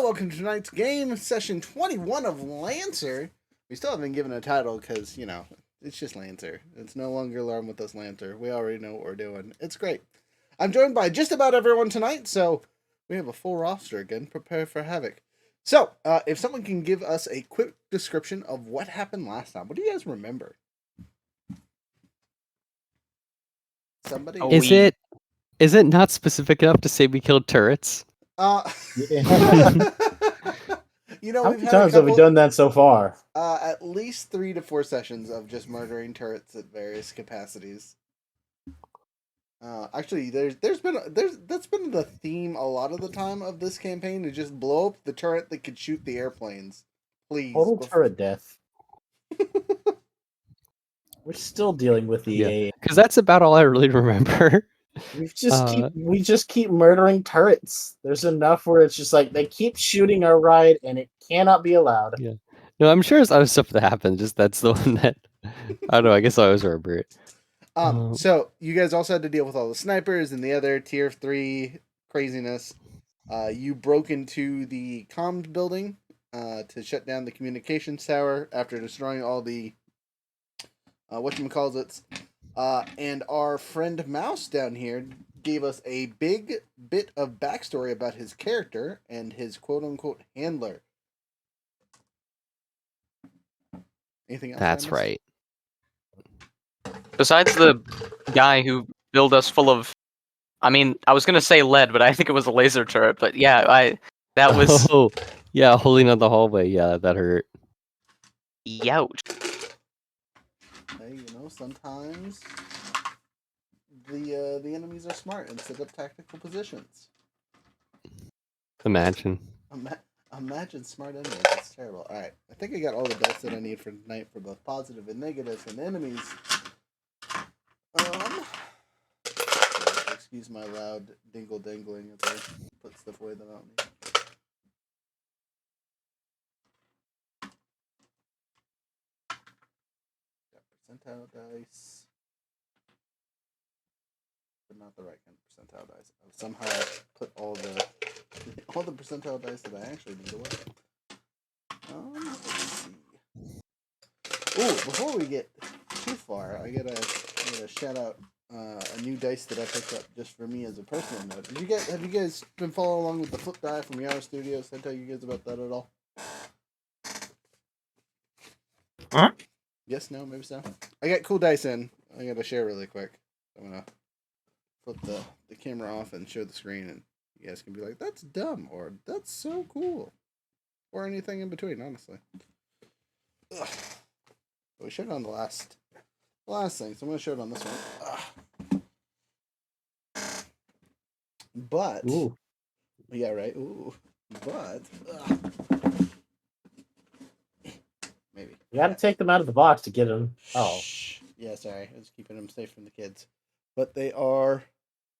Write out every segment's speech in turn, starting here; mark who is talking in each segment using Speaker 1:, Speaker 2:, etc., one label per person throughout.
Speaker 1: welcome to tonight's game, session 21 of Lancer. We still haven't given a title because, it's just Lancer. It's no longer Learn With Us Lancer. We already know what we're doing. It's great. I'm joined by just about everyone tonight, so we have a full roster again. Prepare for havoc. So, if someone can give us a quick description of what happened last time. What do you guys remember? Somebody?
Speaker 2: Is it not specific enough to say we killed turrets?
Speaker 3: Yeah. How many times have we done that so far?
Speaker 1: At least 3 to 4 sessions of just murdering turrets at various capacities. Actually, that's been the theme a lot of the time of this campaign, to just blow up the turret that could shoot the airplanes. Please.
Speaker 3: Total turret death. We're still dealing with the
Speaker 2: because that's about all I really remember.
Speaker 3: we just keep murdering turrets. There's enough where it's just like they keep shooting our ride and it cannot be allowed.
Speaker 2: Yeah. No, I'm sure there's other stuff that happened. Just that's the one that I don't know. I guess I always remember it.
Speaker 1: So you guys also had to deal with all the snipers and the other tier 3 craziness. You broke into the comms building to shut down the communications tower after destroying all the whatchamacallits. And our friend Mouse down here gave us a big bit of backstory about his character and his quote-unquote handler. Anything else?
Speaker 2: That's right.
Speaker 4: Besides the guy who filled us full of, I was gonna say lead, but I think it was a laser turret. But yeah, that was.
Speaker 2: Oh, yeah, holding down the hallway. Yeah, that hurt.
Speaker 4: Youch.
Speaker 1: Hey, sometimes the enemies are smart and set up tactical positions.
Speaker 2: Imagine.
Speaker 1: Imagine smart enemies. It's terrible. All right, I think I got all the dice that I need for tonight for both positive and negatives and enemies. Excuse my loud dingle dangling as I put stuff away that I don't need. Got percentile dice, but not the right kind of percentile dice. I've somehow put all the percentile dice that I actually need away. Let's see. Ooh, before we get too far, I gotta shout out a new dice that I picked up just for me as a personal note. Have you guys been following along with the flip die from Yara Studios? Did I tell you guys about that at all?
Speaker 4: Huh?
Speaker 1: Yes, no, maybe so. I got cool dice in. I gotta share really quick. I'm gonna flip the camera off and show the screen, and you guys can be like, "That's dumb," or "That's so cool," or anything in between. Honestly, we showed it on the last thing, so I'm gonna show it on this one. But yeah, right. Ooh, but maybe
Speaker 3: you got to take them out of the box to get them. Oh,
Speaker 1: yeah. Sorry, I was keeping them safe from the kids. But they are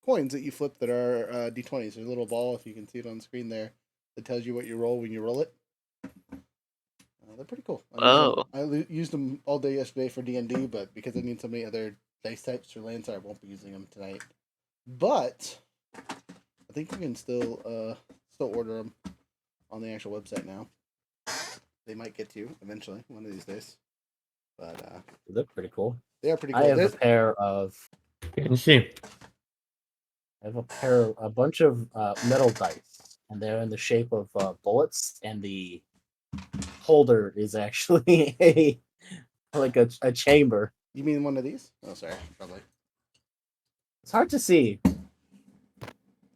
Speaker 1: coins that you flip that are D20s. There's a little ball, if you can see it on the screen there, that tells you what you roll when you roll it. They're pretty cool. I used them all day yesterday for D&D, but because I need so many other dice types for Lancer, I won't be using them tonight. But I think you can still order them on the actual website now. They might get to you eventually, one of these days. But
Speaker 3: they're pretty cool.
Speaker 1: They are pretty cool.
Speaker 3: I have a pair of.
Speaker 5: You can see.
Speaker 3: I have a bunch of metal dice, and they're in the shape of bullets, and the holder is actually a chamber.
Speaker 1: You mean one of these? Oh, sorry, probably.
Speaker 3: It's hard to see.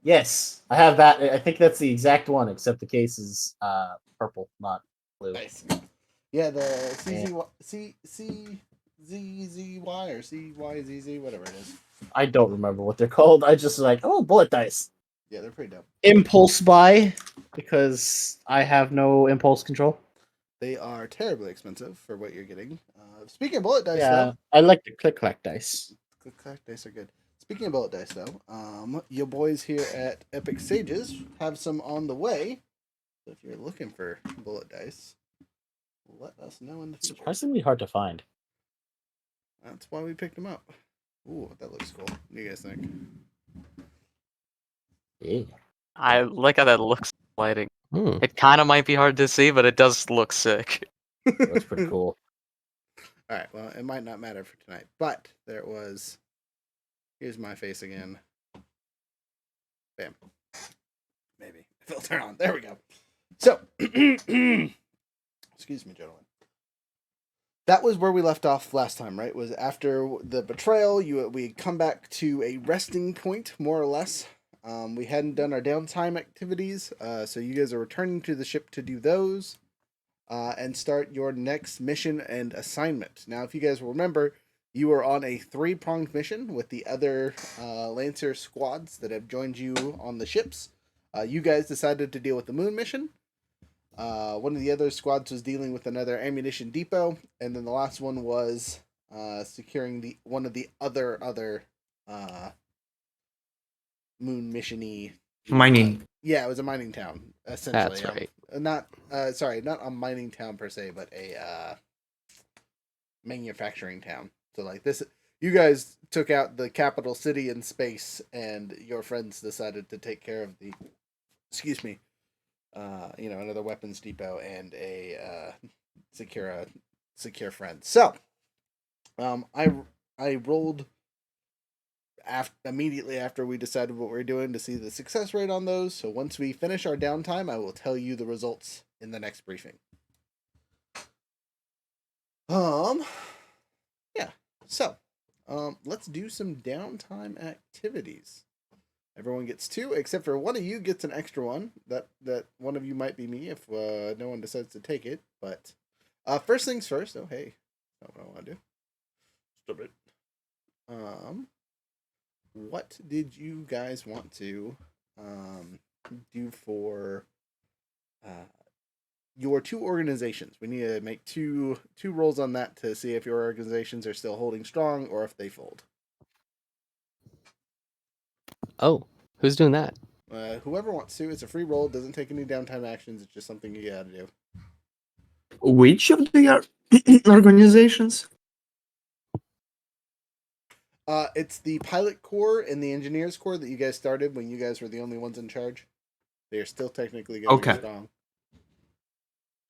Speaker 3: Yes, I have that. I think that's the exact one, except the case is purple, not blue.
Speaker 1: Nice. Yeah, the CZY or CYZZ, whatever it is.
Speaker 3: I don't remember what they're called. I just bullet dice.
Speaker 1: Yeah, they're pretty dope.
Speaker 3: Impulse buy, because I have no impulse control.
Speaker 1: They are terribly expensive for what you're getting. Speaking of bullet dice,
Speaker 3: though, I like the click-clack dice.
Speaker 1: Click-clack dice are good. Speaking of bullet dice, though, your boys here at Epic Sages have some on the way. So if you're looking for bullet dice, let us know in the future.
Speaker 3: Surprisingly hard to find.
Speaker 1: That's why we picked them up. Ooh, that looks cool. What do you guys think?
Speaker 3: Yeah.
Speaker 4: I like how that looks lighting.
Speaker 2: Hmm.
Speaker 4: It kind of might be hard to see, but it does look sick.
Speaker 3: That's pretty cool.
Speaker 1: All right. Well, it might not matter for tonight, but there it was. Here's my face again. Bam. Maybe filter on. There we go. So, excuse me, gentlemen. That was where we left off last time, right? Was after the betrayal, we come back to a resting point, more or less. We hadn't done our downtime activities, so you guys are returning to the ship to do those, and start your next mission and assignment. Now, if you guys will remember, you are on a 3-pronged mission with the other Lancer squads that have joined you on the ships. You guys decided to deal with the moon mission. One of the other squads was dealing with another ammunition depot, and then the last one was securing one of the other moon mission-y.
Speaker 5: Mining.
Speaker 1: Yeah, it was a mining town essentially.
Speaker 2: That's right.
Speaker 1: Not a mining town per se, but a manufacturing town. So like this, you guys took out the capital city in space, and your friends decided to take care of the. Excuse me. Another weapons depot and a secure friend. So, I rolled immediately after we decided what we were doing to see the success rate on those. So once we finish our downtime, I will tell you the results in the next briefing. Yeah. So, let's do some downtime activities. Everyone gets 2, except for one of you gets an extra one. That one of you might be me if no one decides to take it. But first things first. Oh, hey, that's not what I want to do. Stop it. What did you guys want to do for your 2 organizations? We need to make two rolls on that to see if your organizations are still holding strong or if they fold.
Speaker 2: Oh, who's doing that?
Speaker 1: Whoever wants to. It's a free roll. It doesn't take any downtime actions. It's just something you gotta do.
Speaker 5: Which of the organizations?
Speaker 1: It's the pilot corps and the engineers corps that you guys started when you guys were the only ones in charge. They are still technically going
Speaker 5: Okay.
Speaker 1: strong.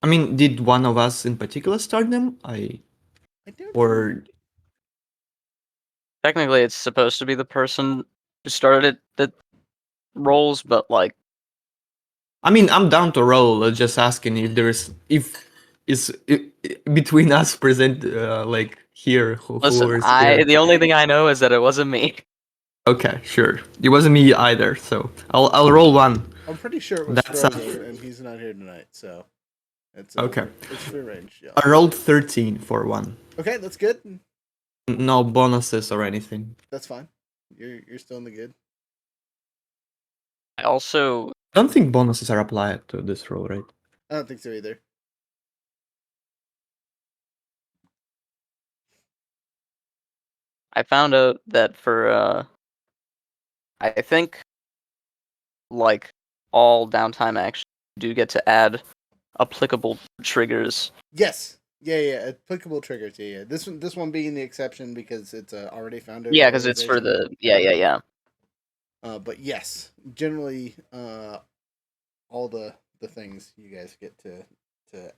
Speaker 5: I mean, did one of us in particular start them?
Speaker 1: I don't
Speaker 5: Or
Speaker 4: Technically, it's supposed to be the person who started it that rolls, but like,
Speaker 5: I mean, I'm down to roll. Just asking if between us present like here
Speaker 4: listen,
Speaker 5: is here.
Speaker 4: the only thing I know is that it wasn't me.
Speaker 5: Okay, sure. It wasn't me either, so I'll roll one.
Speaker 1: I'm pretty sure it was
Speaker 5: That's
Speaker 1: Strogo, and he's not here tonight, so it's
Speaker 5: Okay.
Speaker 1: It's free range. Yeah.
Speaker 5: I rolled 13 for one.
Speaker 1: Okay, that's good.
Speaker 5: No bonuses or anything.
Speaker 1: That's fine. You're still in the good.
Speaker 4: I also
Speaker 5: I don't think bonuses are applied to this roll, right?
Speaker 1: I don't think so either.
Speaker 4: I found out that for I think like all downtime actions you do get to add applicable triggers.
Speaker 1: Yes. Yeah. Applicable triggers. Yeah. This one being the exception because it's already founded.
Speaker 4: Yeah, because it's for the yeah.
Speaker 1: But yes, generally, all the things you guys get to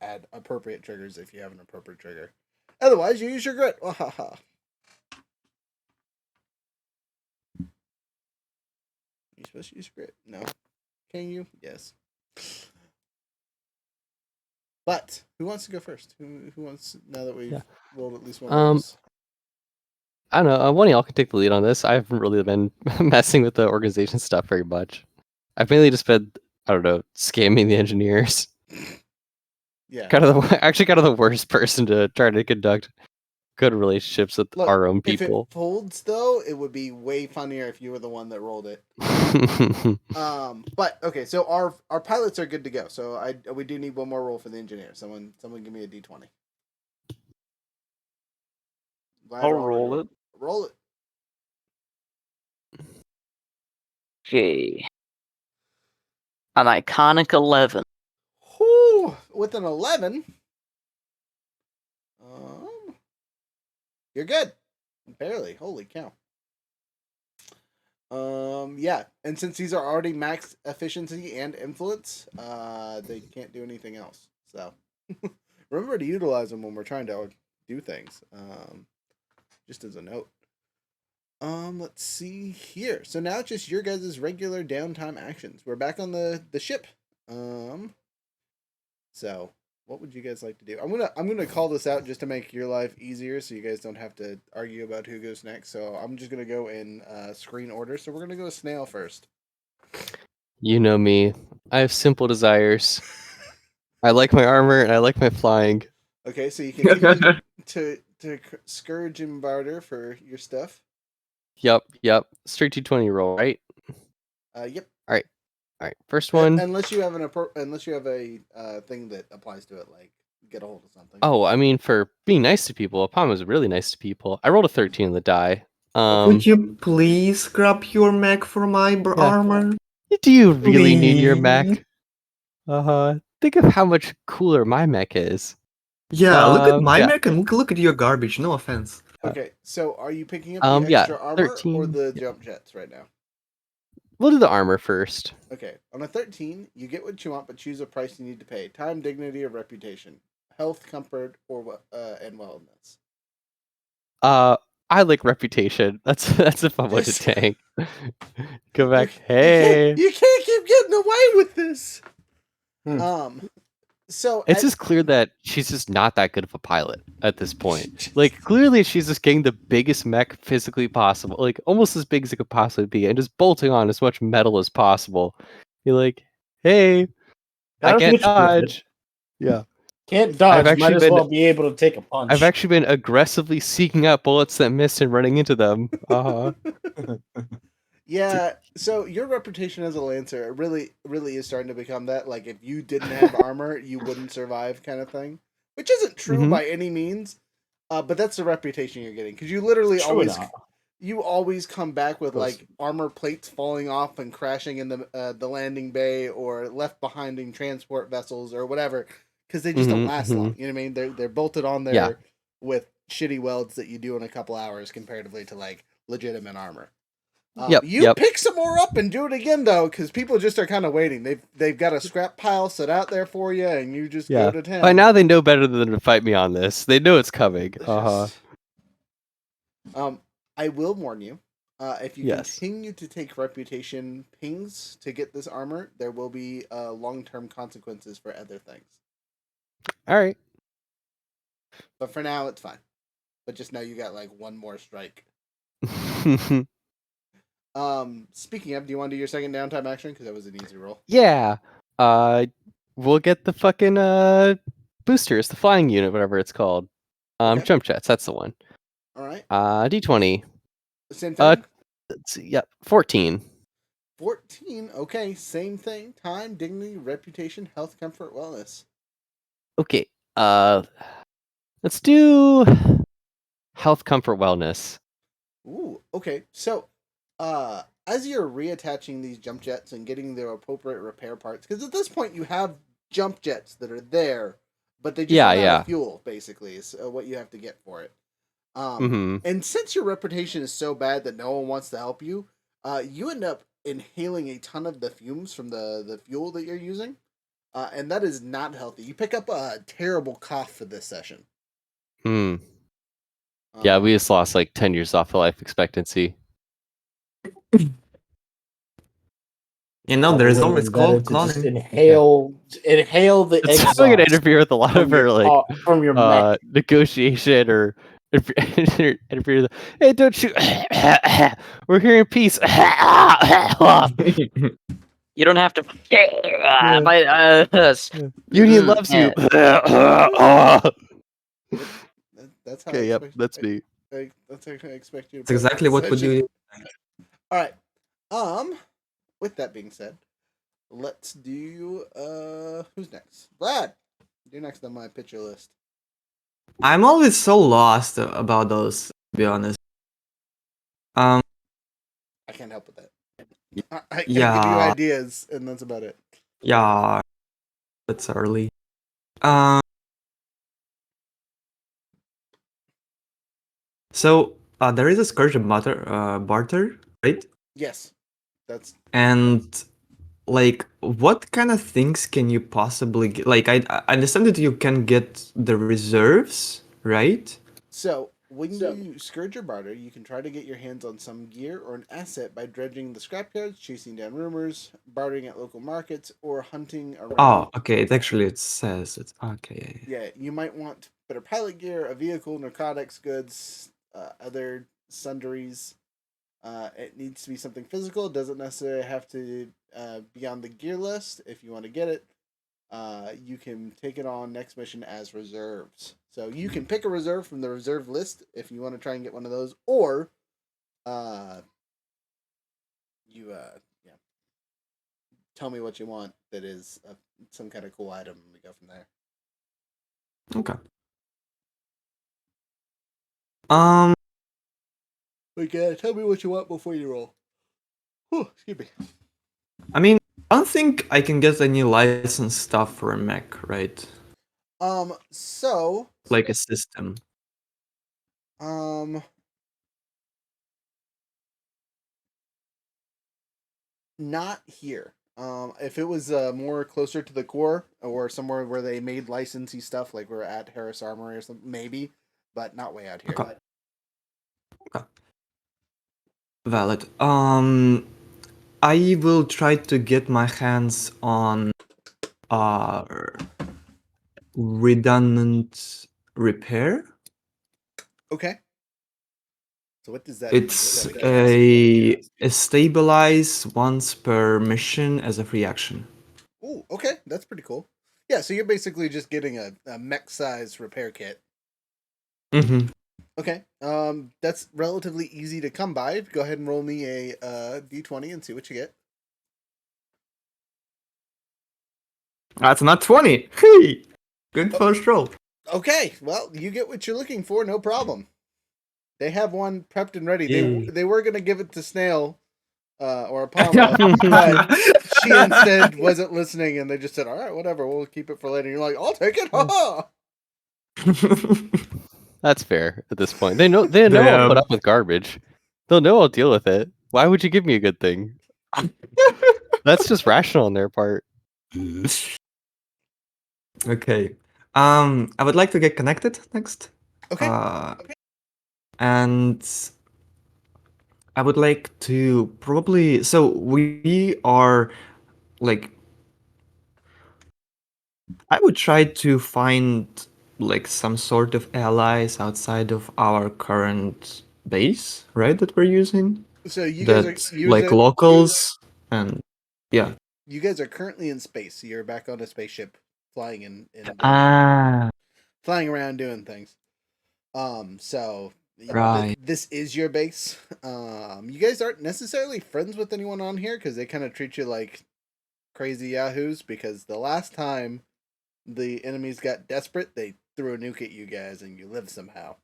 Speaker 1: add appropriate triggers if you have an appropriate trigger. Otherwise, you use your grit. Wahaha. You supposed to use grit? No. Can you? Yes. But who wants to go first? Who wants now that we've rolled at least one of those?
Speaker 2: I don't know. One of y'all can take the lead on this. I haven't really been messing with the organization stuff very much. I've mainly just been, I don't know, scamming the engineers.
Speaker 1: Yeah.
Speaker 2: Kind of the worst person to try to conduct good relationships with
Speaker 1: Look,
Speaker 2: our own
Speaker 1: if it
Speaker 2: people.
Speaker 1: folds though, it would be way funnier if you were the one that rolled it. But okay, so our pilots are good to go. So we do need one more roll for the engineer. Someone give me a d20.
Speaker 4: I'll roll it.
Speaker 1: Roll it.
Speaker 4: Okay. An iconic 11.
Speaker 1: Whew, with an 11. You're good. Barely. Holy cow. Yeah, and since these are already max efficiency and influence, they can't do anything else. So remember to utilize them when we're trying to do things. Just as a note. Let's see here. So now it's just your guys' regular downtime actions. We're back on the ship. So what would you guys like to do? I'm gonna call this out just to make your life easier, so you guys don't have to argue about who goes next. So I'm just gonna go in screen order. So we're gonna go snail first.
Speaker 2: You know me. I have simple desires. I like my armor and I like my flying.
Speaker 1: Okay, so you continue to scourge and barter for your stuff.
Speaker 2: Yep. Straight 220 roll, right?
Speaker 1: Yep.
Speaker 2: All right. First one.
Speaker 1: Unless you have unless you have a thing that applies to it, like get a hold of something.
Speaker 2: Oh, I mean, for being nice to people, Apam was really nice to people. I rolled a 13 on the die.
Speaker 5: Would you please grab your mech for my armor?
Speaker 2: Do you really need your
Speaker 5: Please?
Speaker 2: mech? Think of how much cooler my mech is.
Speaker 5: Yeah, look at my
Speaker 2: yeah.
Speaker 5: mech and look at your garbage. No offense.
Speaker 1: Okay, so are you picking up the extra armor
Speaker 2: 13,
Speaker 1: or the jump jets right now?
Speaker 2: We'll do the armor first.
Speaker 1: Okay, on a 13, you get what you want, but choose a price you need to pay: time, dignity, or reputation, health, comfort, or and wellness.
Speaker 2: I like reputation. That's a fun one to
Speaker 1: Just-
Speaker 2: tank. Go back. Hey.
Speaker 1: You can't keep getting away with this.
Speaker 3: Hmm.
Speaker 1: So
Speaker 2: It's just clear that she's just not that good of a pilot at this point. Like, clearly she's just getting the biggest mech physically possible, like almost as big as it could possibly be, and just bolting on as much metal as possible. You're like, hey, I can't dodge. Yeah.
Speaker 3: Can't dodge.
Speaker 2: actually
Speaker 3: Might as
Speaker 2: been-
Speaker 3: well be able to take a punch.
Speaker 2: I've actually been aggressively seeking out bullets that missed and running into them.
Speaker 1: Yeah, so your reputation as a Lancer really is starting to become that. Like, if you didn't have armor, you wouldn't survive, kind of thing. Which isn't true
Speaker 2: Mhm.
Speaker 1: by any means, but that's the reputation you're getting because you literally
Speaker 3: True
Speaker 1: always
Speaker 3: enough.
Speaker 1: you always come back with
Speaker 3: Close.
Speaker 1: like armor plates falling off and crashing in the landing bay or left behind in transport vessels or whatever because they just don't last long. You know what I mean? They're bolted on there
Speaker 2: Yeah.
Speaker 1: with shitty welds that you do in a couple hours comparatively to like legitimate armor.
Speaker 2: Yep.
Speaker 1: Pick some more up and do it again though, because people just are kind of waiting. They've got a scrap pile set out there for you, and you just go to town.
Speaker 2: By now they know better than to fight me on this. They know it's coming.
Speaker 1: I will warn you. If you
Speaker 2: Yes.
Speaker 1: continue to take reputation pings to get this armor, there will be long-term consequences for other things.
Speaker 2: All right.
Speaker 1: But for now, it's fine. But just know you got like one more strike. Speaking of, do you want to do your second downtime action? Because that was an easy roll.
Speaker 2: Yeah. We'll get the fucking boosters, the flying unit, whatever it's called.
Speaker 1: Okay.
Speaker 2: Jump jets. That's the one.
Speaker 1: All right.
Speaker 2: D20.
Speaker 1: Same thing.
Speaker 2: Let's see, yeah, 14.
Speaker 1: 14. Okay, same thing. Time, dignity, reputation, health, comfort, wellness.
Speaker 2: Okay. Let's do health, comfort, wellness.
Speaker 1: Ooh, okay. So, as you're reattaching these jump jets and getting their appropriate repair parts, because at this point you have jump jets that are there, but they just run out of fuel. Basically, is what you have to get for it. And since your reputation is so bad that no one wants to help you, you end up inhaling a ton of the fumes from the fuel that you're using, and that is not healthy. You pick up a terrible cough for this session.
Speaker 2: Yeah, we just lost like 10 years off the life expectancy.
Speaker 5: You know, there's
Speaker 3: Would've
Speaker 5: always
Speaker 3: been better to
Speaker 5: cloning.
Speaker 3: just inhale the
Speaker 2: It's
Speaker 3: exhaust
Speaker 2: probably gonna interfere with a lot of her like
Speaker 3: from your mech.
Speaker 2: negotiation or interfere with hey, don't shoot. We're here in peace.
Speaker 4: You don't have to.
Speaker 2: Union loves you.
Speaker 1: That's how.
Speaker 2: Okay, yep, that's me.
Speaker 1: That's how I expect you. To
Speaker 5: That's exactly what would you.
Speaker 1: All right. With that being said, let's do who's next? Vlad, you're next on my picture list.
Speaker 5: I'm always so lost about those, to be honest.
Speaker 1: I can't help with that. I can give you ideas, and that's about it.
Speaker 5: Yeah, that's early. So there is a scourge of barter, right?
Speaker 1: Yes, that's
Speaker 5: And like, what kind of things can you possibly get? Like, I understand that you can get the reserves, right?
Speaker 1: so. When you scourge your barter, you can try to get your hands on some gear or an asset by dredging the scrapyards, chasing down rumors, bartering at local markets, or hunting around.
Speaker 5: Oh, okay. It says it's okay.
Speaker 1: Yeah, you might want better pilot gear, a vehicle, narcotics goods, other sundries. It needs to be something physical. It doesn't necessarily have to be on the gear list. If you want to get it, you can take it on next mission as reserves. So you can pick a reserve from the reserve list if you want to try and get one of those, or you yeah, tell me what you want that is some kind of cool item, and we go from there.
Speaker 5: Okay. Um,
Speaker 1: Like, tell me what you want before you roll. Whew, excuse me.
Speaker 5: I mean, I don't think I can get any licensed stuff for a mech, right?
Speaker 1: So,
Speaker 5: Like a system.
Speaker 1: um, not here. If it was more closer to the core or somewhere where they made licensee stuff, like we're at Harris Armory or something, maybe, but not way out here.
Speaker 5: Okay. Okay. Valid. I will try to get my hands on uh redundant repair.
Speaker 1: Okay. So what does that mean?
Speaker 5: It's
Speaker 1: Just out of curiosity.
Speaker 5: a stabilize once per mission as a free action.
Speaker 1: Ooh, okay, that's pretty cool. Yeah, so you're basically just getting a mech size repair kit.
Speaker 5: Mm-hmm.
Speaker 1: Okay. That's relatively easy to come by. Go ahead and roll me a d20 and see what you get.
Speaker 5: That's not 20. Hey, good first roll.
Speaker 1: Okay, well, you get what you're looking for, no problem. They have one prepped and ready.
Speaker 5: Yay.
Speaker 1: They were gonna give it to Snail, or Apama, but she instead wasn't listening, and they just said, "All right, whatever, we'll keep it for later." And you're like, "I'll take it, haha."
Speaker 2: That's fair at this point. They know I'll put up with garbage. They'll know I'll deal with it. Why would you give me a good thing? That's just rational on their part.
Speaker 5: Okay. I would like to get connected next.
Speaker 1: Okay.
Speaker 5: And I would like to probably. So we are like. I would try to find like some sort of allies outside of our current base, right? That we're using.
Speaker 1: So you guys
Speaker 5: That
Speaker 1: are
Speaker 5: like locals and yeah.
Speaker 1: you guys are currently in space. So you're back on a spaceship, flying in flying around doing things. So
Speaker 5: Right.
Speaker 1: this is your base. You guys aren't necessarily friends with anyone on here because they kind of treat you like crazy yahoos. Because the last time the enemies got desperate, they threw a nuke at you guys, and you lived somehow.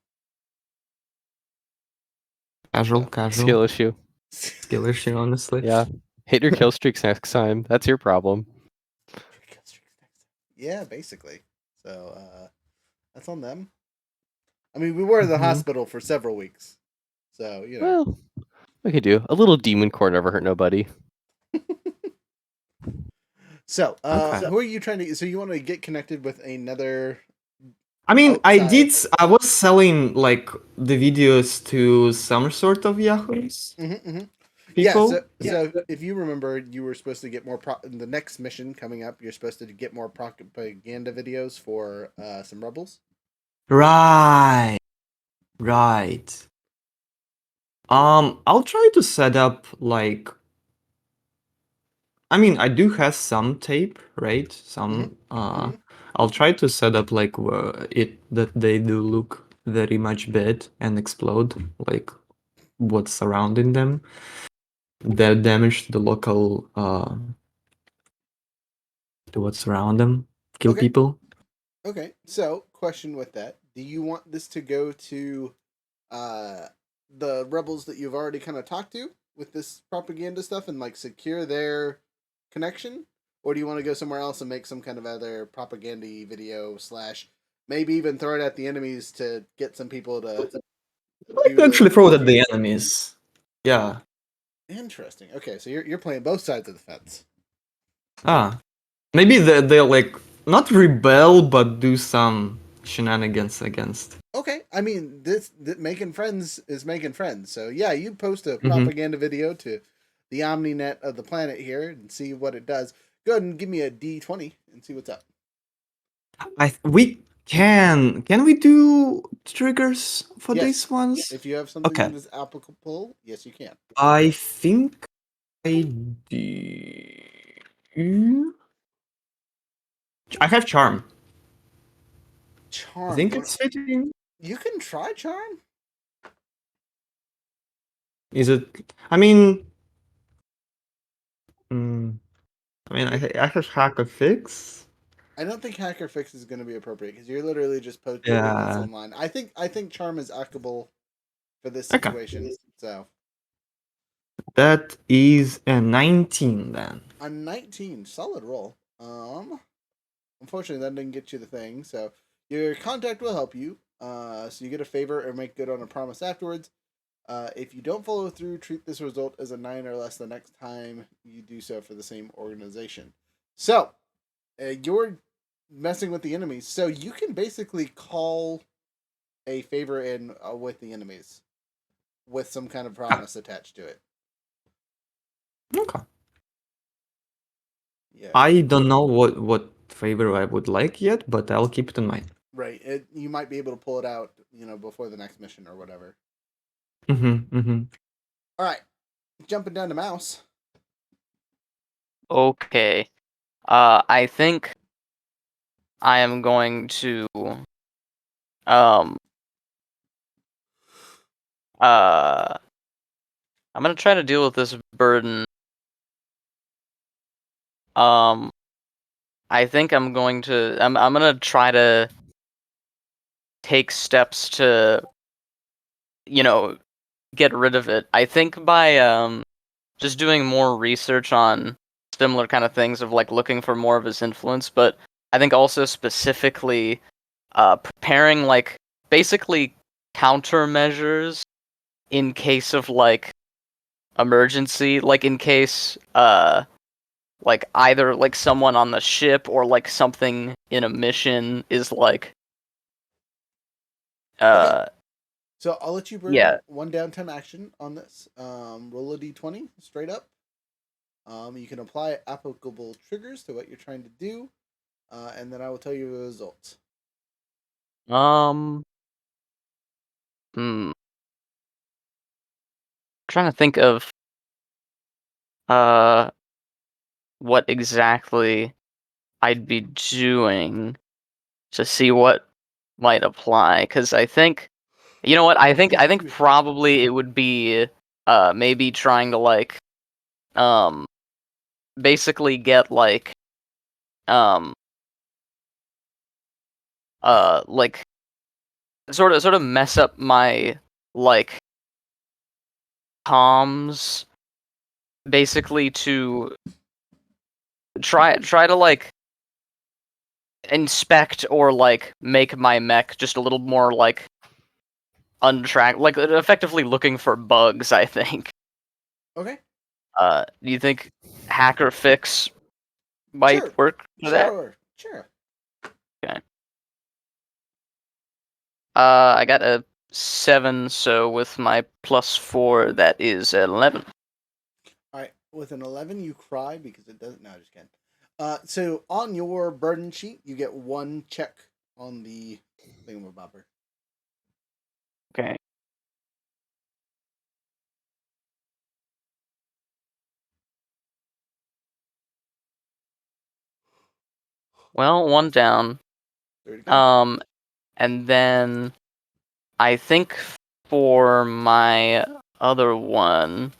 Speaker 5: Casual.
Speaker 2: Skill issue.
Speaker 5: Skill issue, honestly.
Speaker 2: Yeah. Hit your kill streaks next time. That's your problem.
Speaker 1: Yeah, basically. So that's on them. I mean, we were in the hospital for several weeks, so you know.
Speaker 2: Well, we could do a little demon core never hurt nobody.
Speaker 1: So,
Speaker 5: Okay.
Speaker 1: who are you trying to? So you want to get connected with another?
Speaker 5: I mean,
Speaker 1: outside.
Speaker 5: I was selling like the videos to some sort of yahoos.
Speaker 1: Yeah.
Speaker 5: People.
Speaker 1: So if you remember, you were supposed to get more in the next mission coming up. You're supposed to get more propaganda videos for some rebels.
Speaker 5: Right. Right. I'll try to set up like. I mean, I do have some tape, right? Some. I'll try to set up like it that they do look very much bad and explode, like what's surrounding them. That damage to the local to what's around them, kill
Speaker 1: Okay.
Speaker 5: people.
Speaker 1: Okay. So, question with that: do you want this to go to the rebels that you've already kind of talked to with this propaganda stuff and like secure their connection, or do you want to go somewhere else and make some kind of other propaganda video / maybe even throw it at the enemies to get some people to
Speaker 5: I like to actually throw it at the enemies. Yeah.
Speaker 1: Interesting. Okay, so you're playing both sides of the fence.
Speaker 5: Maybe they'll like not rebel, but do some shenanigans against.
Speaker 1: Okay, I mean this making friends is making friends. So yeah, you post a
Speaker 5: Mhm.
Speaker 1: propaganda video to the OmniNet of the planet here and see what it does. Go ahead and give me a D20 and see what's up.
Speaker 5: We can we do triggers for
Speaker 1: Yes.
Speaker 5: these ones?
Speaker 1: If you have something
Speaker 5: Okay.
Speaker 1: that is applicable, yes, you can.
Speaker 5: I think I do. I have charm.
Speaker 1: Charm.
Speaker 5: I think it's fitting.
Speaker 1: You can try charm.
Speaker 5: Is it? I mean, I have hack a fix.
Speaker 1: I don't think hacker fix is going to be appropriate because you're literally just putting this
Speaker 5: Yeah.
Speaker 1: online. I think charm is applicable for this
Speaker 5: Okay.
Speaker 1: situation. So
Speaker 5: That is a 19 then.
Speaker 1: a 19, solid roll. Unfortunately that didn't get you the thing. So your contact will help you. So you get a favor or make good on a promise afterwards. If you don't follow through, treat this result as a 9 or less the next time you do so for the same organization. So you're messing with the enemies, so you can basically call a favor in with the enemies with some kind of promise attached to it.
Speaker 5: Okay.
Speaker 1: Yeah,
Speaker 5: I don't know what favor I would like yet, but I'll keep it in mind.
Speaker 1: right. You might be able to pull it out, before the next mission or whatever.
Speaker 5: Mm-hmm.
Speaker 1: All right, jumping down to Mouse.
Speaker 4: Okay. I think I am going to um I'm gonna try to deal with this burden. I think I'm gonna try to take steps to, get rid of it. I think by just doing more research on similar kind of things of like looking for more of his influence, but I think also specifically preparing like basically countermeasures in case of like emergency, like in case like either like someone on the ship or like something in a mission is like
Speaker 1: Okay. So I'll let you burn
Speaker 4: yeah.
Speaker 1: one downtime action on this. Roll a d20 straight up. You can apply applicable triggers to what you're trying to do, and then I will tell you the results.
Speaker 4: Hmm. Trying to think of uh what exactly I'd be doing to see what might apply, because I think, you know what, I think probably it would be maybe trying to like um basically get um like sort of mess up my like comms, basically to try to like inspect or like make my mech just a little more like untracked, like effectively looking for bugs, I think.
Speaker 1: Okay.
Speaker 4: Do you think hacker fix might
Speaker 1: Sure.
Speaker 4: work for that?
Speaker 1: Sure.
Speaker 4: Okay. I got a 7, so with my +4, that is 11.
Speaker 1: All right. With an 11, you cry because it doesn't. No, just kidding. So on your burden sheet, you get one check on the thingamabobber.
Speaker 4: Okay. Well, one down.
Speaker 1: There you go.
Speaker 4: And then I think for my other one,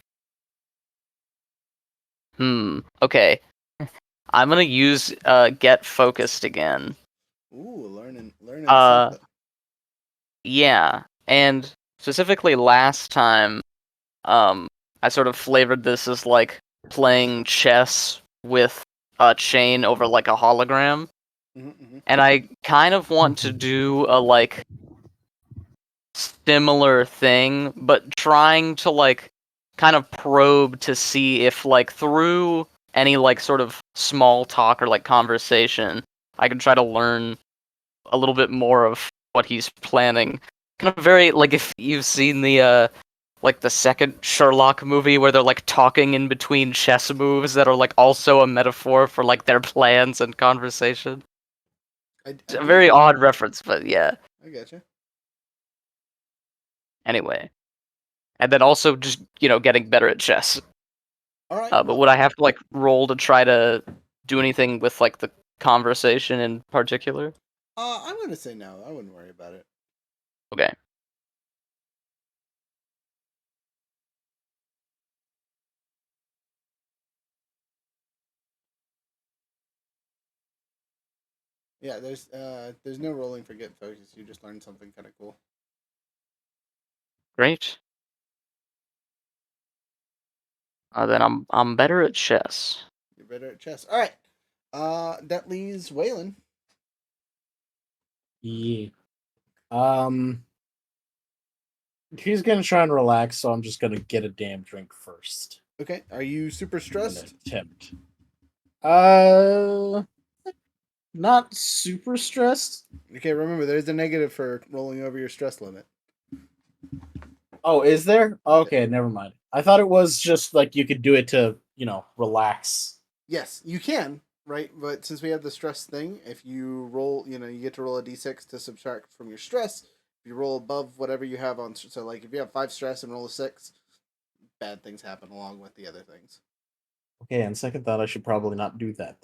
Speaker 4: okay. I'm gonna use get focused again.
Speaker 1: Ooh, learning
Speaker 4: Uh,
Speaker 1: something.
Speaker 4: yeah, and specifically last time, I sort of flavored this as like playing chess with a chain over like a hologram, and I kind of want to do a like similar thing, but trying to like kind of probe to see if like through any like sort of small talk or like conversation, I can try to learn a little bit more of what he's planning. Kind of very like if you've seen the like the second Sherlock movie where they're like talking in between chess moves that are like also a metaphor for like their plans and conversation. It's a very odd reference, but yeah.
Speaker 1: I gotcha.
Speaker 4: Anyway. And then also just, getting better at chess.
Speaker 1: All right.
Speaker 4: But would I have to like roll to try to do anything with like the conversation in particular?
Speaker 1: I'm gonna say no. I wouldn't worry about it.
Speaker 4: Okay.
Speaker 1: Yeah, there's no rolling for get focus. You just learned something kind of cool.
Speaker 4: Great. Then I'm better at chess.
Speaker 1: You're better at chess. All right. That leaves Waylon.
Speaker 3: Yeah. He's gonna try and relax, so I'm just gonna get a damn drink first.
Speaker 1: Okay. Are you super
Speaker 3: I'm gonna
Speaker 1: stressed?
Speaker 3: attempt. Not super stressed.
Speaker 1: Okay. Remember, there's a negative for rolling over your stress limit.
Speaker 3: Oh, is there? Okay, never mind. I thought it was just like you could do it to, relax.
Speaker 1: Yes, you can. Right, but since we have the stress thing, if you roll, you get to roll a d6 to subtract from your stress. If you roll above whatever you have on, so like if you have 5 stress and roll a 6, bad things happen along with the other things.
Speaker 3: Okay, on second thought, I should probably not do that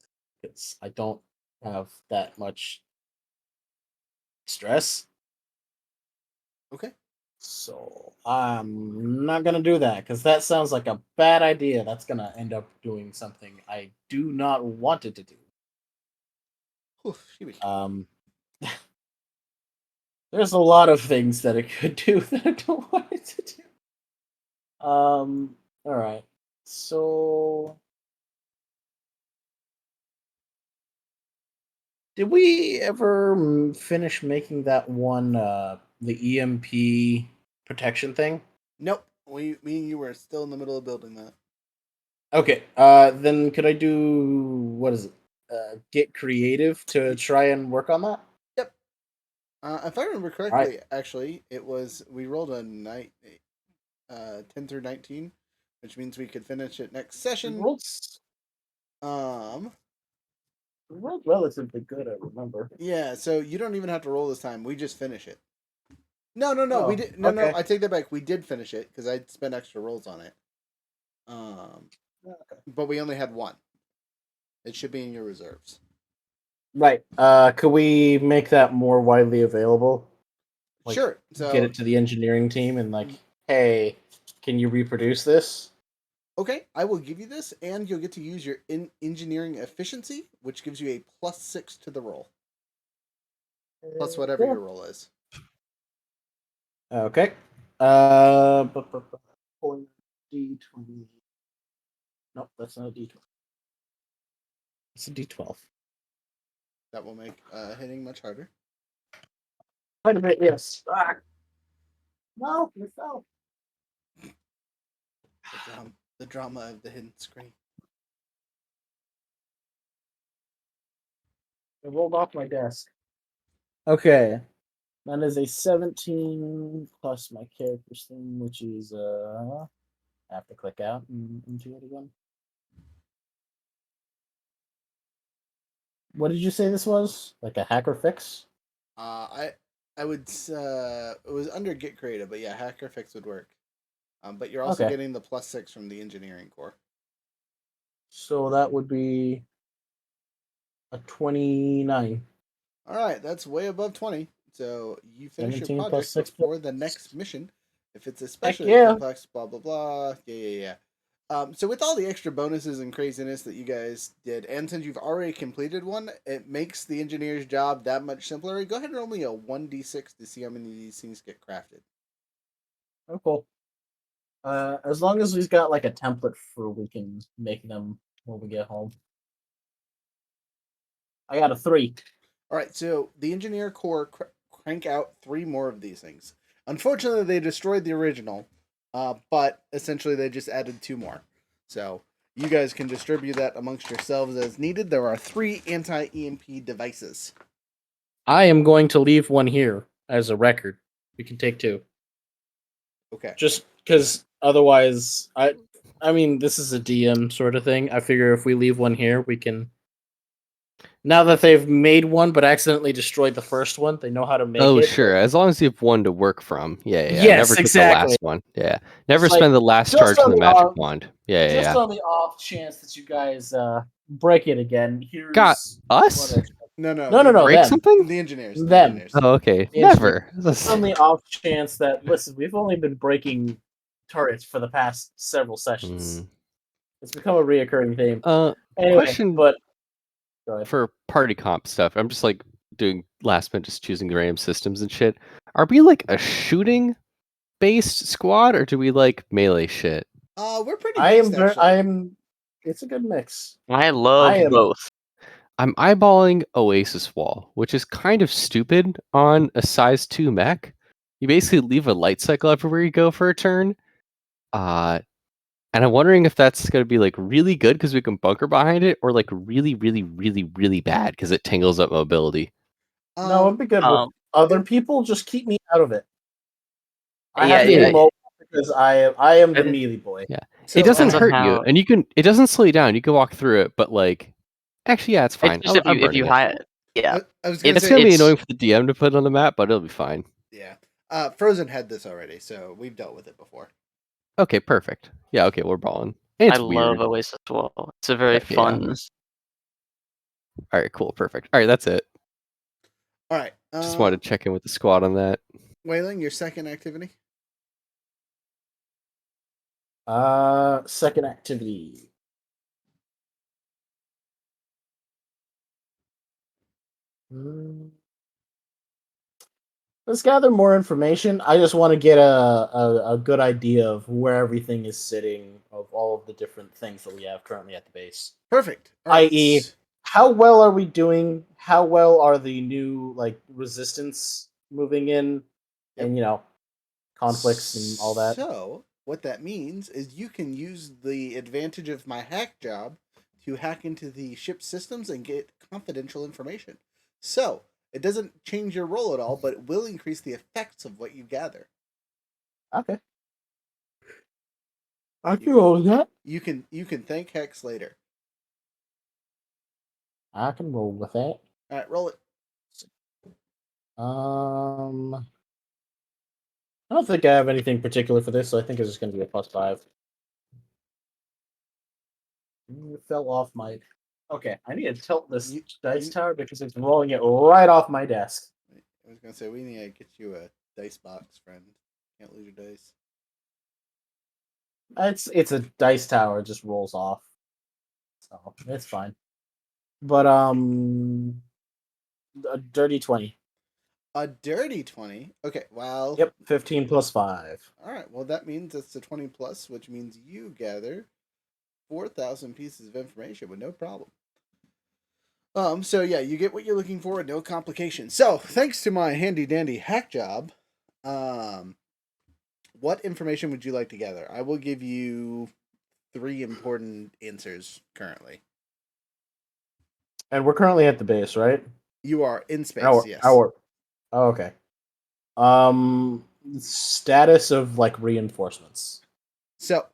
Speaker 3: because I don't have that much stress.
Speaker 1: Okay.
Speaker 3: So I'm not gonna do that because that sounds like a bad idea. That's gonna end up doing something I do not want it to do.
Speaker 1: Whew,
Speaker 3: There's a lot of things that it could do that I don't want it to do. All right. So did we ever finish making that one the EMP protection thing?
Speaker 1: Nope. Me and you were still in the middle of building that.
Speaker 3: Okay. Then could I do what is it? Get creative to try and work on that?
Speaker 1: Yep. If I remember correctly, actually, it was we rolled a 10 through 19, which means we could finish it next session.
Speaker 3: Rolled relatively good, I remember.
Speaker 1: Yeah, so you don't even have to roll this time. We just finish it. No,
Speaker 3: Oh,
Speaker 1: we did. No,
Speaker 3: okay.
Speaker 1: I take that back. We did finish it because I spent extra rolls on it.
Speaker 3: Okay.
Speaker 1: But we only had one. It should be in your reserves.
Speaker 3: Right. Could we make that more widely available? Like,
Speaker 1: Sure. So
Speaker 3: get it to the engineering team and like, hey, can you reproduce this?
Speaker 1: okay, I will give you this, and you'll get to use your engineering efficiency, which gives you a +6 to the roll, plus whatever
Speaker 3: Cool.
Speaker 1: your roll is.
Speaker 3: Okay. Pulling D20. Nope, that's not a D20. It's a D12.
Speaker 1: That will make hitting much harder.
Speaker 3: Quite a bit, yes. Ah. No, you fell.
Speaker 1: The drama of the hidden screen.
Speaker 3: It rolled off my desk. Okay. That is a 17 plus my character's thing, which is I have to click out and into it again. What did you say this was? Like a hacker fix?
Speaker 1: I would it was under get creative, but yeah, hacker fix would work. But you're also
Speaker 3: Okay.
Speaker 1: getting the +6 from the engineering core.
Speaker 3: So that would be a 29.
Speaker 1: All right, that's way above 20. So you finish your
Speaker 3: 17 plus
Speaker 1: project
Speaker 3: 6
Speaker 1: before the next mission. If it's especially
Speaker 3: yeah.
Speaker 1: complex, blah blah blah. Yeah. So with all the extra bonuses and craziness that you guys did, and since you've already completed one, it makes the engineer's job that much simpler. Go ahead and roll me a 1d6 to see how many of these things get crafted.
Speaker 3: Oh, cool. As long as we've got like a template for we can make them when we get home. I got a 3.
Speaker 1: All right, so the engineer core crank out 3 more of these things. Unfortunately, they destroyed the original, But essentially they just added 2 more. So you guys can distribute that amongst yourselves as needed. There are 3 anti-EMP devices.
Speaker 3: I am going to leave one here as a record. We can take 2.
Speaker 1: Okay.
Speaker 3: Just because otherwise, I mean, this is a DM sort of thing. I figure if we leave one here, we can. Now that they've made one but accidentally destroyed the first one, they know how to make
Speaker 2: Oh,
Speaker 3: it.
Speaker 2: sure. As long as you have one to work from. Yeah.
Speaker 3: Yes,
Speaker 2: Never take the
Speaker 3: exactly.
Speaker 2: last one. Yeah. Never
Speaker 3: It's like,
Speaker 2: spend the last
Speaker 3: just
Speaker 2: charge
Speaker 3: on
Speaker 2: from the
Speaker 3: the
Speaker 2: magic
Speaker 3: off-
Speaker 2: wand. Yeah.
Speaker 3: Just on the off chance that you guys break it again, here's
Speaker 2: Got us?
Speaker 3: what extra-
Speaker 1: No.
Speaker 3: No,
Speaker 2: Break
Speaker 3: them.
Speaker 2: something?
Speaker 1: The engineers. The
Speaker 3: Them.
Speaker 1: engineers.
Speaker 2: Oh, okay.
Speaker 3: The
Speaker 2: Never.
Speaker 3: Just on the off chance that listen, we've only been breaking turrets for the past several sessions. It's become a reoccurring theme. Anyway,
Speaker 2: Question
Speaker 3: but go ahead.
Speaker 2: for party comp stuff. I'm just like doing last minute, just choosing the random systems and shit. Are we like a shooting based squad or do we like melee shit?
Speaker 1: We're pretty
Speaker 3: I
Speaker 1: based,
Speaker 3: am.
Speaker 1: actually.
Speaker 3: I am. It's a good mix.
Speaker 4: I love
Speaker 3: I am-
Speaker 4: both.
Speaker 2: I'm eyeballing Oasis Wall, which is kind of stupid on a size 2 mech. You basically leave a light cycle everywhere you go for a turn. And I'm wondering if that's going to be like really good because we can bunker behind it, or like really, really, really, really bad because it tangles up mobility.
Speaker 3: No, it'd be good. With other people, just keep me out of it. I have to be mobile because I am the melee boy.
Speaker 2: Yeah,
Speaker 1: So,
Speaker 2: it doesn't
Speaker 4: Depends on
Speaker 2: hurt you,
Speaker 4: how-
Speaker 2: and it doesn't slow you down. You can walk through it, but like, actually, yeah, it's fine.
Speaker 4: It's just if you hide. Yeah,
Speaker 1: I was gonna
Speaker 2: It's
Speaker 1: say,
Speaker 2: gonna be annoying for the DM to put it on the map, but it'll be fine.
Speaker 1: Yeah. Frozen had this already, so we've dealt with it before.
Speaker 2: Okay, perfect. Yeah, okay, we're balling. And it's
Speaker 4: I
Speaker 2: weird.
Speaker 4: love Oasis Wall. It's a very
Speaker 2: Okay, yeah.
Speaker 4: fun.
Speaker 2: All right, cool, perfect. All right, that's it.
Speaker 1: All right.
Speaker 2: Just wanted to check in with the squad on that.
Speaker 1: Wailing, your second activity?
Speaker 3: Second activity. Let's gather more information. I just want to get a good idea of where everything is sitting, of all of the different things that we have currently at the base.
Speaker 1: Perfect. All right.
Speaker 3: I.e., how well are we doing? How well are the new like resistance moving in, and conflicts and all that?
Speaker 1: So what that means is you can use the advantage of my hack job to hack into the ship's systems and get confidential information. So it doesn't change your roll at all, but it will increase the effects of what you gather.
Speaker 3: Okay. I can roll with that.
Speaker 1: You can thank Hex later.
Speaker 3: I can roll with that.
Speaker 1: All right, roll it.
Speaker 3: I don't think I have anything particular for this, so I think it's just going to be a +5. It fell off my. Okay, I need to tilt this dice tower because it's rolling it right off my desk.
Speaker 1: I was gonna say we need to get you a dice box, friend. Can't lose your dice.
Speaker 3: It's a dice tower, it just rolls off, so it's fine. But a dirty 20.
Speaker 1: A dirty 20. Okay, well.
Speaker 3: Yep, 15 + 5.
Speaker 1: All right, well that means it's a 20 plus, which means you gather 4,000 pieces of information with no problem. So yeah, you get what you're looking for with no complications. So thanks to my handy dandy hack job, what information would you like to gather? I will give you 3 important answers currently.
Speaker 3: And we're currently at the base, right?
Speaker 1: You are in space, yes.
Speaker 3: Oh, okay. Status of like reinforcements.
Speaker 1: So,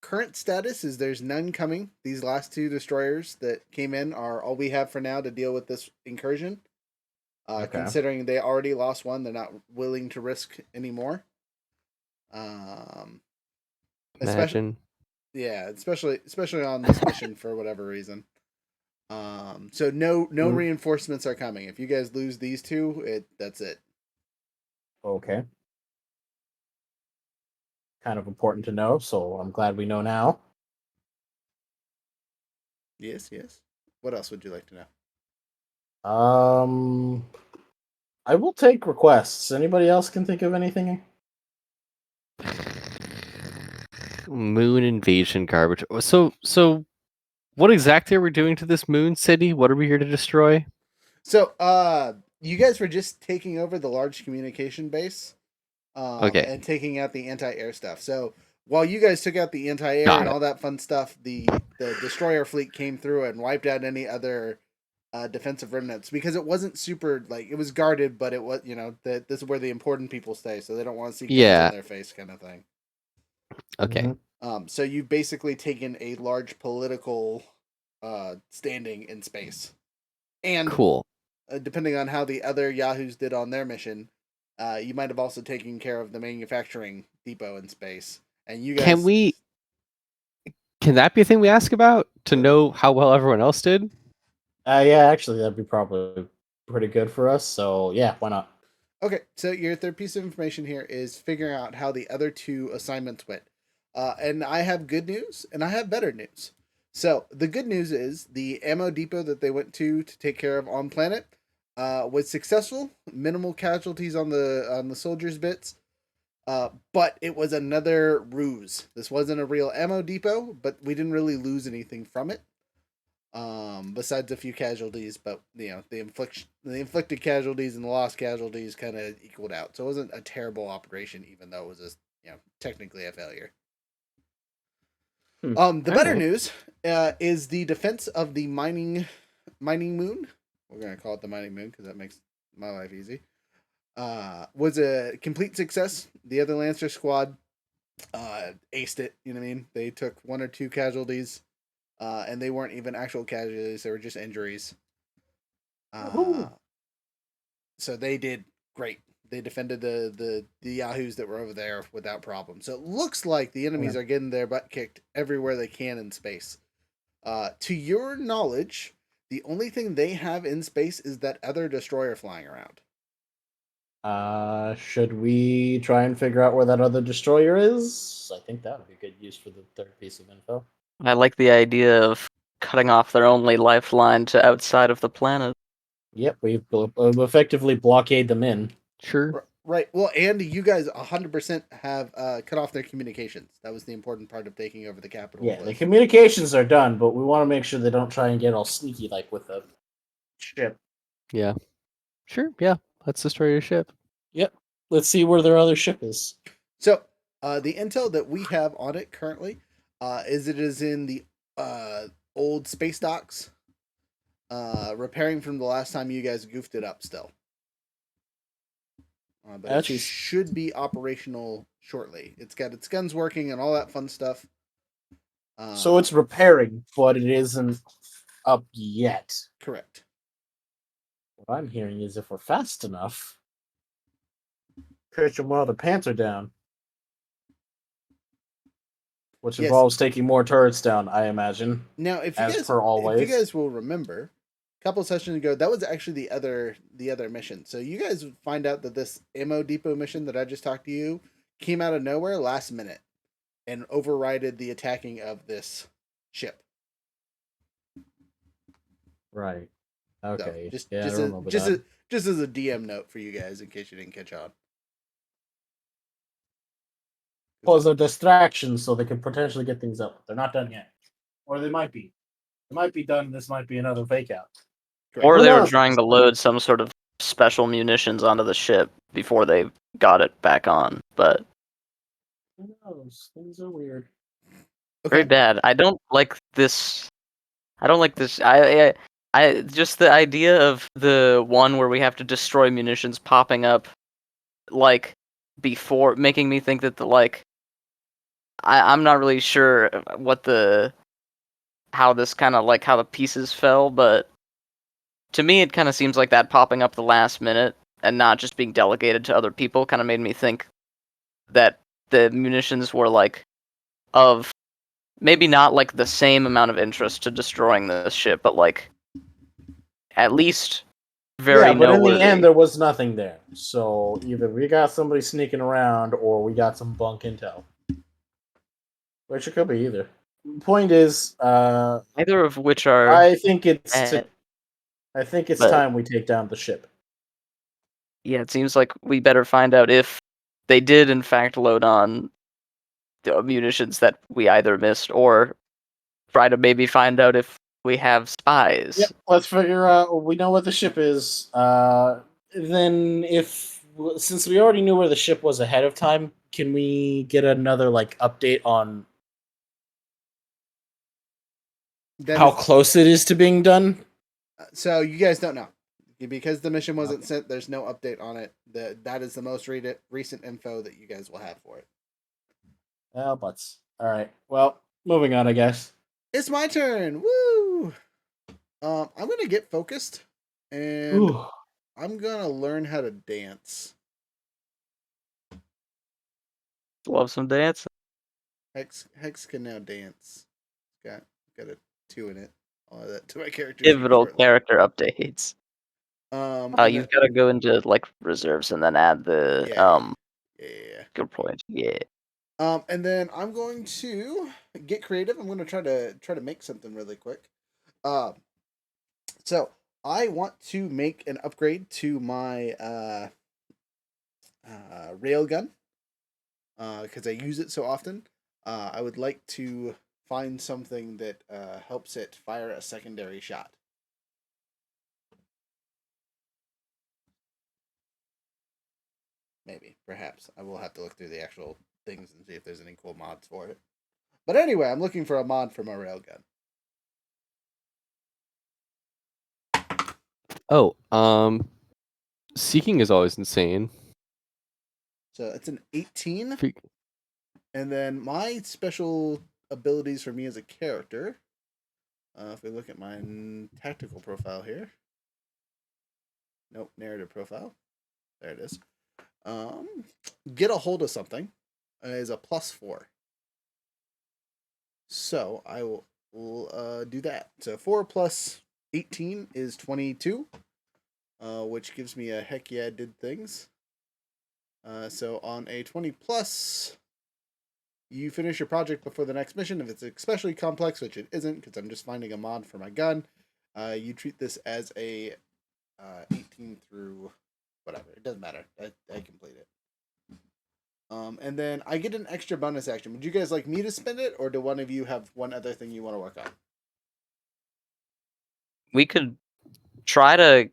Speaker 1: current status is there's none coming. These last 2 destroyers that came in are all we have for now to deal with this incursion. Considering they already lost one, they're not willing to risk anymore.
Speaker 2: Imagine.
Speaker 1: Especially on this mission for whatever reason. So no reinforcements are coming. If you guys lose these 2, that's it.
Speaker 3: Okay. Kind of important to know, so I'm glad we know now.
Speaker 1: Yes. What else would you like to know?
Speaker 3: I will take requests. Anybody else can think of anything?
Speaker 2: Moon invasion garbage. So what exactly are we doing to this moon city? What are we here to destroy?
Speaker 1: So, you guys were just taking over the large communication base.
Speaker 2: Okay.
Speaker 1: and taking out the anti-air stuff. So while you guys took out the anti-air
Speaker 2: Got
Speaker 1: and
Speaker 2: it.
Speaker 1: all that fun stuff, the destroyer fleet came through and wiped out any other defensive remnants, because it wasn't super, like, it was guarded, but it was, that this is where the important people stay, so they don't want to see guns
Speaker 2: Yeah.
Speaker 1: in their face, kind of thing.
Speaker 2: Okay.
Speaker 1: So you've basically taken a large political standing in space, and
Speaker 2: Cool.
Speaker 1: depending on how the other Yahoos did on their mission, you might have also taken care of the manufacturing depot in space. And you guys,
Speaker 2: Can that be a thing we ask about to know how well everyone else did?
Speaker 3: Yeah, actually, that'd be probably pretty good for us. So yeah, why not?
Speaker 1: Okay, so your third piece of information here is figuring out how the other two assignments went. And I have good news and I have better news. So the good news is the ammo depot that they went to take care of on planet was successful. Minimal casualties on the soldiers' bits, but it was another ruse. This wasn't a real ammo depot, but we didn't really lose anything from it. Besides a few casualties, but the inflicted casualties and the lost casualties kind of equaled out. So it wasn't a terrible operation, even though it was technically a failure. The better news is the defense of the mining moon. We're gonna call it the mining moon because that makes my life easy. Was a complete success. The other Lancer squad aced it. You know what I mean? They took 1 or 2 casualties. And they weren't even actual casualties; they were just injuries. So they did great. They defended the Yahoos that were over there without problem. So it looks like the enemies are getting their butt kicked everywhere they can in space. To your knowledge, the only thing they have in space is that other destroyer flying around.
Speaker 3: Should we try and figure out where that other destroyer is? I think that would be good use for the third piece of info.
Speaker 4: I like the idea of cutting off their only lifeline to outside of the planet.
Speaker 3: Yep, we've effectively blockade them in.
Speaker 2: Sure.
Speaker 1: Right. Well, and you guys 100% have cut off their communications. That was the important part of taking over the capital.
Speaker 3: Yeah, the communications are done, but we want to make sure they don't try and get all sneaky like with the ship.
Speaker 2: Yeah. Sure. Yeah. Let's destroy your ship.
Speaker 3: Yep. Let's see where their other ship is.
Speaker 1: So, the intel that we have on it currently is it is in the old space docks, repairing from the last time you guys goofed it up still. But
Speaker 3: Actually,
Speaker 1: it should be operational shortly. It's got its guns working and all that fun stuff.
Speaker 3: So it's repairing, but it isn't up yet.
Speaker 1: Correct.
Speaker 3: What I'm hearing is if we're fast enough, catch them while the pants are down. Which involves taking more turrets down, I imagine.
Speaker 1: Now, if you guys will remember, a couple sessions ago, that was actually the other mission. So you guys would find out that this ammo depot mission that I just talked to you came out of nowhere last minute and overrided the attacking of this ship.
Speaker 3: Right. Okay.
Speaker 1: So just as a DM note for you guys in case you didn't catch on.
Speaker 3: Cause a distraction so they can potentially get things up. They're not done yet. Or they might be. They might be done. This might be another fake out.
Speaker 4: Or they were trying to load some sort of special munitions onto the ship before they got it back on. But
Speaker 3: who knows? Things are weird.
Speaker 4: Very bad. I don't like this. I just the idea of the one where we have to destroy munitions popping up, like, before, making me think that I'm not really sure what how this kind of how the pieces fell, but to me it kind of seems like that popping up the last minute and not just being delegated to other people kind of made me think that the munitions were of maybe not the same amount of interest to destroying this ship, but at least very
Speaker 3: but
Speaker 4: noteworthy.
Speaker 3: in the end there was nothing there. So either we got somebody sneaking around or we got some bunk intel. Which it could be either. Point is,
Speaker 4: neither of which are.
Speaker 3: I think it's time we take down the ship.
Speaker 4: Yeah, it seems like we better find out if they did in fact load on the munitions that we either missed, or try to maybe find out if we have spies.
Speaker 3: Yep, let's figure out. We know what the ship is. Then if since we already knew where the ship was ahead of time, can we get another like update on
Speaker 1: That
Speaker 3: how
Speaker 1: is-
Speaker 3: close it is to being done?
Speaker 1: So you guys don't know because the mission wasn't sent. There's no update on it. That is the most recent info that you guys will have for it.
Speaker 3: Well, butts. All right. Well, moving on, I guess.
Speaker 1: It's my turn. Woo! I'm gonna get focused, and
Speaker 3: Ooh.
Speaker 1: I'm gonna learn how to dance.
Speaker 4: Love some dance.
Speaker 1: Hex can now dance. Got a 2 in it. I'll add that to my character sheet
Speaker 4: Pivotal
Speaker 1: shortly.
Speaker 4: character updates.
Speaker 1: And
Speaker 4: You've got to go into like reserves and then add the
Speaker 1: yeah.
Speaker 4: good point. Yeah.
Speaker 1: And then I'm going to get creative. I'm going to try to make something really quick. So I want to make an upgrade to my railgun because I use it so often. I would like to find something that helps it fire a secondary shot. Maybe, perhaps. I will have to look through the actual things and see if there's any cool mods for it. But anyway, I'm looking for a mod for my railgun.
Speaker 2: Oh, seeking is always insane.
Speaker 1: So it's an 18.
Speaker 2: Freak.
Speaker 1: And then my special abilities for me as a character, if we look at my tactical profile here. Nope, narrative profile. There it is. Get a hold of something is a +4. So I will do that. So 4 plus 18 is 22, which gives me a heck yeah did things. So on a 20 plus, you finish your project before the next mission. If it's especially complex, which it isn't, because I'm just finding a mod for my gun, you treat this as a 18 through whatever. It doesn't matter. I complete it. And then I get an extra bonus action. Would you guys like me to spend it, or do one of you have one other thing you want to work on?
Speaker 4: We could try to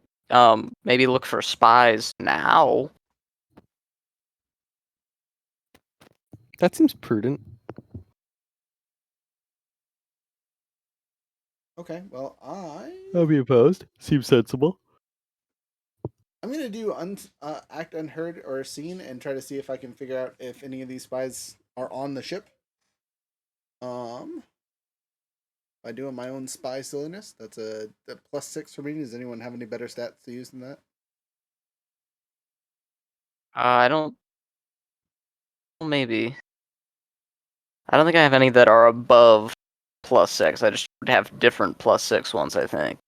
Speaker 4: maybe look for spies now.
Speaker 2: That seems prudent.
Speaker 1: Okay, well,
Speaker 2: I'll be opposed. Seems sensible.
Speaker 1: I'm gonna do act unheard or seen and try to see if I can figure out if any of these spies are on the ship. By doing my own spy silliness, that's a +6 for me. Does anyone have any better stats to use than that?
Speaker 4: I don't. Maybe. I don't think I have any that are above +6. I just would have different +6 ones, I think.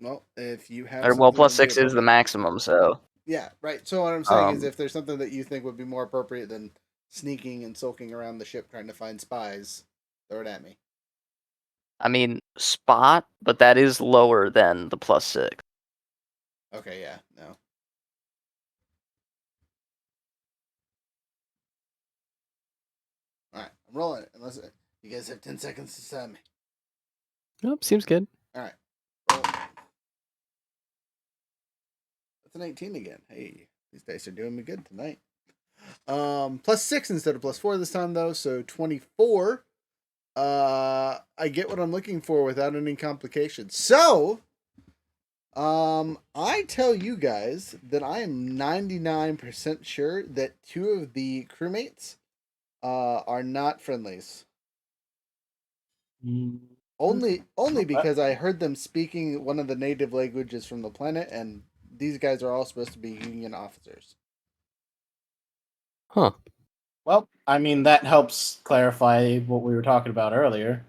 Speaker 1: Well, if you have
Speaker 4: Or, well,
Speaker 1: something that would be
Speaker 4: +6 is the
Speaker 1: appropriate-
Speaker 4: maximum, so.
Speaker 1: Yeah, right. So what I'm saying is,
Speaker 4: Um,
Speaker 1: if there's something that you think would be more appropriate than sneaking and sulking around the ship trying to find spies, throw it at me.
Speaker 4: I mean, spot, but that is lower than the +6.
Speaker 1: Okay, yeah, no. All right, I'm rolling it. Unless you guys have 10 seconds to send me.
Speaker 2: Nope, seems good.
Speaker 1: All right. Roll. That's an 18 again. Hey, these dice are doing me good tonight. +6 instead of +4 this time though, so 24. I get what I'm looking for without any complications. So, I tell you guys that I am 99% sure that 2 of the crewmates are not friendlies. Only because I heard them speaking one of the native languages from the planet, and these guys are all supposed to be Union officers.
Speaker 2: Huh.
Speaker 3: Well, I mean, that helps clarify what we were talking about earlier.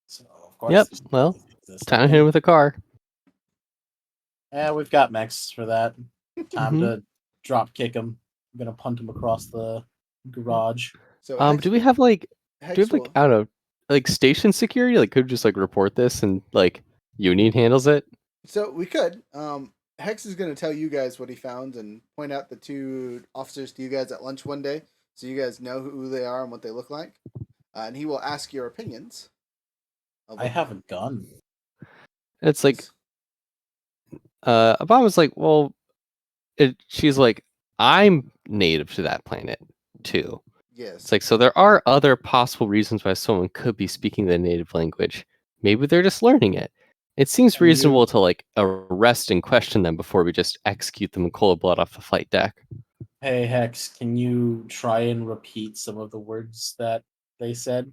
Speaker 3: So, of course.
Speaker 2: Yep,
Speaker 3: there's-
Speaker 2: well,
Speaker 3: there's
Speaker 2: time to hit him with a car.
Speaker 3: Yeah, we've got mechs for that. Time
Speaker 2: Mhm.
Speaker 3: to drop kick him. I'm gonna punt him across the garage.
Speaker 1: So
Speaker 2: Do we have like
Speaker 1: Hex
Speaker 2: do we have like I don't know, like station security? Like could we just like report this and like Union handles it?
Speaker 1: So we could. Hex is going to tell you guys what he found and point out the 2 officers to you guys at lunch one day, so you guys know who they are and what they look like. And he will ask your opinions.
Speaker 3: I have a gun.
Speaker 2: It's like Obama's like, well, she's like, I'm native to that planet too.
Speaker 1: Yes.
Speaker 2: It's like, so there are other possible reasons why someone could be speaking the native language. Maybe they're just learning it. It seems
Speaker 3: Can
Speaker 2: reasonable
Speaker 3: you-
Speaker 2: to like arrest and question them before we just execute them in cold blood off the flight deck.
Speaker 3: Hey Hex, can you try and repeat some of the words that they said,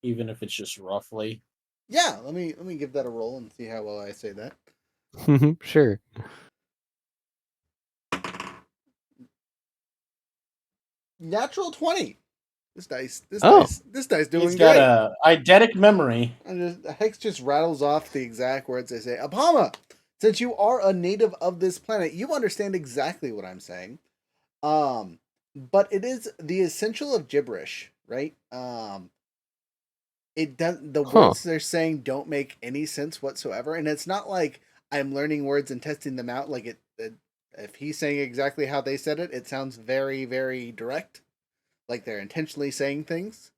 Speaker 3: even if it's just roughly?
Speaker 1: Yeah, let me give that a roll and see how well I say that.
Speaker 2: Sure.
Speaker 1: Natural 20. This dice
Speaker 2: Oh.
Speaker 1: doing
Speaker 3: He's got
Speaker 1: great.
Speaker 3: a eidetic memory.
Speaker 1: And Hex just rattles off the exact words they say. Apama, since you are a native of this planet, you understand exactly what I'm saying. But it is the essential of gibberish, right? It does the words they're saying don't make any sense whatsoever, and it's not like I'm learning words and testing them out. Like if he's saying exactly how they said it, it sounds very, very direct, like they're intentionally saying things.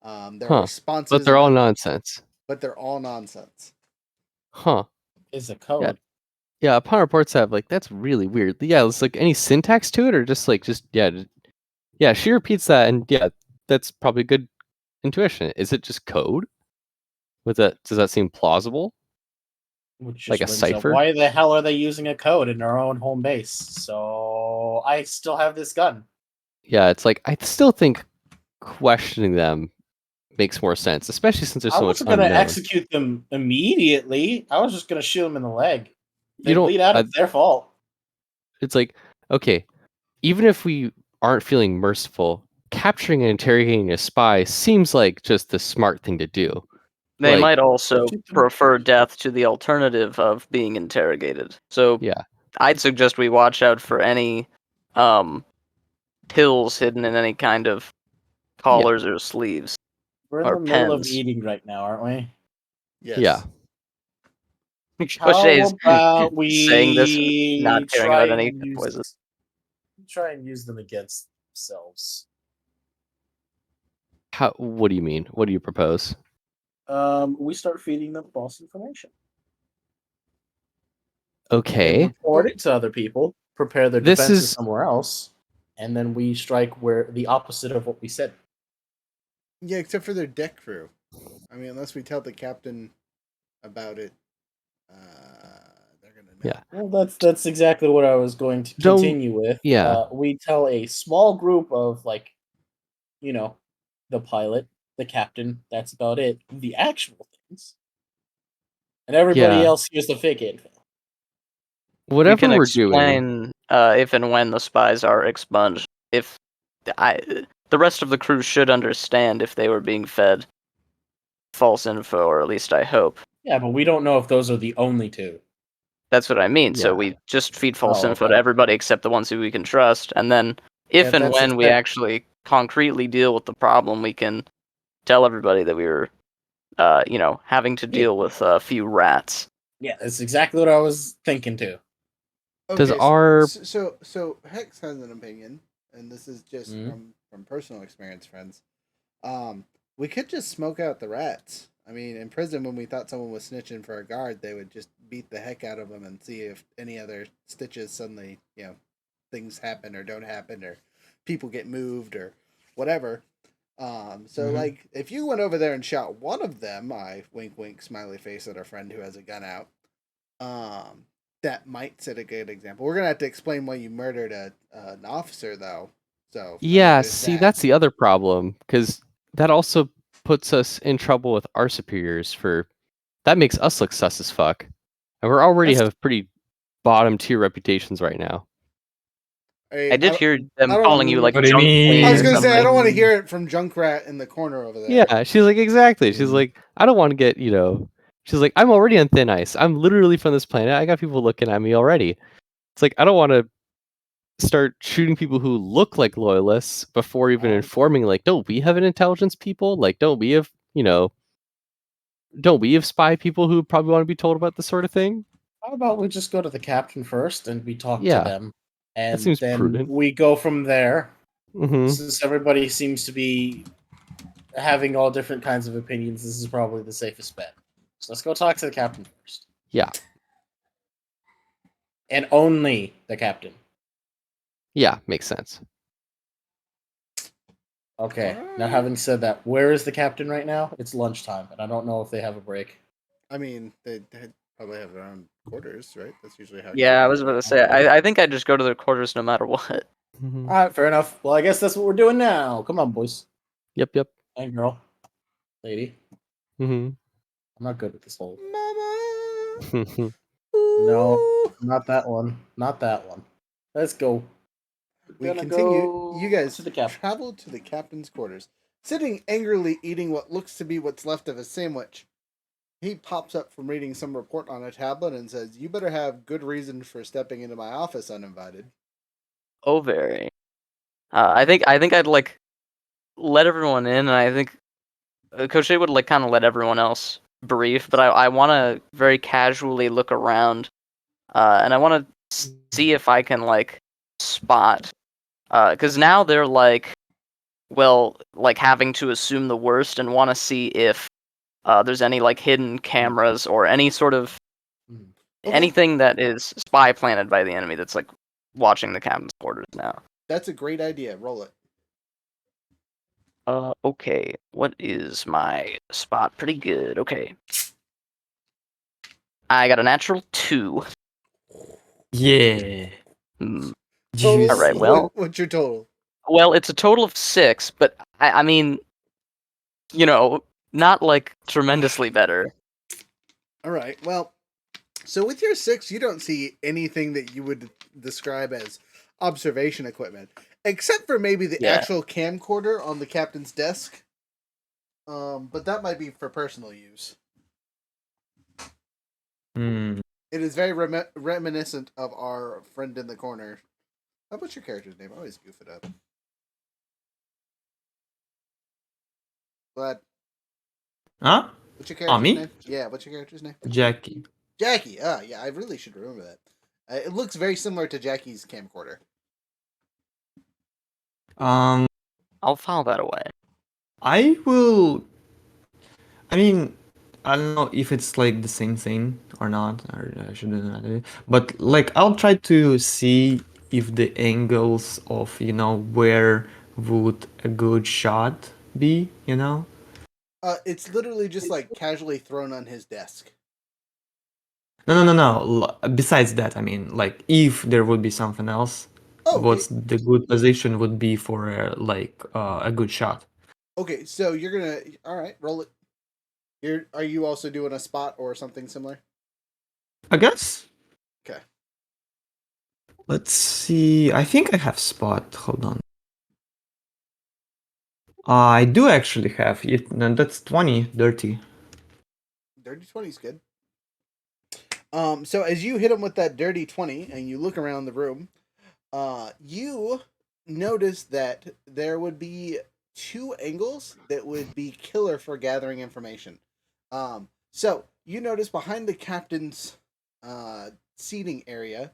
Speaker 1: Their responses,
Speaker 2: But they're all nonsense.
Speaker 1: But they're all nonsense.
Speaker 2: Huh.
Speaker 3: Is a code.
Speaker 2: Yeah, upon reports have like that's really weird. Yeah, it's like any syntax to it or just yeah, she repeats that and yeah, that's probably good intuition. Is it just code? Does that seem plausible?
Speaker 3: Which just
Speaker 2: Like a
Speaker 3: brings up,
Speaker 2: cipher?
Speaker 3: why the hell are they using a code in their own home base? So I still have this gun.
Speaker 2: Yeah, it's like I still think questioning them makes more sense, especially since there's
Speaker 3: I
Speaker 2: so much
Speaker 3: wasn't going to
Speaker 2: unknown.
Speaker 3: execute them immediately. I was just going to shoot them in the leg. They
Speaker 2: You don't.
Speaker 3: bleed out. It's their fault.
Speaker 2: It's like, okay, even if we aren't feeling merciful, capturing and interrogating a spy seems like just the smart thing to do.
Speaker 4: They
Speaker 2: Like,
Speaker 4: might also
Speaker 3: Shoot them.
Speaker 4: prefer death to the alternative of being interrogated. So
Speaker 2: yeah,
Speaker 4: I'd suggest we watch out for any pills hidden in any kind of collars or sleeves.
Speaker 3: We're in
Speaker 4: Or
Speaker 3: the middle of
Speaker 4: pens.
Speaker 3: eating right now, aren't we?
Speaker 1: Yes.
Speaker 2: yeah.
Speaker 4: O'Shea is
Speaker 3: about we
Speaker 4: saying this, not caring
Speaker 3: try
Speaker 4: about any
Speaker 3: and use
Speaker 4: poison.
Speaker 3: try and use them against themselves.
Speaker 2: What do you mean? What do you propose?
Speaker 3: We start feeding them false information. They
Speaker 2: Okay.
Speaker 3: report it to other people, prepare their
Speaker 2: This
Speaker 3: defenses
Speaker 2: is-
Speaker 3: somewhere else, and then we strike where the opposite of what we said.
Speaker 1: Yeah, except for their deck crew. I mean, unless we tell the captain about it, they're gonna know.
Speaker 2: Yeah.
Speaker 3: Well, that's exactly what I was going to
Speaker 2: Don't-
Speaker 3: continue with.
Speaker 2: yeah.
Speaker 3: We tell a small group of the pilot, the captain. That's about it. The actual things, and everybody
Speaker 2: Yeah.
Speaker 3: else hears the fake info.
Speaker 2: Whatever
Speaker 4: we can
Speaker 2: we're doing.
Speaker 4: explain if and when the spies are expunged. If the rest of the crew should understand if they were being fed false info, or at least I hope.
Speaker 3: Yeah, but we don't know if those are the only two.
Speaker 4: That's what I mean. So
Speaker 2: Yeah.
Speaker 4: we just feed false info
Speaker 3: okay.
Speaker 4: to everybody except the ones who we can trust, and then if and
Speaker 3: that's
Speaker 4: when we actually concretely deal with the problem, we can tell everybody that we were, having to deal with a few rats.
Speaker 3: Yeah, that's exactly what I was thinking too.
Speaker 2: Does
Speaker 1: Okay,
Speaker 2: our-
Speaker 1: so Hex has an opinion, and this is just from personal experience, friends. We could just smoke out the rats. I mean, in prison, when we thought someone was snitching for a guard, they would just beat the heck out of them and see if any other stitches suddenly, things happen or don't happen, or people get moved or whatever. Like, if you went over there and shot one of them, I wink, wink, smiley face at our friend who has a gun out. That might set a good example. We're gonna have to explain why you murdered an officer, though. So
Speaker 2: Yeah, see, that's the other problem, because that also puts us in trouble with our superiors that makes us look sus as fuck. And we're already have pretty bottom tier reputations right now.
Speaker 4: I did hear them
Speaker 1: I don't-
Speaker 4: calling you like
Speaker 5: What do you
Speaker 4: junk
Speaker 5: mean?
Speaker 4: queen
Speaker 1: I
Speaker 4: or
Speaker 1: was gonna say I
Speaker 4: something.
Speaker 1: don't want to hear it from Junkrat in the corner over there.
Speaker 2: Yeah, she's like, exactly. She's
Speaker 3: Mhm.
Speaker 2: like, I don't want to get, she's like, I'm already on thin ice. I'm literally from this planet. I got people looking at me already. It's like, I don't want to start shooting people who look like loyalists before even informing, like, don't we have an intelligence people? Like, don't we have spy people who probably want to be told about this sort of thing?
Speaker 3: How about we just go to the captain first and we talk
Speaker 2: Yeah,
Speaker 3: to them, and
Speaker 2: seems
Speaker 3: then
Speaker 2: prudent.
Speaker 3: we go from there.
Speaker 2: Mm-hmm.
Speaker 3: Since everybody seems to be having all different kinds of opinions, this is probably the safest bet. So let's go talk to the captain first.
Speaker 2: Yeah.
Speaker 3: And only the captain.
Speaker 2: Yeah, makes sense.
Speaker 3: Okay. Now,
Speaker 1: Alright.
Speaker 3: having said that, where is the captain right now? It's lunchtime, and I don't know if they have a break.
Speaker 1: I mean, they probably have their own quarters, right? That's usually how.
Speaker 4: Yeah, I was
Speaker 1: captains
Speaker 4: about to
Speaker 1: work.
Speaker 4: say. I think I'd just go to their quarters no matter what.
Speaker 2: Mhm.
Speaker 3: All right, fair enough. Well, I guess that's what we're doing now. Come on, boys
Speaker 2: Yep.
Speaker 3: and girl, lady.
Speaker 2: Hmm.
Speaker 3: I'm not good with this whole.
Speaker 1: Mama.
Speaker 3: No,
Speaker 1: Ooh.
Speaker 3: not that one. Not that one. Let's go.
Speaker 1: We
Speaker 3: Gonna
Speaker 1: continue.
Speaker 3: go
Speaker 1: You guys
Speaker 3: to the captain.
Speaker 1: travel to the captain's quarters, sitting angrily eating what looks to be what's left of a sandwich. He pops up from reading some report on a tablet and says, "You better have good reason for stepping into my office uninvited."
Speaker 4: Oh, very. I think I'd like let everyone in, and I think Coach A would like kind of let everyone else brief, but I want to very casually look around, and I want to see if I can like spot, because now they're like, well, like having to assume the worst and want to see if there's any like hidden cameras or any sort of
Speaker 1: Okay.
Speaker 4: anything that is spy planted by the enemy that's like watching the captain's quarters now.
Speaker 1: That's a great idea. Roll it.
Speaker 4: Okay. What is my spot? Pretty good. Okay. I got a natural 2.
Speaker 5: Yeah.
Speaker 4: Hmm.
Speaker 1: Total.
Speaker 4: All right,
Speaker 5: Juicy.
Speaker 4: well-
Speaker 1: What's your total?
Speaker 4: Well, it's a total of 6, but I mean, you know, not like tremendously better.
Speaker 1: All right. Well, so with your 6, you don't see anything that you would describe as observation equipment, except for maybe the
Speaker 4: Yeah.
Speaker 1: actual camcorder on the captain's desk. But that might be for personal use.
Speaker 5: Hmm.
Speaker 1: It is very reminiscent of our friend in the corner. What's your character's name? I always goof it up. But
Speaker 5: Huh?
Speaker 1: what's your character's
Speaker 5: me?
Speaker 1: name? Yeah, what's your character's name?
Speaker 5: Jackie.
Speaker 1: Jackie. Yeah, I really should remember that. It looks very similar to Jackie's camcorder.
Speaker 5: Um,
Speaker 4: I'll file that away.
Speaker 5: I will. I mean, I don't know if it's like the same thing or not, or I shouldn't know. But like, I'll try to see if the angles of, where would a good shot be,
Speaker 1: It's literally just like casually thrown on his desk.
Speaker 5: No. Besides that, I mean, like, if there would be something else,
Speaker 1: Oh,
Speaker 5: what's the good position would be for a good shot?
Speaker 1: okay. So you're gonna. All right, roll it. Are you also doing a spot or something similar?
Speaker 5: I guess.
Speaker 1: Okay.
Speaker 5: Let's see. I think I have spot. Hold on. I do actually have it. No, that's 20 dirty.
Speaker 1: Dirty 20 is good. So as you hit him with that dirty 20 and you look around the room, you notice that there would be 2 angles that would be killer for gathering information. So you notice behind the captain's seating area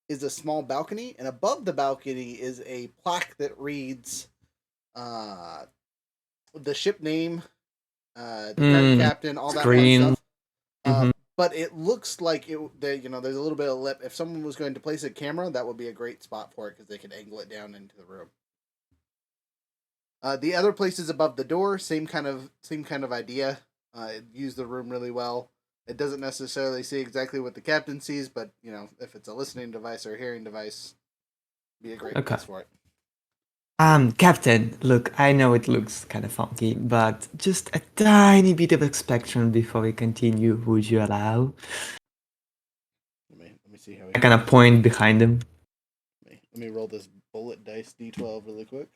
Speaker 1: is a small balcony, and above the balcony is a plaque that reads the ship name, the current captain, all that fun
Speaker 5: Screen.
Speaker 1: stuff.
Speaker 5: Mhm.
Speaker 1: But it looks like there's a little bit of lip. If someone was going to place a camera, that would be a great spot for it because they could angle it down into the room. The other places above the door, same kind of idea. It used the room really well. It doesn't necessarily see exactly what the captain sees, but if it's a listening device or a hearing device, it'd be a great
Speaker 5: Okay.
Speaker 1: place for it.
Speaker 5: Captain, look, I know it looks kind of funky, but just a tiny bit of inspection before we continue, would you allow?
Speaker 1: Let me see how.
Speaker 5: I kind of point behind him.
Speaker 1: Let me roll this bullet dice d12 really quick.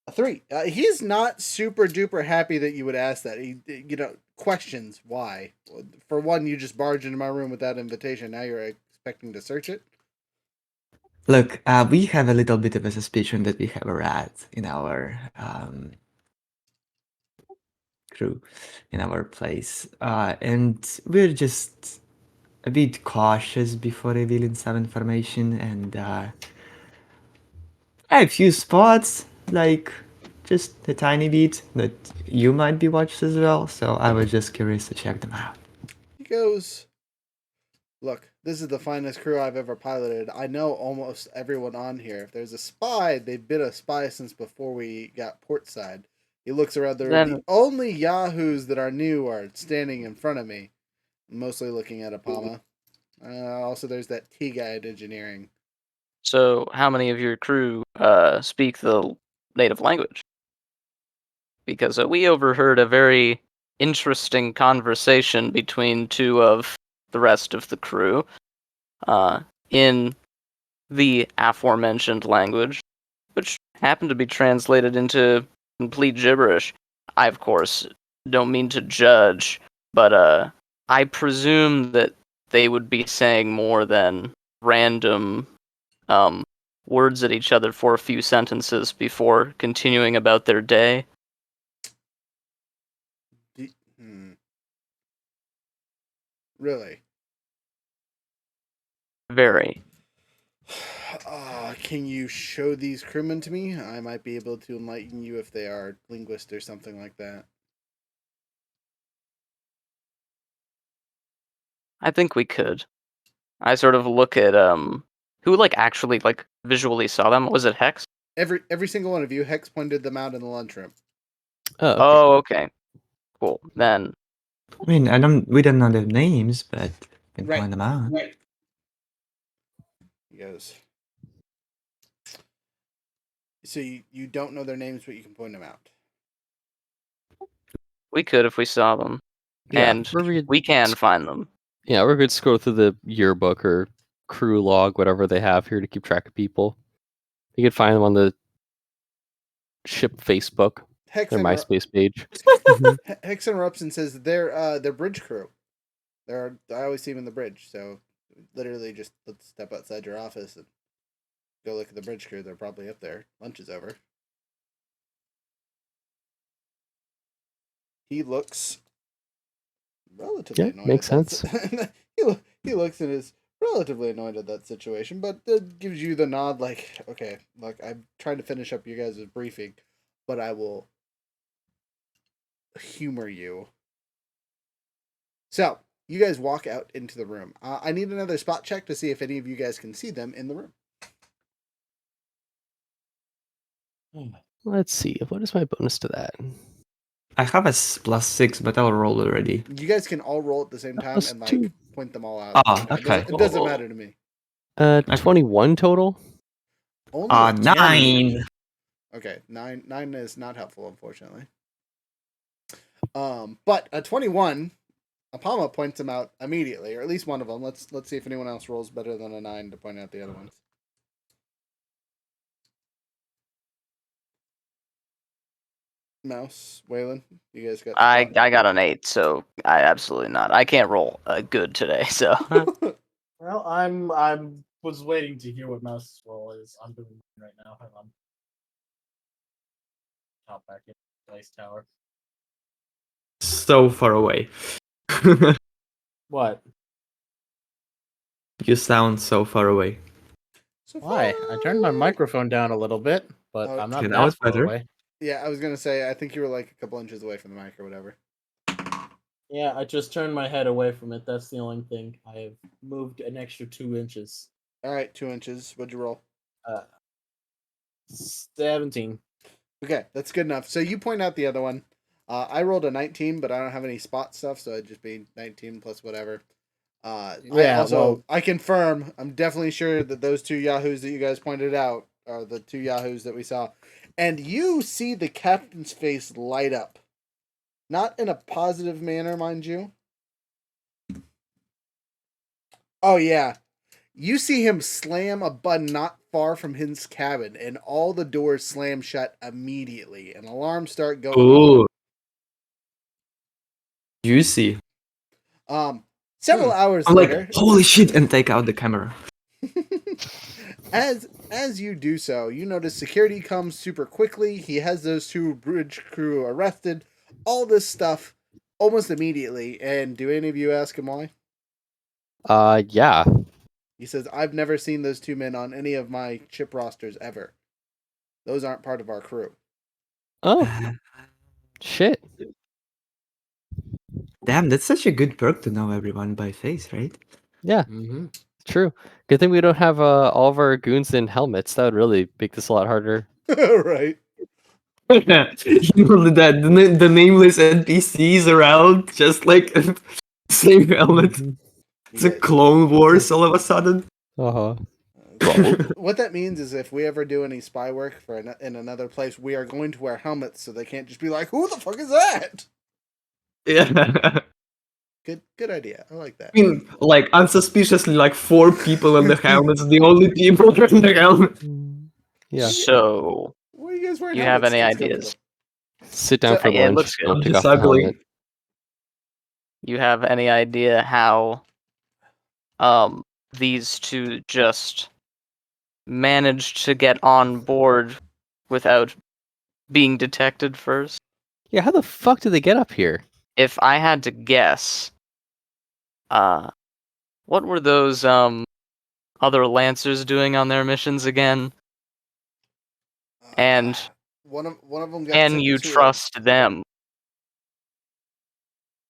Speaker 1: A 3. He's not super duper happy that you would ask that. He, questions why. For one, you just barged into my room without invitation. Now you're expecting to search it.
Speaker 5: Look, we have a little bit of a suspicion that we have a rat in our crew, in our place, and we're just a bit cautious before revealing some information, and I have a few spots, like just a tiny bit, that you might be watched as well, so I was just curious to check them out.
Speaker 1: He goes, "Look, This is the finest crew I've ever piloted. I know almost everyone on here. If there's a spy, they've been a spy since before we got portside. He looks around the room.
Speaker 4: Then-
Speaker 1: The only yahoos that are new are standing in front of me, mostly looking at Apama. Also, there's that T guy at engineering.
Speaker 4: So, how many of your crew speak the native language? Because we overheard a very interesting conversation between two of the rest of the crew in the aforementioned language, which happened to be translated into complete gibberish. I, of course, don't mean to judge, but I presume that they would be saying more than random words at each other for a few sentences before continuing about their day.
Speaker 1: Really?
Speaker 4: Very.
Speaker 1: Can you show these crewmen to me? I might be able to enlighten you if they are linguists or something like that.
Speaker 4: I think we could. I sort of look at who actually visually saw them. Was it Hex?
Speaker 1: Every single one of you, Hex pointed them out in the lunchroom.
Speaker 2: Oh, okay.
Speaker 4: Oh, okay. Cool. Then
Speaker 5: I mean, we don't know their names, but we can
Speaker 1: Right.
Speaker 5: point them out.
Speaker 1: Right. He goes. So you don't know their names, but you can point them out.
Speaker 4: we could if we saw them,
Speaker 2: Yeah,
Speaker 4: and we can find them.
Speaker 2: Yeah, we're good to scroll through the yearbook or crew log, whatever they have here to keep track of people. You can find them on the ship Facebook,
Speaker 1: Hex,
Speaker 2: their MySpace page.
Speaker 1: Hex interrupts and says they're bridge crew. I always see them in the bridge, so literally just let's step outside your office and go look at the bridge crew. They're probably up there. Lunch is over. He looks relatively
Speaker 2: Yeah,
Speaker 1: annoyed.
Speaker 2: makes
Speaker 1: at that
Speaker 2: sense.
Speaker 1: he looks and is relatively annoyed at that situation, but gives you the nod like, okay, look, I'm trying to finish up your guys' briefing, but I will humor you. So, you guys walk out into the room. I need another spot check to see if any of you guys can see them in the room.
Speaker 2: Let's see. What is my bonus to that?
Speaker 5: I have a +6, but I'll roll already.
Speaker 1: You guys can all roll at the same time
Speaker 2: Plus
Speaker 1: and like
Speaker 2: 2.
Speaker 1: point them all out.
Speaker 5: Ah, okay.
Speaker 1: It doesn't matter to me.
Speaker 2: 21 total.
Speaker 1: Only a 20.
Speaker 5: 9.
Speaker 1: Okay, nine is not helpful, unfortunately. But a 21, Apama points them out immediately, or at least one of them. Let's see if anyone else rolls better than a 9 to point out the other ones. Mouse, Waylon, you guys got.
Speaker 4: I got an 8, so I absolutely not. I can't roll good today, so
Speaker 3: Well, I was waiting to hear what Mouse's role is. I'm doing it right now. Hang on. Hop back in Dice Tower.
Speaker 5: So far away.
Speaker 3: What?
Speaker 5: You sound so far away.
Speaker 1: So
Speaker 3: Why? I turned my microphone down a little bit, but I'm not
Speaker 5: Okay,
Speaker 3: that
Speaker 5: that was
Speaker 3: far
Speaker 5: better.
Speaker 3: away.
Speaker 1: Yeah, I was gonna say I think you were like a couple inches away from the mic or whatever.
Speaker 3: Yeah, I just turned my head away from it. That's the only thing. I have moved an extra 2 inches.
Speaker 1: All right, 2 inches. What'd you roll?
Speaker 3: 17.
Speaker 1: Okay, that's good enough. So you point out the other one. I rolled a 19, but I don't have any spot stuff, so it'd just be 19 plus whatever. I confirm, I'm definitely sure that those two yahoos that you guys pointed out are the two yahoos that we saw. And you see the captain's face light up. Not in a positive manner, mind you. Oh, yeah. You see him slam a button not far from his cabin, and all the doors slam shut immediately, and alarms start going
Speaker 5: Ooh.
Speaker 1: off.
Speaker 5: Juicy.
Speaker 1: Several hours
Speaker 5: I'm
Speaker 1: later,
Speaker 5: like, holy shit, and take out the camera.
Speaker 1: as you do so, you notice security comes super quickly. He has those two bridge crew arrested. All this stuff almost immediately. And do any of you ask him why?
Speaker 2: Yeah.
Speaker 1: He says, I've never seen those two men on any of my ship rosters ever. Those aren't part of our crew.
Speaker 2: Oh, shit.
Speaker 5: Damn, that's such a good perk to know everyone by face, right?
Speaker 2: Yeah,
Speaker 3: Mm-hmm.
Speaker 2: true. Good thing we don't have all of our goons in helmets. That would really make this a lot harder.
Speaker 1: Right.
Speaker 5: You know that the nameless NPCs around, just like same helmet. It's a
Speaker 1: Yeah.
Speaker 5: Clone Wars all of a sudden.
Speaker 2: Uh-huh.
Speaker 1: What that means is if we ever do any spy work for in another place, we are going to wear helmets so they can't just be like, "Who the fuck is that?"
Speaker 5: Yeah.
Speaker 1: Good idea. I like that.
Speaker 5: I mean, like unsuspiciously, like 4 people in the helmets, the only people in the helmet.
Speaker 2: Yeah.
Speaker 4: So,
Speaker 1: What are you guys wearing
Speaker 4: you have
Speaker 1: helmets?
Speaker 4: any
Speaker 1: Let's go with
Speaker 4: ideas?
Speaker 1: them.
Speaker 2: Sit down
Speaker 1: So-
Speaker 2: for
Speaker 4: Yeah, it
Speaker 2: lunch.
Speaker 4: looks
Speaker 2: Don't
Speaker 5: I'm
Speaker 2: take
Speaker 5: just
Speaker 2: off the
Speaker 5: ugly.
Speaker 2: helmet.
Speaker 4: You have any idea how these two just managed to get on board without being detected first?
Speaker 2: Yeah, how the fuck did they get up here?
Speaker 4: If I had to guess, what were those other Lancers doing on their missions again? And
Speaker 1: one of them got
Speaker 4: can
Speaker 1: sent
Speaker 4: you
Speaker 1: to
Speaker 4: trust them?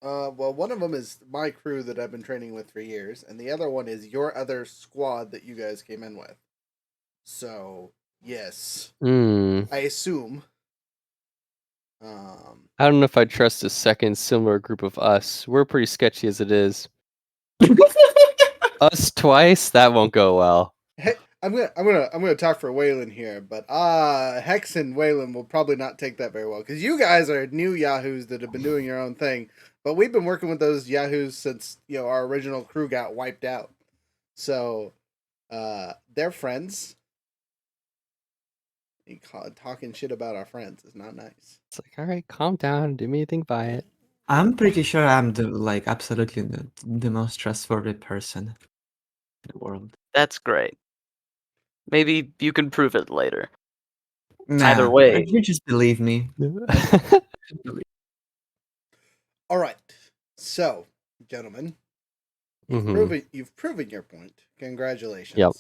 Speaker 1: well, one of them is my crew that I've been training with for years, and the other one is your other squad that you guys came in with. So yes,
Speaker 2: Hmm.
Speaker 1: I assume.
Speaker 2: I don't know if I trust a second similar group of us. We're pretty sketchy as it is. Us twice? That won't go well.
Speaker 1: Hey, I'm gonna talk for Waylon here, but Hex and Waylon will probably not take that very well because you guys are new yahoos that have been doing your own thing, but we've been working with those yahoos since our original crew got wiped out. So, they're friends. Talking shit about our friends is not nice.
Speaker 2: It's like, all right, calm down. Do me anything by it.
Speaker 5: I'm pretty sure I'm absolutely the most trustworthy person in the world.
Speaker 4: That's great. Maybe you can prove it later.
Speaker 5: Nah,
Speaker 4: Either way.
Speaker 5: you just believe me.
Speaker 1: All right, so gentlemen,
Speaker 2: Mhm.
Speaker 1: you've proven your point. Congratulations.
Speaker 2: Yep.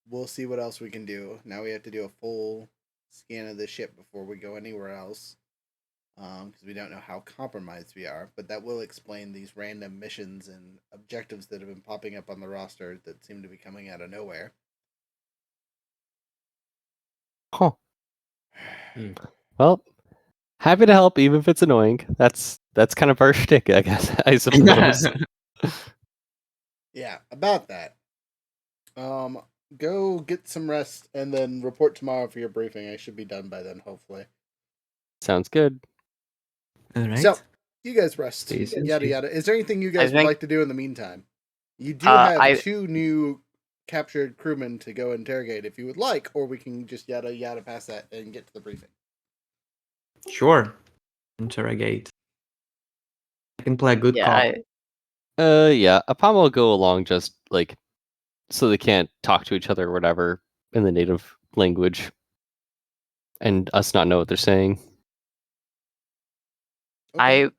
Speaker 1: We'll see what else we can do. Now we have to do a full scan of the ship before we go anywhere else, because we don't know how compromised we are. But that will explain these random missions and objectives that have been popping up on the roster that seem to be coming out of nowhere.
Speaker 2: Huh. Well, happy to help, even if it's annoying. That's kind of our shtick, I guess. I suppose.
Speaker 1: Yeah, about that. Go get some rest and then report tomorrow for your briefing. I should be done by then, hopefully.
Speaker 2: Sounds good.
Speaker 5: All right.
Speaker 1: So, you guys rest.
Speaker 5: Stay safe.
Speaker 1: Yada yada. Is there anything you guys would
Speaker 4: think-
Speaker 1: like to do in the meantime? You do have
Speaker 4: I-
Speaker 1: 2 new captured crewmen to go interrogate if you would like, or we can just yada yada past that and get to the briefing.
Speaker 5: Sure. Interrogate. I can play a good cop.
Speaker 2: Yeah. Apama will go along just like so they can't talk to each other or whatever in the native language, and us not know what they're saying.
Speaker 1: Okay.
Speaker 4: I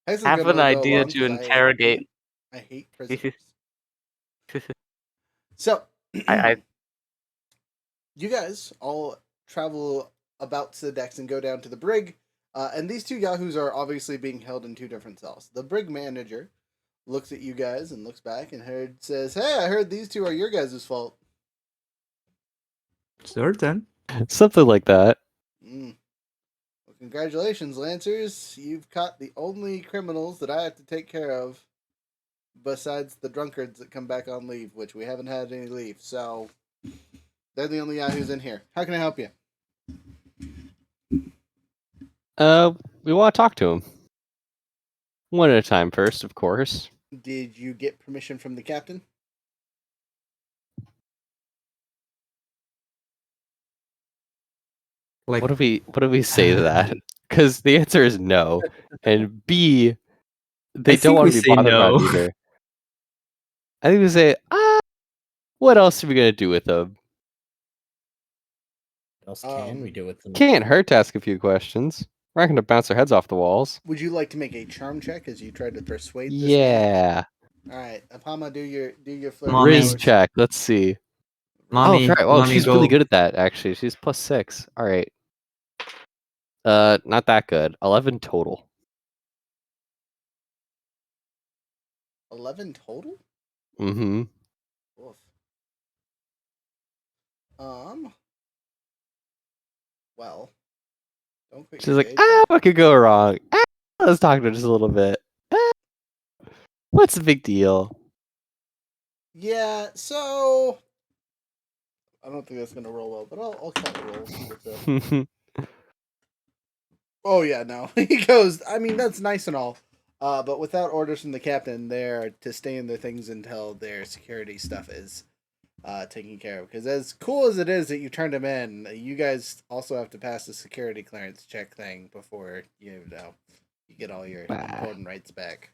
Speaker 1: Hex is
Speaker 4: have
Speaker 1: gonna
Speaker 4: an
Speaker 1: go
Speaker 4: idea
Speaker 1: along
Speaker 4: to
Speaker 1: 'cause
Speaker 4: interrogate.
Speaker 1: I hate prisoners. So,
Speaker 4: I
Speaker 1: you guys all travel about to the decks and go down to the brig. And these 2 yahoos are obviously being held in 2 different cells. The brig manager looks at you guys and looks back and says, "Hey, I heard these 2 are your guys' fault."
Speaker 5: Certain.
Speaker 2: Something like that.
Speaker 1: Well, congratulations, Lancers. You've caught the only criminals that I have to take care of besides the drunkards that come back on leave, which we haven't had any leave. So, they're the only yahoos in here. How can I help you?
Speaker 2: We want to talk to him. One at a time first, of course.
Speaker 1: Did you get permission from the captain?
Speaker 5: Like,
Speaker 2: What do we say to that? Because the answer is no, and B, they
Speaker 5: I
Speaker 2: don't
Speaker 5: think
Speaker 2: want
Speaker 5: we
Speaker 2: to be
Speaker 5: say
Speaker 2: bothered about
Speaker 5: no.
Speaker 2: it either. I think we say, what else are we gonna do with them?
Speaker 3: What else can we do with them?
Speaker 2: Can't hurt to ask a few questions. We're not gonna bounce their heads off the walls.
Speaker 1: Would you like to make a charm check as you try to persuade this man?
Speaker 2: Yeah.
Speaker 1: All right, Apama, do your flirt.
Speaker 5: Mommy.
Speaker 2: Riz
Speaker 1: powers.
Speaker 2: check. Let's see.
Speaker 5: Mommy,
Speaker 2: Oh, right. Well,
Speaker 5: mommy,
Speaker 2: she's
Speaker 5: go.
Speaker 2: really good at that. Actually, she's +6. All right. Not that good. 11 total.
Speaker 1: 11 total?
Speaker 2: Mm-hmm.
Speaker 1: Oof. Well, don't quit
Speaker 2: She's
Speaker 1: your
Speaker 2: like,
Speaker 1: day job.
Speaker 2: what could go wrong? Let's talk to her just a little bit. What's the big deal?
Speaker 1: Yeah, so I don't think that's gonna roll well, but I'll count the roll. See what's up. Oh yeah, no. He goes, I mean, that's nice and all. But without orders from the captain, they're to stay in their things until their security stuff is taken care of. Because as cool as it is that you turned them in, you guys also have to pass the security clearance check thing before you get all your important rights back.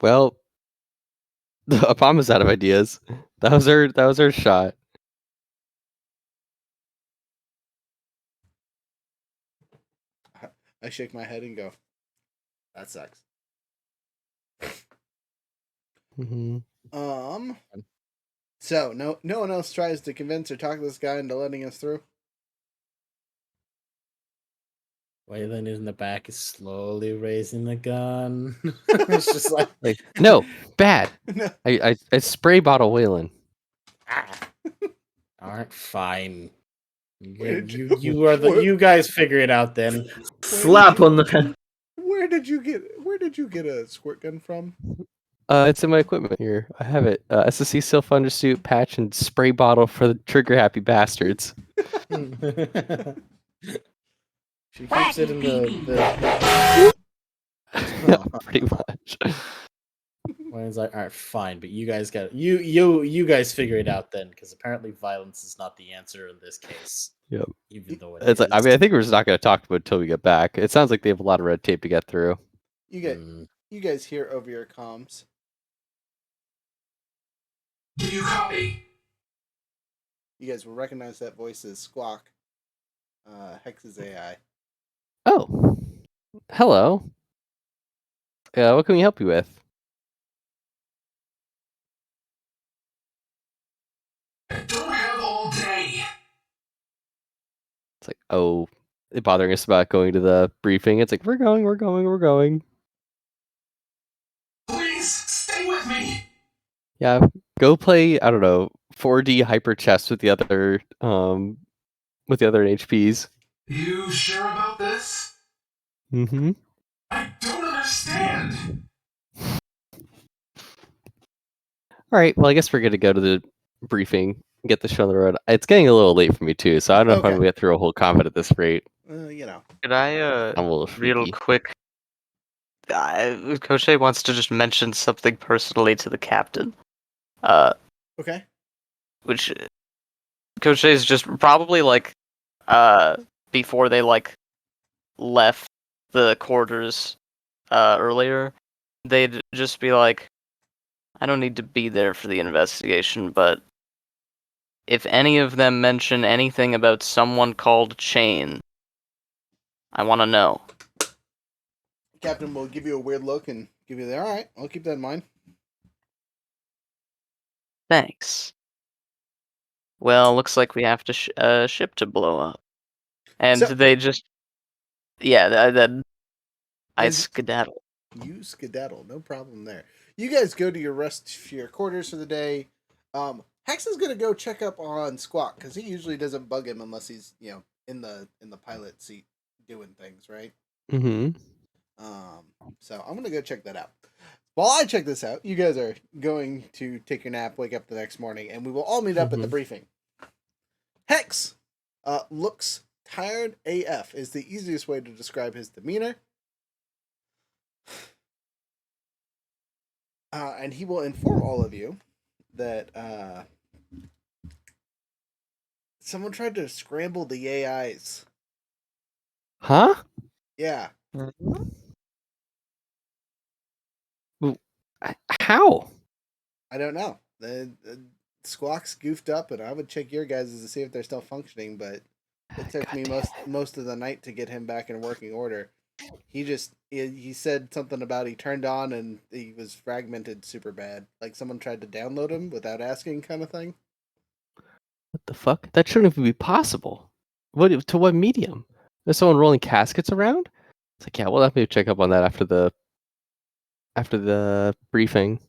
Speaker 2: Well, Apama's out of ideas. That was her shot.
Speaker 1: I shake my head and go, that sucks.
Speaker 2: Mm-hmm.
Speaker 1: So no one else tries to convince or talk this guy into letting us through?
Speaker 3: Waylon in the back is slowly raising the gun. It's just like,
Speaker 2: no, bad.
Speaker 1: No.
Speaker 2: I spray bottle Waylon.
Speaker 3: all right, fine.
Speaker 1: You
Speaker 3: guys figure it out then.
Speaker 5: Slap on the head.
Speaker 1: Where did you get a squirt gun from?
Speaker 2: It's in my equipment here. I have it. SSC Silph undersuit, patch, and spray bottle for the trigger happy bastards.
Speaker 3: She keeps it in the
Speaker 2: Pretty much.
Speaker 3: Wayne's like, all right, fine, but you guys got you guys figure it out then, because apparently violence is not the answer in this case.
Speaker 2: Yep.
Speaker 3: Even though
Speaker 2: It's like, I mean, I think we're just not going to talk about it until we get back. It sounds like they have a lot of red tape to get through.
Speaker 1: You guys hear over your comms.
Speaker 6: Do you copy?
Speaker 1: You guys will recognize that voice as Squawk, Hex's AI.
Speaker 2: Oh, hello. What can we help you with?
Speaker 6: I don't have all day.
Speaker 2: It's like, oh, they're bothering us about going to the briefing. It's like, we're going.
Speaker 6: Please stay with me.
Speaker 2: Yeah, go play, I don't know, 4D hyper chess with the other HPs.
Speaker 6: You sure about this?
Speaker 2: Mm-hmm.
Speaker 6: I don't understand.
Speaker 2: All right, well, I guess we're going to go to the briefing, get the show on the road. It's getting a little late for me, too, so I don't know if I'm going to get through a whole combat at this rate.
Speaker 4: Could I,
Speaker 2: I'm a little
Speaker 4: real
Speaker 2: freaky.
Speaker 4: quick, Koche wants to just mention something personally to the captain.
Speaker 1: Okay.
Speaker 4: Which Koche is just probably like, before they like left the quarters, earlier, they'd just be like, I don't need to be there for the investigation, but if any of them mention anything about someone called Chain, I want to know.
Speaker 1: Captain will give you a weird look and give you the, all right, I'll keep that in mind.
Speaker 4: Thanks. Well, looks like we have to ship to blow up. And
Speaker 1: So-
Speaker 4: they just... Yeah, then I
Speaker 1: As-
Speaker 4: skedaddle.
Speaker 1: You skedaddle, no problem there. You guys go to your quarters for the day. Hex is gonna go check up on Squawk because he usually doesn't bug him unless he's in the pilot seat doing things, right?
Speaker 2: Mm-hmm.
Speaker 1: So I'm gonna go check that out. While I check this out, you guys are going to take your nap, wake up the next morning, and we will all meet up at the briefing. Hex looks tired AF is the easiest way to describe his demeanor. And he will inform all of you that someone tried to scramble the AIs.
Speaker 2: Huh?
Speaker 1: Yeah.
Speaker 2: How?
Speaker 1: I don't know. The Squawk's goofed up, and I would check your guys to see if they're still functioning, but it took me most of the night to get him back in working order. He said something about he turned on and he was fragmented super bad. Like someone tried to download him without asking kind of thing.
Speaker 2: What the fuck? That shouldn't even be possible. To what medium? Is someone rolling caskets around? It's like, yeah, we'll have to check up on that after the briefing.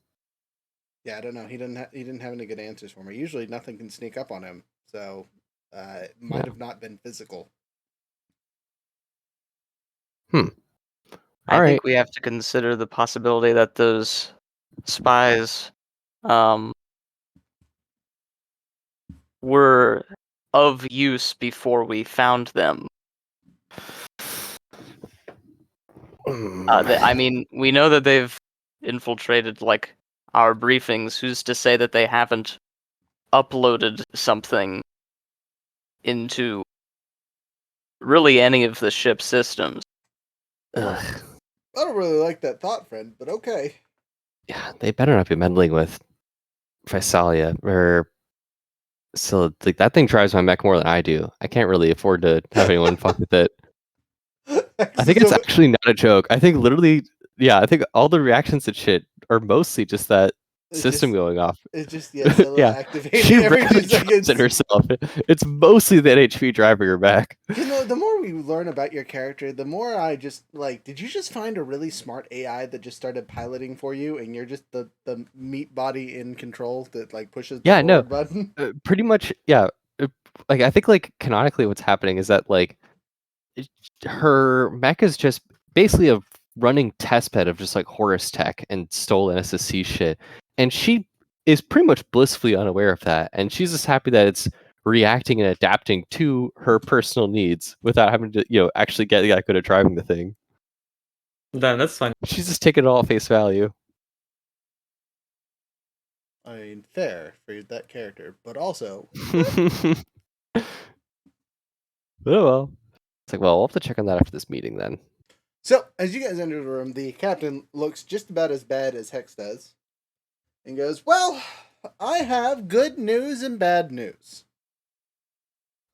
Speaker 1: Yeah, I don't know. He didn't have any good answers for me. Usually, nothing can sneak up on him, so it might have not been physical.
Speaker 4: I
Speaker 2: All right.
Speaker 4: think we have to consider the possibility that those spies were of use before we found them. I mean, we know that they've infiltrated like our briefings. Who's to say that they haven't uploaded something into really any of the ship's systems?
Speaker 2: Ugh.
Speaker 1: I don't really like that thought, friend, but okay.
Speaker 2: Yeah, they better not be meddling with Physalia or so like that thing drives my mech more than I do. I can't really afford to have anyone fuck with it. I think it's actually not a joke. I think literally, yeah, I think all the reactions to shit are mostly just that system going off.
Speaker 1: It's just Zilla
Speaker 2: Yeah,
Speaker 1: activating
Speaker 2: she
Speaker 1: every 2
Speaker 2: rarely drives
Speaker 1: seconds.
Speaker 2: it herself. It's mostly that HP driving her back.
Speaker 1: You know, the more we learn about your character, the more I just like. Did you just find a really smart AI that just started piloting for you, and you're just the meat body in control that like pushes the
Speaker 2: Yeah, no,
Speaker 1: forward button?
Speaker 2: pretty much. Yeah, like I think like canonically, what's happening is that like her mech is just basically a running test bed of just like Horus tech and stolen SSC shit, and she is pretty much blissfully unaware of that, and she's just happy that it's reacting and adapting to her personal needs without having to, actually get that good at driving the thing.
Speaker 5: Then that's fine.
Speaker 2: She's just taking it all at face value.
Speaker 1: I mean, fair for that character, but also,
Speaker 2: Oh well. It's like, well, we'll have to check on that after this meeting then.
Speaker 1: so as you guys enter the room, the captain looks just about as bad as Hex does, and goes, "Well, I have good news and bad news.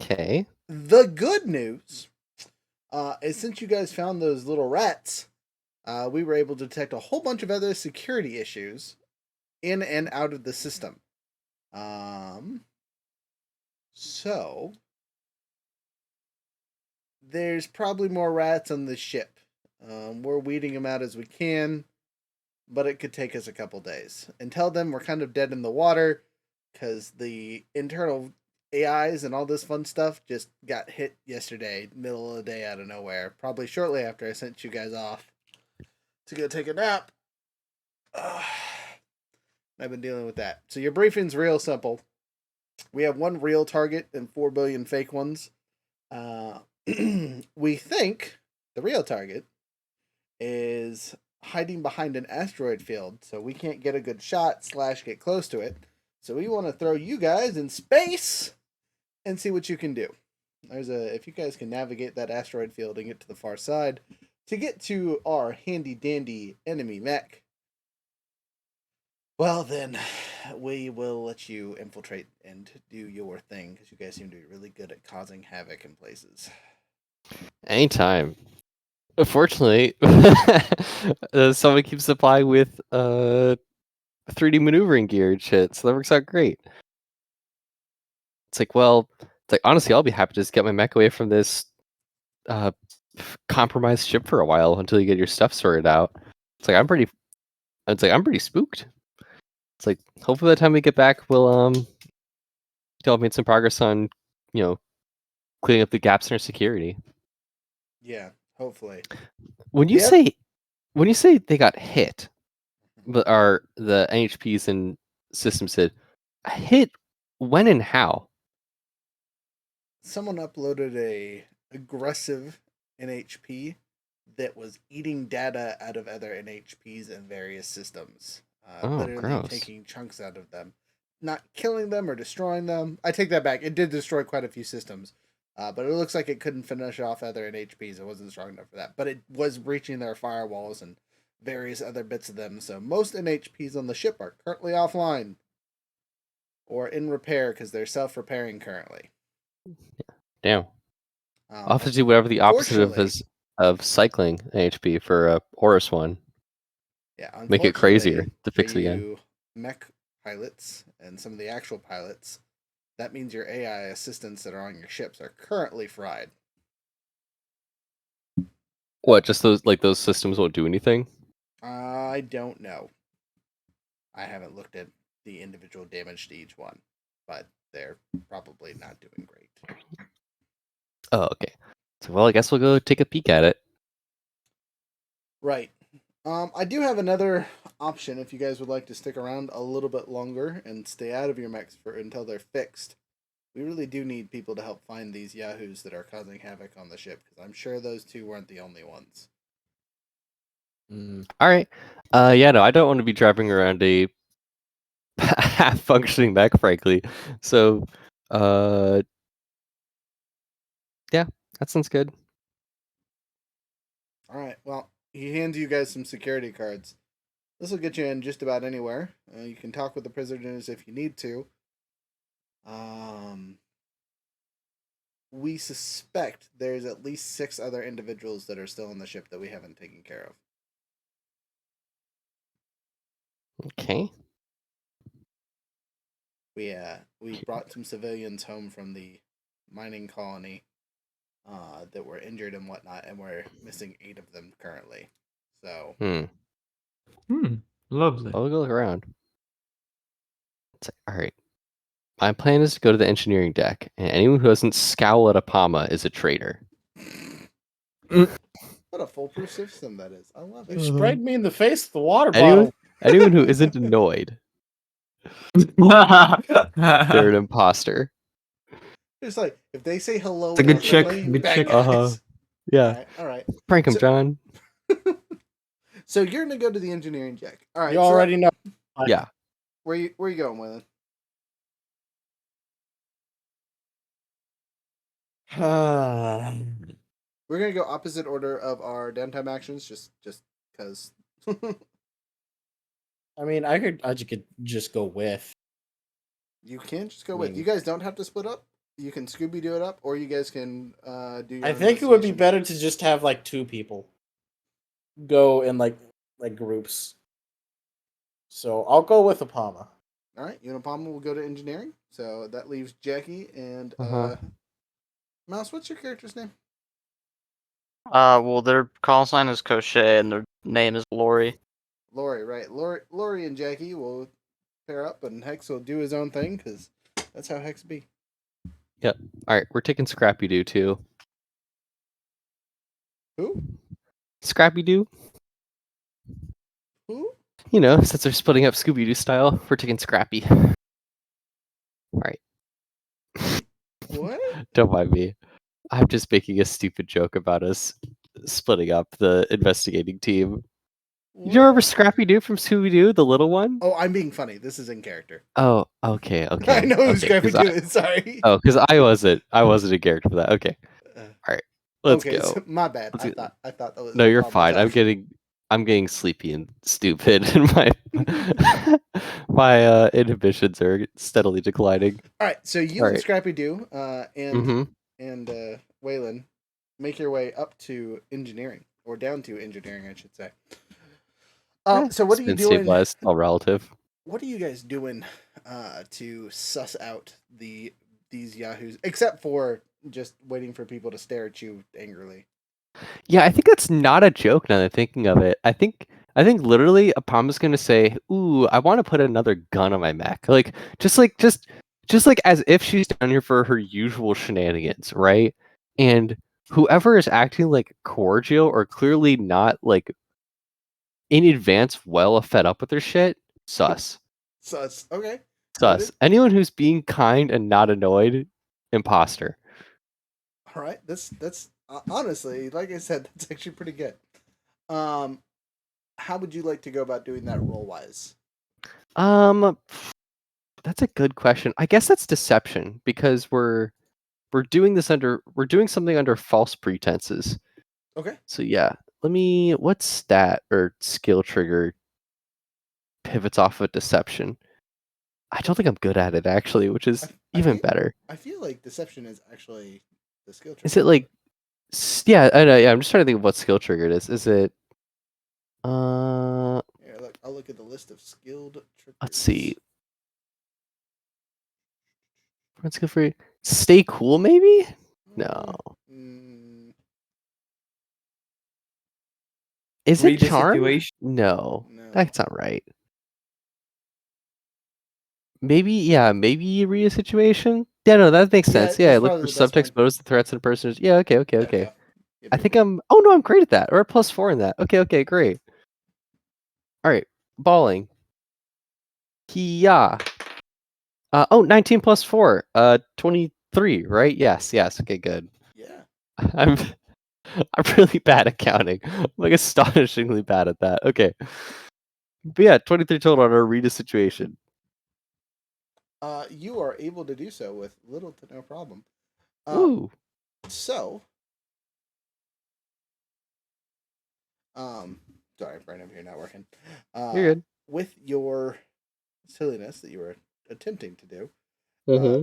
Speaker 2: Okay.
Speaker 1: The good news is since you guys found those little rats, we were able to detect a whole bunch of other security issues in and out of the system. So there's probably more rats on the ship. We're weeding them out as we can, but it could take us a couple days. Until then, we're kind of dead in the water because the internal AIs and all this fun stuff just got hit yesterday, middle of the day out of nowhere. Probably shortly after I sent you guys off to go take a nap. I've been dealing with that. So your briefing's real simple. We have one real target and 4 billion fake ones. We think the real target is hiding behind an asteroid field, so we can't get a good shot / get close to it. So we want to throw you guys in space and see what you can do. If you guys can navigate that asteroid field and get to the far side to get to our handy dandy enemy mech, well then, we will let you infiltrate and do your thing because you guys seem to be really good at causing havoc in places.
Speaker 2: Anytime. Unfortunately, someone keeps supplying with 3D maneuvering gear and shit, so that works out great. It's like honestly, I'll be happy to just get my mech away from this compromised ship for a while until you get your stuff sorted out. It's like I'm pretty spooked. It's like hopefully by the time we get back, we'll have made some progress on, cleaning up the gaps in our security.
Speaker 1: Yeah, hopefully.
Speaker 2: When you
Speaker 1: Yep.
Speaker 2: say they got hit, but are the NHPs and systems hit when and how?
Speaker 1: Someone uploaded a aggressive NHP that was eating data out of other NHPs in various systems.
Speaker 2: Oh,
Speaker 1: Literally
Speaker 2: gross.
Speaker 1: taking chunks out of them. Not killing them or destroying them. I take that back. It did destroy quite a few systems. But it looks like it couldn't finish off other NHPs. It wasn't strong enough for that. But it was breaching their firewalls and various other bits of them. So most NHPs on the ship are currently offline or in repair because they're self-repairing currently.
Speaker 2: Damn. I'll have to do whatever the opposite of cycling NHP for a Horus one.
Speaker 1: Yeah,
Speaker 2: Make it crazier to
Speaker 1: for
Speaker 2: fix it again.
Speaker 1: you mech pilots and some of the actual pilots, that means your AI assistants that are on your ships are currently fried.
Speaker 2: What? Just those systems won't do anything?
Speaker 1: I don't know. I haven't looked at the individual damage to each one, but they're probably not doing great.
Speaker 2: Oh, okay. So, well, I guess we'll go take a peek at it.
Speaker 1: Right. I do have another option if you guys would like to stick around a little bit longer and stay out of your mechs until they're fixed. We really do need people to help find these yahoos that are causing havoc on the ship, because I'm sure those two weren't the only ones.
Speaker 2: All right. Yeah, no, I don't want to be driving around a half functioning mech, frankly. So, yeah, that sounds good.
Speaker 1: All right. Well, he hands you guys some security cards. This will get you in just about anywhere. You can talk with the prisoners if you need to. We suspect there's at least 6 other individuals that are still on the ship that we haven't taken care of.
Speaker 2: Okay.
Speaker 1: We brought some civilians home from the mining colony that were injured and whatnot, and we're missing 8 of them currently. So
Speaker 5: Lovely.
Speaker 2: I'll go look around. All right. My plan is to go to the engineering deck, and anyone who doesn't scowl at a Pama is a traitor.
Speaker 1: what a foolproof system that is! I love
Speaker 3: You
Speaker 1: it.
Speaker 3: sprayed me in the face with the water
Speaker 2: Anyone,
Speaker 3: bottle.
Speaker 2: anyone who isn't annoyed, they're an imposter.
Speaker 1: It's like if they say hello,
Speaker 5: It's a good
Speaker 1: or
Speaker 5: check,
Speaker 1: friendly,
Speaker 5: good
Speaker 1: bad
Speaker 5: check.
Speaker 1: guys.
Speaker 2: Yeah.
Speaker 1: All right.
Speaker 2: Prank him,
Speaker 1: So-
Speaker 2: John.
Speaker 1: So you're gonna go to the engineering deck. All right.
Speaker 3: You already know.
Speaker 2: Yeah.
Speaker 1: Where you going with it? We're gonna go opposite order of our downtime actions, just because.
Speaker 3: I mean, I could just go with.
Speaker 1: You can just go with. You guys don't have to split up. You can Scooby Doo it up, or you guys can do. Your
Speaker 3: I
Speaker 1: own
Speaker 3: think it would be
Speaker 1: investigation.
Speaker 3: better to just have like 2 people go in like groups. So I'll go with Apama.
Speaker 1: All right, you and Palma will go to engineering. So that leaves Jackie and Mouse. What's your character's name?
Speaker 4: Well, their call sign is Crochet, and their name is Lori.
Speaker 1: Lori, right? Lori and Jackie will pair up, and Hex will do his own thing because that's how Hex be.
Speaker 2: Yep. All right, we're taking Scrappy Doo too.
Speaker 1: Who?
Speaker 2: Scrappy Doo.
Speaker 1: Who?
Speaker 2: You know, since they're splitting up Scooby Doo style, we're taking Scrappy. All right.
Speaker 1: What?
Speaker 2: Don't mind me. I'm just making a stupid joke about us splitting up the investigating team.
Speaker 1: What?
Speaker 2: You remember Scrappy Doo from Scooby Doo, the little one?
Speaker 1: Oh, I'm being funny. This is in character.
Speaker 2: Oh, okay.
Speaker 1: I know who
Speaker 2: okay,
Speaker 1: Scrappy
Speaker 2: 'cause
Speaker 1: Doo is. Sorry.
Speaker 2: because I wasn't a character for that. Okay. All right. Let's
Speaker 1: okay,
Speaker 2: go.
Speaker 1: so, my bad.
Speaker 2: Let's
Speaker 1: I
Speaker 2: go.
Speaker 1: thought that was.
Speaker 2: No, you're
Speaker 1: Palma
Speaker 2: fine. I'm
Speaker 1: talking.
Speaker 2: getting sleepy and stupid, and my inhibitions are steadily declining.
Speaker 1: All right, so you
Speaker 2: All
Speaker 1: and
Speaker 2: right.
Speaker 1: Scrappy Doo
Speaker 2: Mm-hmm.
Speaker 1: and Waylon make your way up to engineering, or down to engineering, I should say. So what
Speaker 2: It's
Speaker 1: are you
Speaker 2: been
Speaker 1: doing?
Speaker 2: stabilized, all relative.
Speaker 1: What are you guys doing to suss out these yahoos? Except for just waiting for people to stare at you angrily.
Speaker 2: Yeah, I think that's not a joke now that I'm thinking of it. I think literally Apama's gonna say, "Ooh, I want to put another gun on my mech." Like just like as if she's down here for her usual shenanigans, right? And whoever is acting like cordial or clearly not like in advance well fed up with their shit, sus.
Speaker 1: Sus. Okay.
Speaker 2: Sus.
Speaker 1: Noted.
Speaker 2: Anyone who's being kind and not annoyed, imposter.
Speaker 1: All right. That's honestly, like I said, that's actually pretty good. How would you like to go about doing that role wise?
Speaker 2: That's a good question. I guess that's deception because we're doing something under false pretenses.
Speaker 1: Okay.
Speaker 2: So yeah, what stat or skill trigger pivots off of deception? I don't think I'm good at it actually, which is even better.
Speaker 1: I feel like deception is actually the skill trigger.
Speaker 2: Is it like yeah, I know, yeah, I'm just trying to think of what skill trigger it is. Is it
Speaker 1: Here, look, I'll look at the list of skilled triggers.
Speaker 2: let's see. What's good for you? Stay cool maybe? No. Is
Speaker 5: Read
Speaker 2: it
Speaker 5: the
Speaker 2: charm?
Speaker 5: situation.
Speaker 2: No,
Speaker 1: No.
Speaker 2: that's not right. Maybe read a situation. Yeah, no, that makes sense.
Speaker 1: Yeah,
Speaker 2: Yeah,
Speaker 1: it's
Speaker 2: look
Speaker 1: probably
Speaker 2: for
Speaker 1: the best
Speaker 2: subtext,
Speaker 1: one.
Speaker 2: motives, the threats, and person's. Yeah, okay.
Speaker 1: There we go. Give
Speaker 2: I
Speaker 1: me
Speaker 2: think
Speaker 1: a-
Speaker 2: I'm great at that. Or a +4 in that. Okay, great. All right, balling. Yeah. 19 plus 4. 23, right? Yes. Okay, good.
Speaker 1: Yeah.
Speaker 2: I'm really bad at counting. I'm like astonishingly bad at that. Okay. But yeah, 23 total on our read a situation.
Speaker 1: You are able to do so with little to no problem.
Speaker 2: Ooh.
Speaker 1: So, sorry, brain over here not working.
Speaker 2: You're good.
Speaker 1: With your silliness that you were attempting to do,
Speaker 2: Mm-hmm.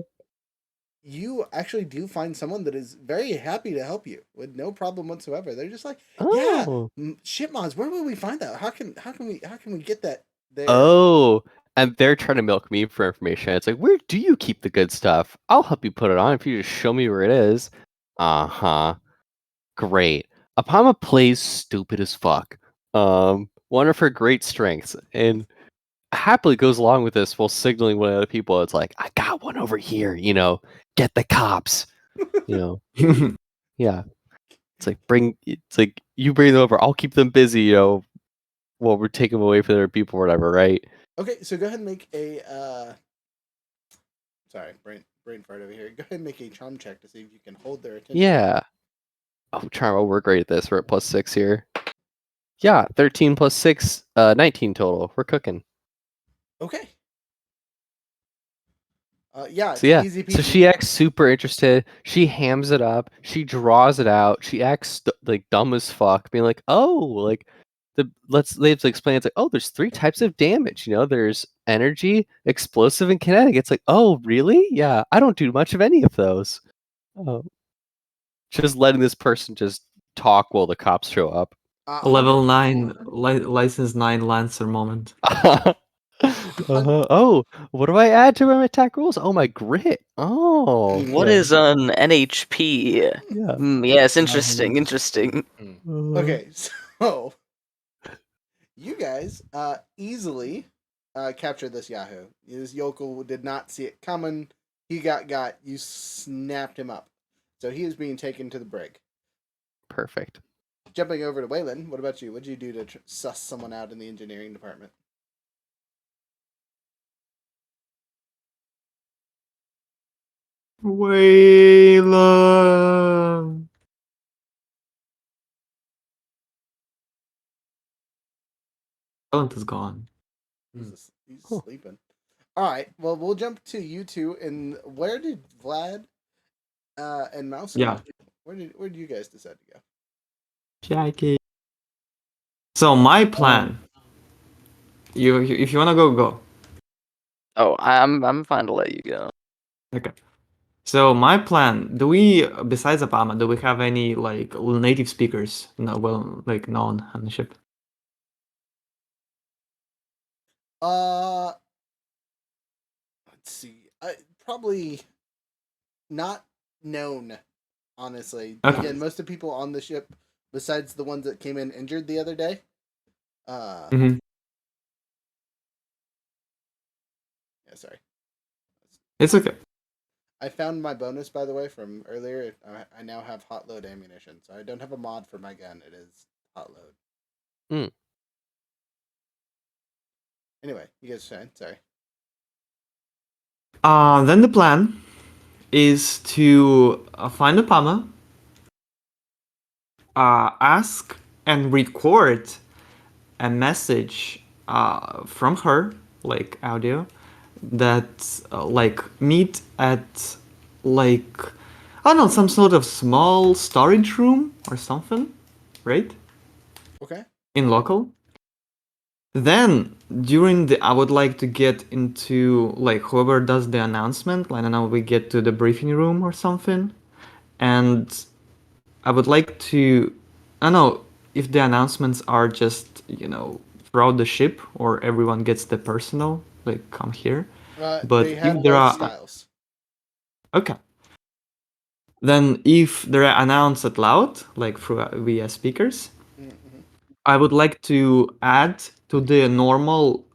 Speaker 1: you actually do find someone that is very happy to help you with no problem whatsoever. They're just like, yeah,
Speaker 2: Oh.
Speaker 1: ship mods. Where will we find that? How can we get that there?
Speaker 2: Oh. And they're trying to milk me for information. It's like, where do you keep the good stuff? I'll help you put it on if you just show me where it is. Uh-huh. Great. Apama plays stupid as fuck. One of her great strengths, and happily goes along with this while signaling with other people. It's like, I got one over here, get the cops. Yeah. It's like you bring them over, I'll keep them busy, while we're taking them away from their people or whatever, right?
Speaker 1: Okay, so go ahead and make a sorry, brain fart over here. Go ahead and make a charm check to see if you can hold their attention.
Speaker 2: Yeah. Oh, charm. Oh, we're great at this. We're at +6 here. Yeah, 13 plus 6, 19 total. We're cooking.
Speaker 1: Okay. Yeah,
Speaker 2: So yeah,
Speaker 1: easy peasy.
Speaker 2: so she acts super interested. She hams it up. She draws it out. She acts like dumb as fuck, being like, "Oh, like they have to explain. It's like, oh, there's 3 types of damage. There's energy, explosive, and kinetic. It's like, oh, really? Yeah, I don't do much of any of those. Oh, just letting this person just talk while the cops show up.
Speaker 5: Level 9, license 9 Lancer moment.
Speaker 2: Oh, what do I add to my attack rules? Oh, my grit. Oh,
Speaker 4: What
Speaker 2: yeah.
Speaker 4: is an NHP?
Speaker 2: Yeah.
Speaker 4: Yes, interesting.
Speaker 1: Okay, so you guys easily captured this Yahoo. This yokel did not see it coming. He got. You snapped him up. So he is being taken to the brig.
Speaker 2: Perfect.
Speaker 1: Jumping over to Waylon, what about you? What did you do to suss someone out in the engineering department?
Speaker 5: Wayla. Talent is gone.
Speaker 1: He's sleeping. All right. Well, we'll jump to you two. And where did Vlad and Mouse?
Speaker 5: Yeah.
Speaker 1: Where did you guys decide to go?
Speaker 5: Jackie. So my plan. You if you wanna go.
Speaker 4: Oh, I'm fine to let you go.
Speaker 5: Okay. So my plan. Do we besides Obama? Do we have any like native speakers? No, well, like known on the ship.
Speaker 1: Let's see. Probably not known. Honestly,
Speaker 5: Okay.
Speaker 1: again, most of the people on the ship, besides the ones that came in injured the other day,
Speaker 5: Mhm.
Speaker 1: yeah, sorry.
Speaker 5: It's okay.
Speaker 1: I found my bonus, by the way, from earlier. I now have hot load ammunition, so I don't have a mod for my gun. It is hot load. Anyway, you guys saying? Sorry.
Speaker 5: Then the plan is to find Apama, ask and record a message from her, like audio, that like meet at like I don't know, some sort of small storage room or something, right?
Speaker 1: Okay.
Speaker 5: In local. Then during I would like to get into like whoever does the announcement. I don't know, we get to the briefing room or something, and I would like to. I don't know if the announcements are just throughout the ship or everyone gets the personal like come here. But
Speaker 1: They have
Speaker 5: if there
Speaker 1: both
Speaker 5: are
Speaker 1: styles.
Speaker 5: okay, then if they're announced out loud like through via speakers,
Speaker 1: Mm-hmm.
Speaker 5: I would like to add to the normal,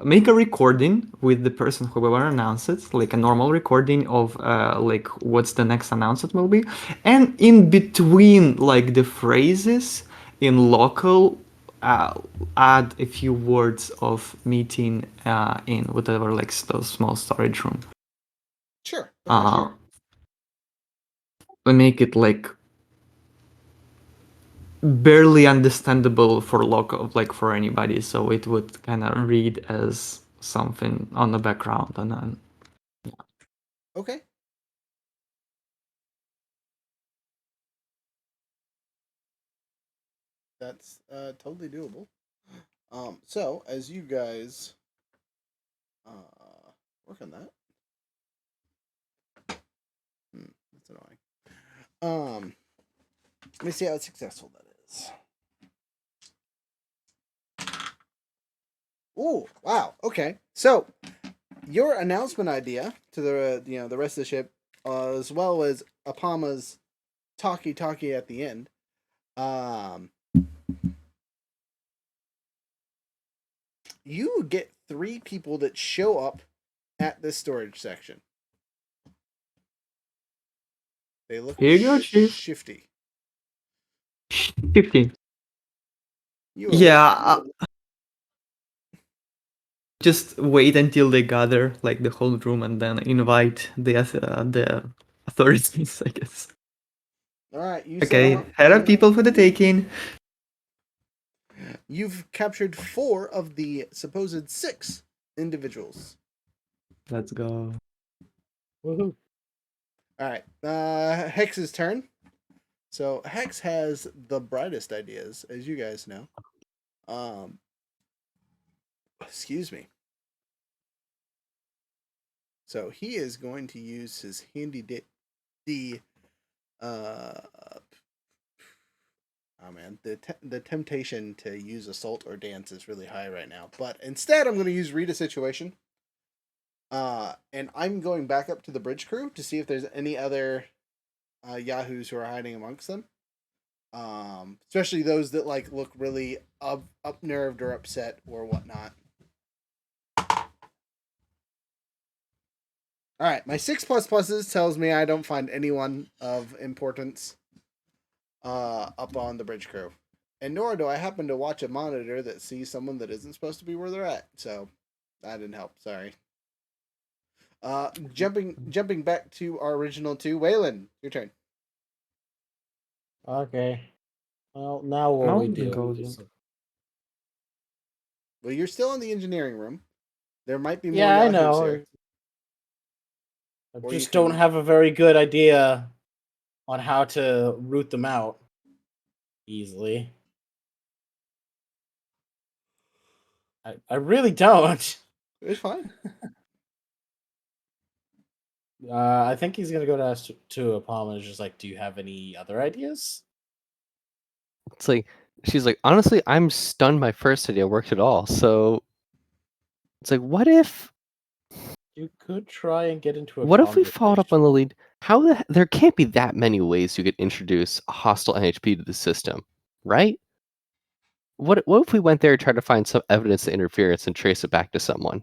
Speaker 5: make a recording with the person who will announce it, like a normal recording of like what's the next announcement will be, and in between like the phrases in local, add a few words of meeting in whatever like small storage room.
Speaker 1: Sure.
Speaker 5: Make it like barely understandable for local, like for anybody, so it would kind of read as something on the background, and then
Speaker 1: Okay. That's totally doable. So as you guys work on that, that's annoying. Let me see how successful that is. Ooh, wow. Okay, so your announcement idea to the the rest of the ship, as well as Apama's talkie at the end, you get 3 people that show up at this storage section. They look
Speaker 5: here you go, Chief.
Speaker 1: shifty.
Speaker 5: 15.
Speaker 1: You
Speaker 5: Yeah, just wait until they gather like the whole room, and then invite the authorities, I guess.
Speaker 1: All right, you
Speaker 5: Okay, here are people for the taking.
Speaker 1: You've captured 4 of the supposed 6 individuals.
Speaker 5: Let's go.
Speaker 3: Woohoo!
Speaker 1: All right, Hex's turn. So Hex has the brightest ideas, as you guys know. Excuse me. So he is going to use his handy the temptation to use assault or dance is really high right now. But instead, I'm going to use read a situation. And I'm going back up to the bridge crew to see if there's any other yahoos who are hiding amongst them. Especially those that like look really up nerved or upset or whatnot. All right, my 6++ tells me I don't find anyone of importance up on the bridge crew, and nor do I happen to watch a monitor that sees someone that isn't supposed to be where they're at. So that didn't help. Sorry. Jumping back to our original 2, Waylon, your turn.
Speaker 3: Okay. Well, now what
Speaker 5: Now
Speaker 3: we
Speaker 5: we
Speaker 3: do?
Speaker 5: go,
Speaker 3: is-
Speaker 1: Well, you're still in the engineering room. There might be more
Speaker 3: Yeah, I
Speaker 1: yahoos
Speaker 3: know.
Speaker 1: here.
Speaker 3: I
Speaker 1: Or
Speaker 3: just
Speaker 1: you
Speaker 3: don't
Speaker 1: can-
Speaker 3: have a very good idea on how to root them out easily. I really don't.
Speaker 1: It's fine.
Speaker 3: I think he's gonna go to Apama and is just like, "Do you have any other ideas?"
Speaker 2: It's like she's like, honestly, I'm stunned. My first idea worked at all. So it's like, what if
Speaker 3: You could try and get into a
Speaker 2: we followed
Speaker 3: conversation.
Speaker 2: up on the lead? There can't be that many ways you could introduce a hostile NHP to the system, right? What if we went there and tried to find some evidence of interference and trace it back to someone?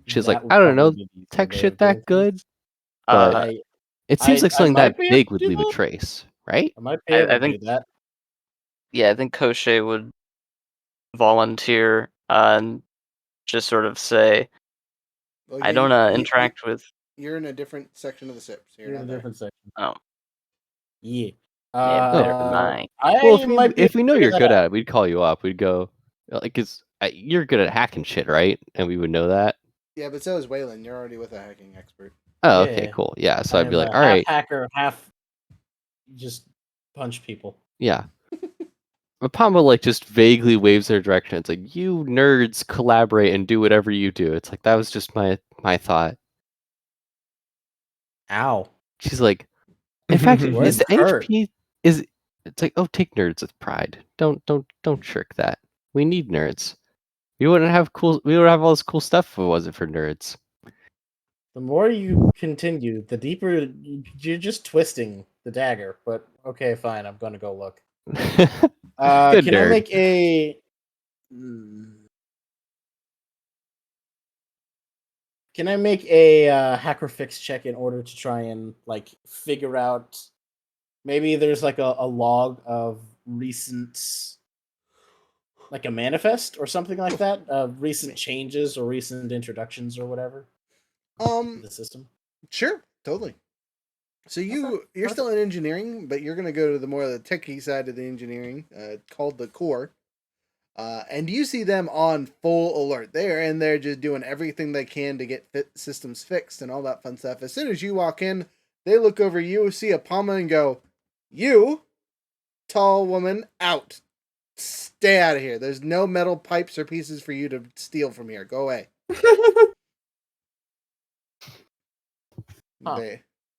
Speaker 2: She's like,
Speaker 3: That would
Speaker 2: I don't know,
Speaker 3: probably be the easier
Speaker 2: tech
Speaker 3: way
Speaker 2: shit
Speaker 3: of doing
Speaker 2: that good,
Speaker 3: things.
Speaker 2: but
Speaker 3: I
Speaker 2: it seems like
Speaker 3: I
Speaker 2: something
Speaker 3: might
Speaker 2: that
Speaker 3: be able
Speaker 2: big
Speaker 3: to
Speaker 2: would
Speaker 3: do
Speaker 2: leave a
Speaker 3: that.
Speaker 2: trace, right?
Speaker 3: I might be able
Speaker 4: I
Speaker 3: to
Speaker 4: think
Speaker 3: do that.
Speaker 4: I think Koshe would volunteer and just sort of say,
Speaker 1: Well,
Speaker 4: I don't interact with.
Speaker 1: You're in a different section of the ship, so you're
Speaker 3: You're in
Speaker 1: not
Speaker 3: a
Speaker 1: there.
Speaker 3: different section.
Speaker 4: Oh,
Speaker 3: Yeah.
Speaker 4: never mind.
Speaker 2: Well,
Speaker 3: I might be
Speaker 2: if
Speaker 3: able
Speaker 2: we
Speaker 3: to
Speaker 2: know
Speaker 3: figure
Speaker 2: you're
Speaker 3: that
Speaker 2: good
Speaker 3: out.
Speaker 2: at it, we'd call you up. We'd go, like, cause you're good at hacking shit, right? And we would know that.
Speaker 1: Yeah, but so is Waylon. You're already with a hacking expert.
Speaker 2: Oh, okay,
Speaker 3: Yeah.
Speaker 2: cool. Yeah, so
Speaker 3: I
Speaker 2: I'd be
Speaker 3: am
Speaker 2: like,
Speaker 3: a
Speaker 2: all
Speaker 3: half
Speaker 2: right,
Speaker 3: hacker, half just punch people.
Speaker 2: yeah. Apama like just vaguely waves their direction. It's like, you nerds collaborate and do whatever you do. It's like that was just my thought.
Speaker 3: Ow.
Speaker 2: She's like, in fact,
Speaker 3: Where's
Speaker 2: is the
Speaker 3: Kurt?
Speaker 2: NHP is it's like, oh, take nerds with pride. Don't shirk that. We need nerds. We would have all this cool stuff if it wasn't for nerds.
Speaker 3: The more you continue, the deeper you're just twisting the dagger. But okay, fine. I'm gonna go look.
Speaker 2: Good
Speaker 3: Can I
Speaker 2: nerd.
Speaker 3: make a? Hmm. Can I make a hacker fix check in order to try and like figure out? Maybe there's like a log of recent, like a manifest or something like that, of recent changes or recent introductions or whatever to the system.
Speaker 1: Sure, totally. So you're
Speaker 3: perfect.
Speaker 1: still in engineering, but you're gonna go to the more of the techie side of the engineering, called the core. And you see them on full alert. They're just doing everything they can to get systems fixed and all that fun stuff. As soon as you walk in, they look over you, see a Palma, and go, "You, tall woman, out. Stay out of here. There's no metal pipes or pieces for you to steal from here. Go away."
Speaker 3: Huh.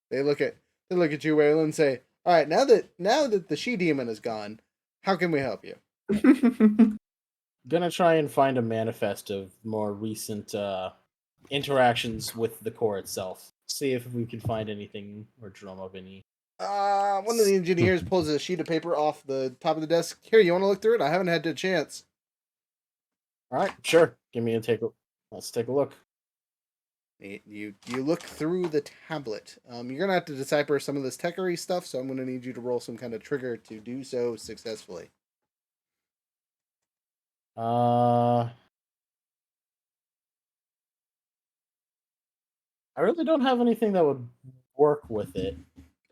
Speaker 1: They look at you, Waylon, and say, "All right, now that the she demon is gone, how can we help you?"
Speaker 3: Gonna try and find a manifest of more recent interactions with the core itself. See if we can find anything or drum up any.
Speaker 1: One of the engineers pulls a sheet of paper off the top of the desk. Here, you want to look through it? I haven't had a chance.
Speaker 3: All right, sure. Let's take a look.
Speaker 1: You look through the tablet. You're gonna have to decipher some of this techery stuff, so I'm gonna need you to roll some kind of trigger to do so successfully.
Speaker 3: I really don't have anything that would work with it.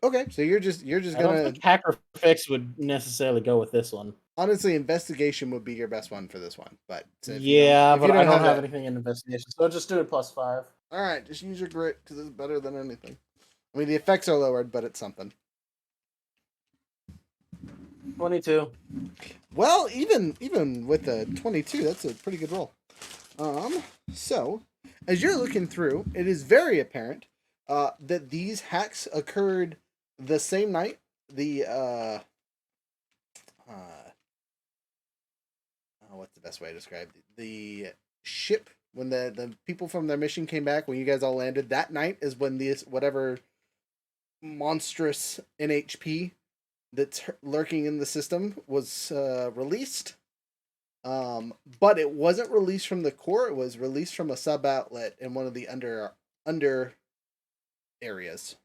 Speaker 1: Okay, so you're just
Speaker 3: I don't
Speaker 1: gonna
Speaker 3: think hacker fix would necessarily go with this one.
Speaker 1: honestly, investigation would be your best one for this one. But so if
Speaker 3: Yeah,
Speaker 1: you
Speaker 3: but I don't have
Speaker 1: that-
Speaker 3: anything in investigation, so just do it +5.
Speaker 1: All right, just use your grit because it's better than anything. I mean, the effects are lowered, but it's something.
Speaker 3: 22.
Speaker 1: Well, even with the 22, that's a pretty good roll. So as you're looking through, it is very apparent that these hacks occurred the same night. What's the best way to describe it? The ship, when the people from their mission came back, when you guys all landed, that night is when this whatever monstrous NHP that's lurking in the system was released. But it wasn't released from the core. It was released from a sub outlet in one of the under areas,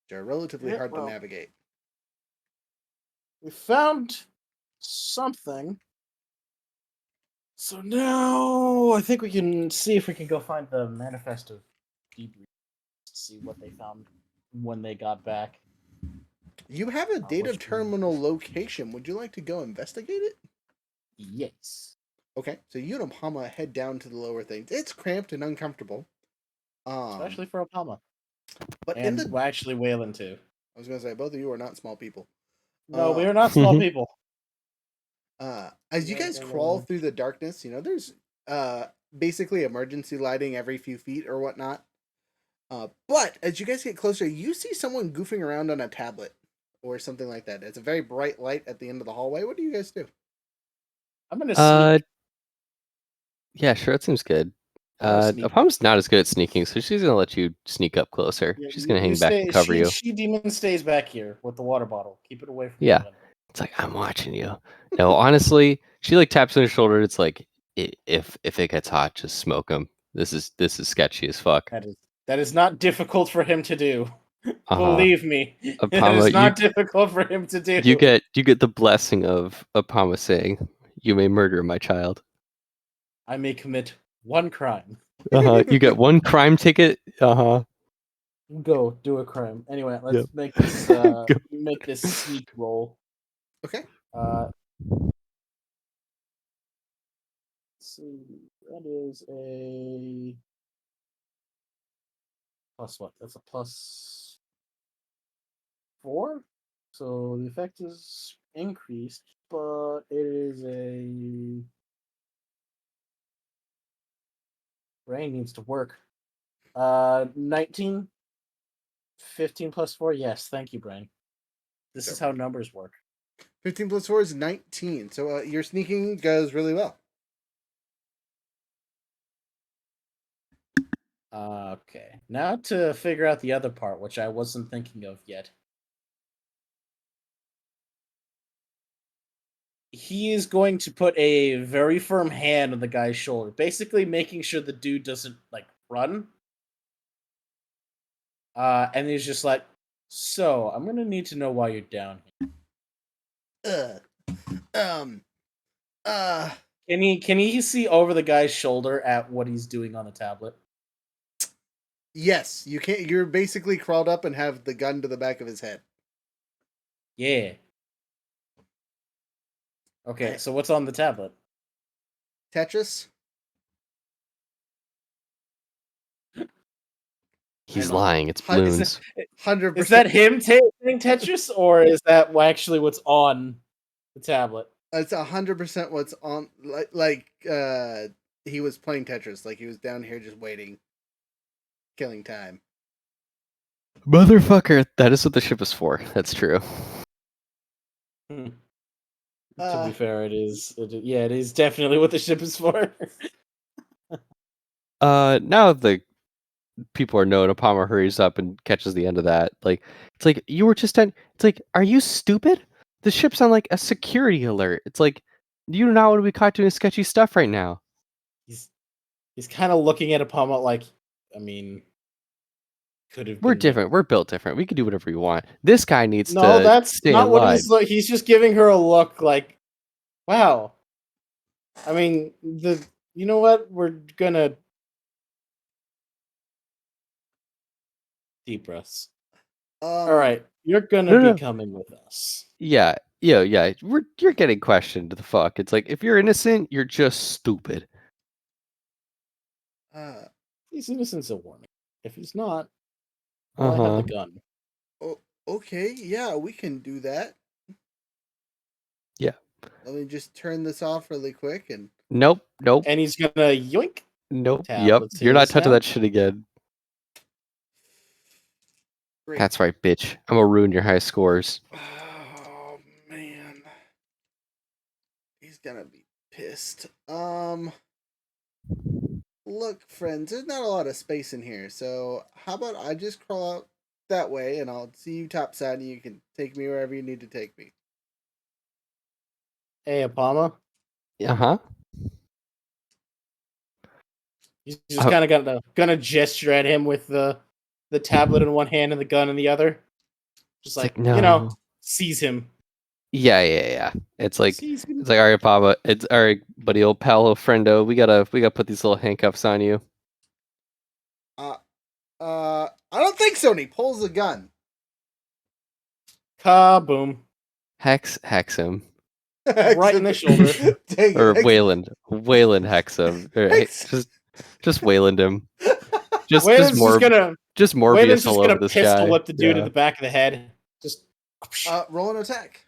Speaker 1: which are relatively hard to navigate.
Speaker 3: We found something. So now I think we can see if we can go find the manifest of debrief to see what they found when they got back.
Speaker 1: You have a data
Speaker 3: which
Speaker 1: terminal location. Would you like to go investigate it?
Speaker 3: Yes.
Speaker 1: Okay, so you and Palma head down to the lower things. It's cramped and uncomfortable.
Speaker 3: Especially for Apama.
Speaker 1: But
Speaker 3: And
Speaker 1: in the,
Speaker 3: actually Waylon too.
Speaker 1: I was gonna say both of you are not small people.
Speaker 3: No, we are not small people.
Speaker 1: As you guys crawl through the darkness, there's basically emergency lighting every few feet or whatnot. But as you guys get closer, you see someone goofing around on a tablet or something like that. It's a very bright light at the end of the hallway. What do you guys do?
Speaker 3: I'm gonna sneak.
Speaker 2: Yeah, sure, that seems good.
Speaker 3: Sneak.
Speaker 2: Apam's not as good at sneaking, so she's gonna let you sneak up closer.
Speaker 3: Yeah,
Speaker 2: She's gonna hang back and cover you.
Speaker 3: She demon stays back here with the water bottle. Keep it away from
Speaker 2: Yeah.
Speaker 3: the window.
Speaker 2: It's like, I'm watching you. No, honestly, she like taps on her shoulder. It's like, if it gets hot, just smoke him. This is sketchy as fuck.
Speaker 3: That is not difficult for him to do.
Speaker 2: Uh-huh.
Speaker 3: Believe me,
Speaker 2: Apama,
Speaker 3: it is not difficult for him to do.
Speaker 2: You get the blessing of Apama saying, "You may murder my child."
Speaker 3: I may commit one crime.
Speaker 2: You get one crime ticket.
Speaker 3: Go do a crime. Anyway, let's make this sneak roll.
Speaker 1: Okay.
Speaker 3: Let's see. That is a plus what? That's a +4. So the effect is increased, but it is a brain needs to work. 19, 15 +4. Yes, thank you, brain. This is how numbers work.
Speaker 1: 15 + 4 is 19. So your sneaking goes really well.
Speaker 3: Okay. Now to figure out the other part, which I wasn't thinking of yet. he is going to put a very firm hand on the guy's shoulder, basically making sure the dude doesn't like run. And he's just like, "So, I'm gonna need to know why you're down here." Can he see over the guy's shoulder at what he's doing on the tablet?
Speaker 1: Yes, you can't. You're basically crawled up and have the gun to the back of his head.
Speaker 3: Yeah. Okay, so what's on the tablet?
Speaker 1: Tetris.
Speaker 2: He's
Speaker 1: I know.
Speaker 2: lying. It's
Speaker 1: Hun- is
Speaker 2: balloons.
Speaker 1: 100%.
Speaker 3: Is that him playing Tetris, or is that actually what's on the tablet?
Speaker 1: It's 100% what's on. He was playing Tetris. Like he was down here just waiting, killing time.
Speaker 2: Motherfucker, that is what the ship is for. That's true.
Speaker 3: To be fair, it is. Yeah, it is definitely what the ship is for.
Speaker 2: Now the people are knowing, Apama hurries up and catches the end of that. Like, it's like, you were just it's like, are you stupid? The ship's on like a security alert. It's like, you do not want to be caught doing sketchy stuff right now.
Speaker 3: He's kind of looking at Apama like, I mean, could have.
Speaker 2: We're different. We're built different. We can do whatever we want. This guy needs to
Speaker 3: No, that's
Speaker 2: stay
Speaker 3: not
Speaker 2: in
Speaker 3: what
Speaker 2: line.
Speaker 3: he's like. He's just giving her a look like, wow. I mean, you know what? We're gonna deep breaths. All right, you're gonna be coming with us.
Speaker 2: Yeah. You're getting questioned. The fuck. It's like, if you're innocent, you're just stupid.
Speaker 3: He's innocent's a warning. If he's not, well, I have the gun.
Speaker 1: Oh, okay. Yeah, we can do that.
Speaker 2: Yeah.
Speaker 1: Let me just turn this off really quick and.
Speaker 2: Nope.
Speaker 3: And he's gonna yoink.
Speaker 2: Nope. Yep.
Speaker 3: Tablets
Speaker 2: You're
Speaker 3: in
Speaker 2: not
Speaker 3: his
Speaker 2: touching
Speaker 3: hand.
Speaker 2: that shit again.
Speaker 1: Great.
Speaker 2: That's right, bitch. I'm gonna ruin your high scores.
Speaker 1: Oh man, he's gonna be pissed. Look, friends, there's not a lot of space in here, so how about I just crawl out that way, and I'll see you topside, and you can take me wherever you need to take me.
Speaker 3: Hey, Apama.
Speaker 2: Uh-huh.
Speaker 3: He's just kind of gonna gesture at him with the tablet in one hand and the gun in the other. Just like,
Speaker 2: no.
Speaker 3: seize him.
Speaker 2: Yeah. It's like,
Speaker 3: Seize him.
Speaker 2: all right, Papa. It's all right, buddy, old pal, old friendo. We gotta put these little handcuffs on you.
Speaker 1: I don't think so. And he pulls the gun.
Speaker 3: Kaboom.
Speaker 2: Hex him.
Speaker 3: Right in the shoulder.
Speaker 2: Or Wayland hex him. Or, just Wayland him. Just
Speaker 3: Wayland's
Speaker 2: just Morbius all over this guy.
Speaker 3: Pistol whip the dude in the back of the head. Just
Speaker 1: roll an attack.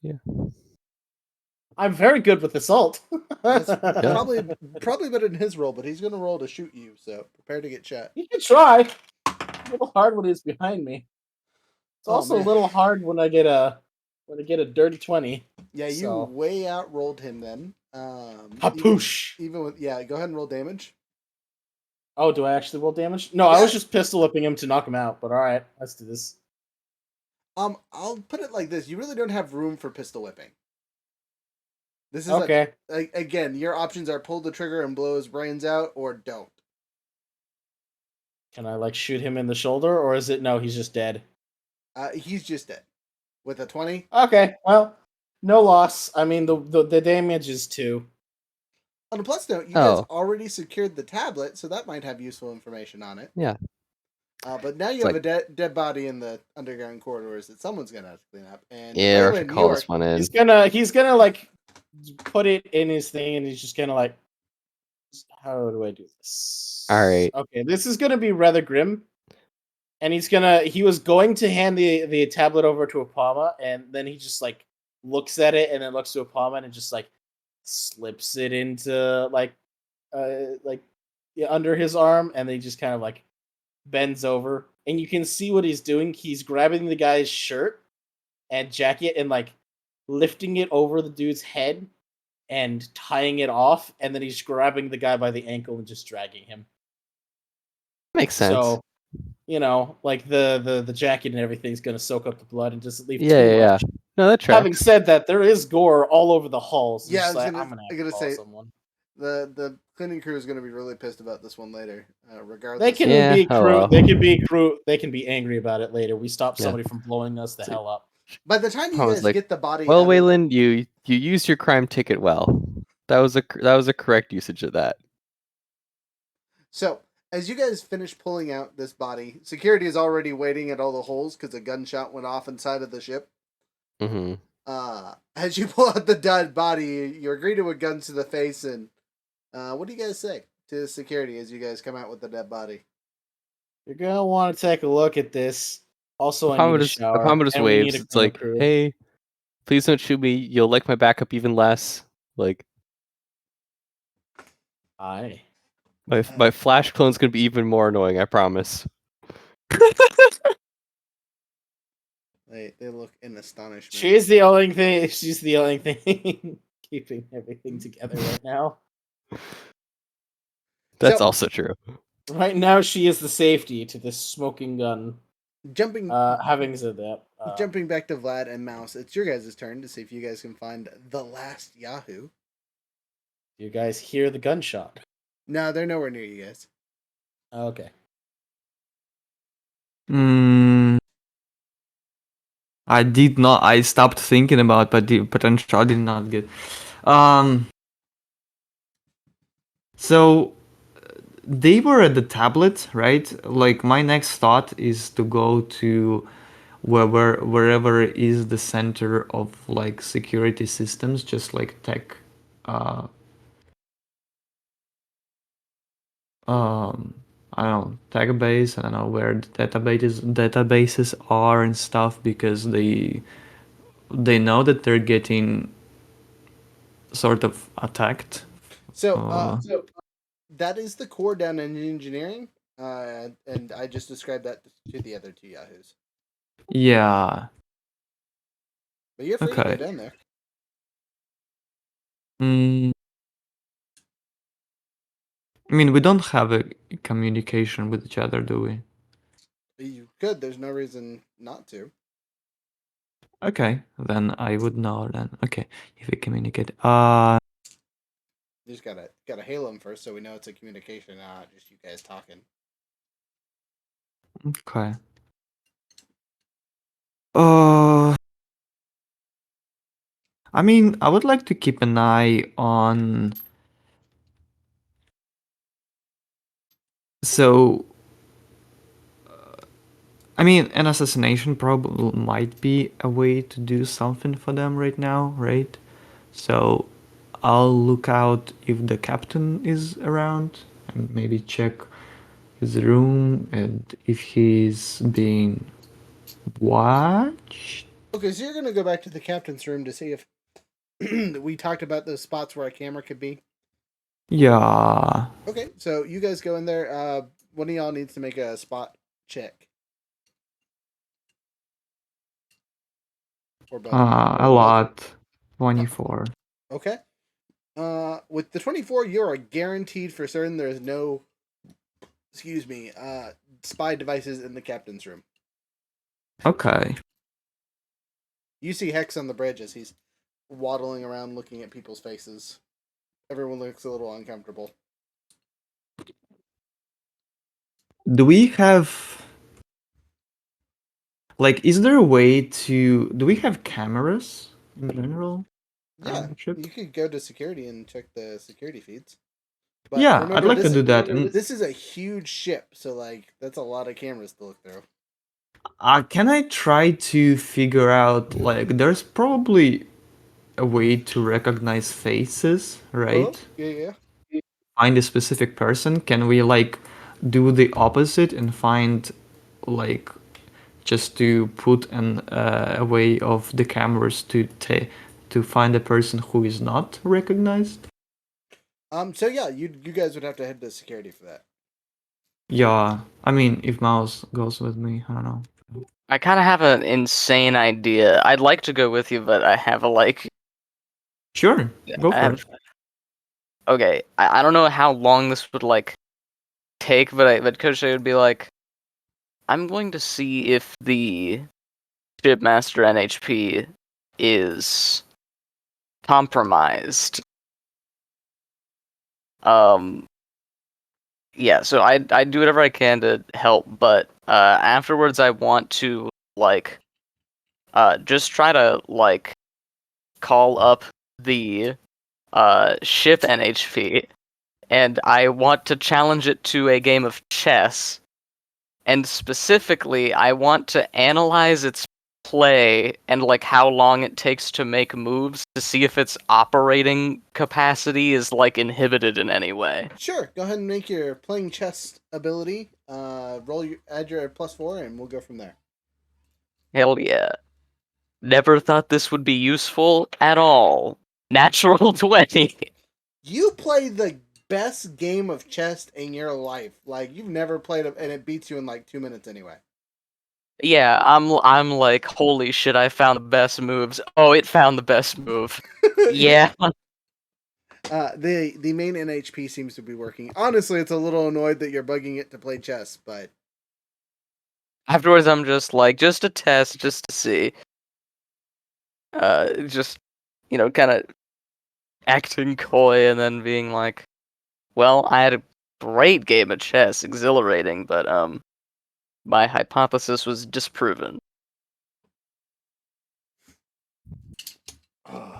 Speaker 2: Yeah.
Speaker 3: I'm very good with assault.
Speaker 1: That's probably better than his roll, but he's gonna roll to shoot you, so prepare to get shot.
Speaker 3: You can try. A little hard when he's behind me. It's also a little hard when I get a dirty 20.
Speaker 1: Yeah, you way out rolled him then.
Speaker 3: Hapoosh.
Speaker 1: Even with go ahead and roll damage.
Speaker 3: Oh, do I actually roll damage? No, I was just pistol whipping him to knock him out, but alright, let's do this.
Speaker 1: I'll put it like this. You really don't have room for pistol whipping. This is
Speaker 3: okay.
Speaker 1: Again, your options are pull the trigger and blow his brains out, or don't.
Speaker 3: Can I shoot him in the shoulder, or is it no? He's just dead.
Speaker 1: He's just dead. With a 20.
Speaker 3: Okay, well, no loss. I mean, the damage is 2.
Speaker 1: On a plus note, you guys already secured the tablet, so that might have useful information on it.
Speaker 2: Yeah.
Speaker 1: But now you have a dead body in the underground corridors that someone's gonna have to clean up. And
Speaker 2: I should call this one in.
Speaker 3: He's gonna put it in his thing, and he's just gonna how do I do this?
Speaker 2: All right.
Speaker 3: Okay, this is gonna be rather grim. And he was going to hand the tablet over to Apama, and then he just looks at it and then looks to Apama and just slips it into under his arm, and then he just kind of bends over, and you can see what he's doing. He's grabbing the guy's shirt and jacket and lifting it over the dude's head and tying it off, and then he's grabbing the guy by the ankle and just dragging him.
Speaker 2: Makes sense.
Speaker 3: So, like the jacket and everything's gonna soak up the blood and just leave
Speaker 2: Yeah,
Speaker 3: too
Speaker 2: yeah.
Speaker 3: much.
Speaker 2: No, that
Speaker 3: Having
Speaker 2: tracks.
Speaker 3: said that, there is gore all over the halls. So
Speaker 1: Yeah,
Speaker 3: just like, I'm gonna have to call
Speaker 1: say
Speaker 3: someone.
Speaker 1: the cleaning crew is gonna be really pissed about this one later.
Speaker 3: They
Speaker 1: Regardless.
Speaker 3: can
Speaker 2: Yeah,
Speaker 3: be
Speaker 2: oh
Speaker 3: cruel.
Speaker 2: well.
Speaker 3: They can be cruel. They can be angry about it later. We stop
Speaker 2: Yeah.
Speaker 3: somebody from blowing us the
Speaker 2: So-
Speaker 3: hell up.
Speaker 1: By the time you
Speaker 2: I was
Speaker 1: guys
Speaker 2: like,
Speaker 1: get the body,
Speaker 2: well,
Speaker 1: out of-
Speaker 2: Waylon, you used your crime ticket well. That was a correct usage of that.
Speaker 1: So as you guys finish pulling out this body, security is already waiting at all the holes because a gunshot went off inside of the ship.
Speaker 2: Mm-hmm.
Speaker 1: As you pull out the dead body, you're greeted with guns to the face, and what do you guys say to security as you guys come out with the dead body?
Speaker 3: You're gonna want to take a look at this. Also, I need a shower,
Speaker 2: Pompatus
Speaker 3: and we need
Speaker 2: waves.
Speaker 3: a
Speaker 2: It's
Speaker 3: cleanup
Speaker 2: like,
Speaker 3: crew.
Speaker 2: hey, please don't shoot me. You'll like my backup even less. Like
Speaker 3: Aye.
Speaker 2: my flash clone's gonna be even more annoying. I promise.
Speaker 1: They look in astonishment.
Speaker 3: She's the only thing. She's the only thing keeping everything together right now.
Speaker 2: That's
Speaker 1: So-
Speaker 2: also true.
Speaker 3: Right now, she is the safety to this smoking gun.
Speaker 1: Jumping
Speaker 3: Having said that,
Speaker 1: jumping back to Vlad and Mouse, it's your guys' turn to see if you guys can find the last Yahoo.
Speaker 3: you guys hear the gunshot.
Speaker 1: No, they're nowhere near you guys.
Speaker 3: Okay.
Speaker 5: I did not. I stopped thinking about, but the potential did not get. So they were at the tablet, right? Like my next thought is to go to wherever is the center of like security systems, just like tech. I don't know, database. I don't know where the databases are and stuff because they know that they're getting sort of attacked.
Speaker 1: So that is the core down in engineering, and I just described that to the other two Yahoos.
Speaker 5: Yeah.
Speaker 1: But you're free to
Speaker 5: Okay.
Speaker 1: go down there.
Speaker 5: I mean, we don't have a communication with each other, do we?
Speaker 1: You could. There's no reason not to.
Speaker 5: Okay, then I would know then. Okay, if we communicate.
Speaker 1: You just gotta hail them first, so we know it's a communication, not just you guys talking.
Speaker 5: Okay. I mean, I would like to keep an eye on. So, I mean, an assassination probably might be a way to do something for them right now, right? So, I'll look out if the captain is around and maybe check his room and if he's being watched.
Speaker 1: Okay, so you're gonna go back to the captain's room to see if we talked about those spots where a camera could be.
Speaker 5: Yeah.
Speaker 1: Okay, so you guys go in there. One of y'all needs to make a spot check. Or both.
Speaker 5: A lot. 24.
Speaker 1: Okay. With the 24, you are guaranteed for certain there is no, spy devices in the captain's room.
Speaker 5: Okay.
Speaker 1: You see Hex on the bridge as he's waddling around looking at people's faces. Everyone looks a little uncomfortable.
Speaker 5: Do we have... Like, is there a way to... Do we have cameras in general?
Speaker 1: Yeah,
Speaker 5: Ship?
Speaker 1: you could go to security and check the security feeds. But
Speaker 5: Yeah,
Speaker 1: remember,
Speaker 5: I'd like to
Speaker 1: this
Speaker 5: do
Speaker 1: is-
Speaker 5: that. And
Speaker 1: This is a huge ship, so like that's a lot of cameras to look through.
Speaker 5: can I try to figure out, like, there's probably a way to recognize faces, right?
Speaker 1: Yeah.
Speaker 5: Find a specific person. Can we, like, do the opposite and find, like, just to put a way of the cameras to find a person who is not recognized?
Speaker 1: So yeah, you guys would have to head to security for that.
Speaker 5: Yeah, I mean, if Mouse goes with me, I don't know.
Speaker 4: I kind of have an insane idea. I'd like to go with you, but I have a like.
Speaker 5: Sure, go
Speaker 4: I
Speaker 5: for
Speaker 4: have-
Speaker 5: it.
Speaker 4: Okay, I don't know how long this would like take, but Coach would be like, I'm going to see if the Shipmaster NHP is compromised. Yeah, so I do whatever I can to help, but afterwards I want to just try to call up the ship NHP, and I want to challenge it to a game of chess. And specifically, I want to analyze its play and how long it takes to make moves to see if its operating capacity is inhibited in any way.
Speaker 1: Sure, go ahead and make your playing chess ability. Add your +4, and we'll go from there.
Speaker 4: Hell yeah. Never thought this would be useful at all. Natural 20.
Speaker 1: You play the best game of chess in your life. Like, you've never played it, and it beats you in 2 minutes anyway.
Speaker 4: Yeah, I'm like, holy shit, I found the best moves. Oh, it found the best move. Yeah.
Speaker 1: The main NHP seems to be working. Honestly, it's a little annoyed that you're bugging it to play chess, but
Speaker 4: Afterwards, I'm just just a test, just to see. Just, kind of acting coy and then being like, well, I had a great game of chess, exhilarating, but, my hypothesis was disproven.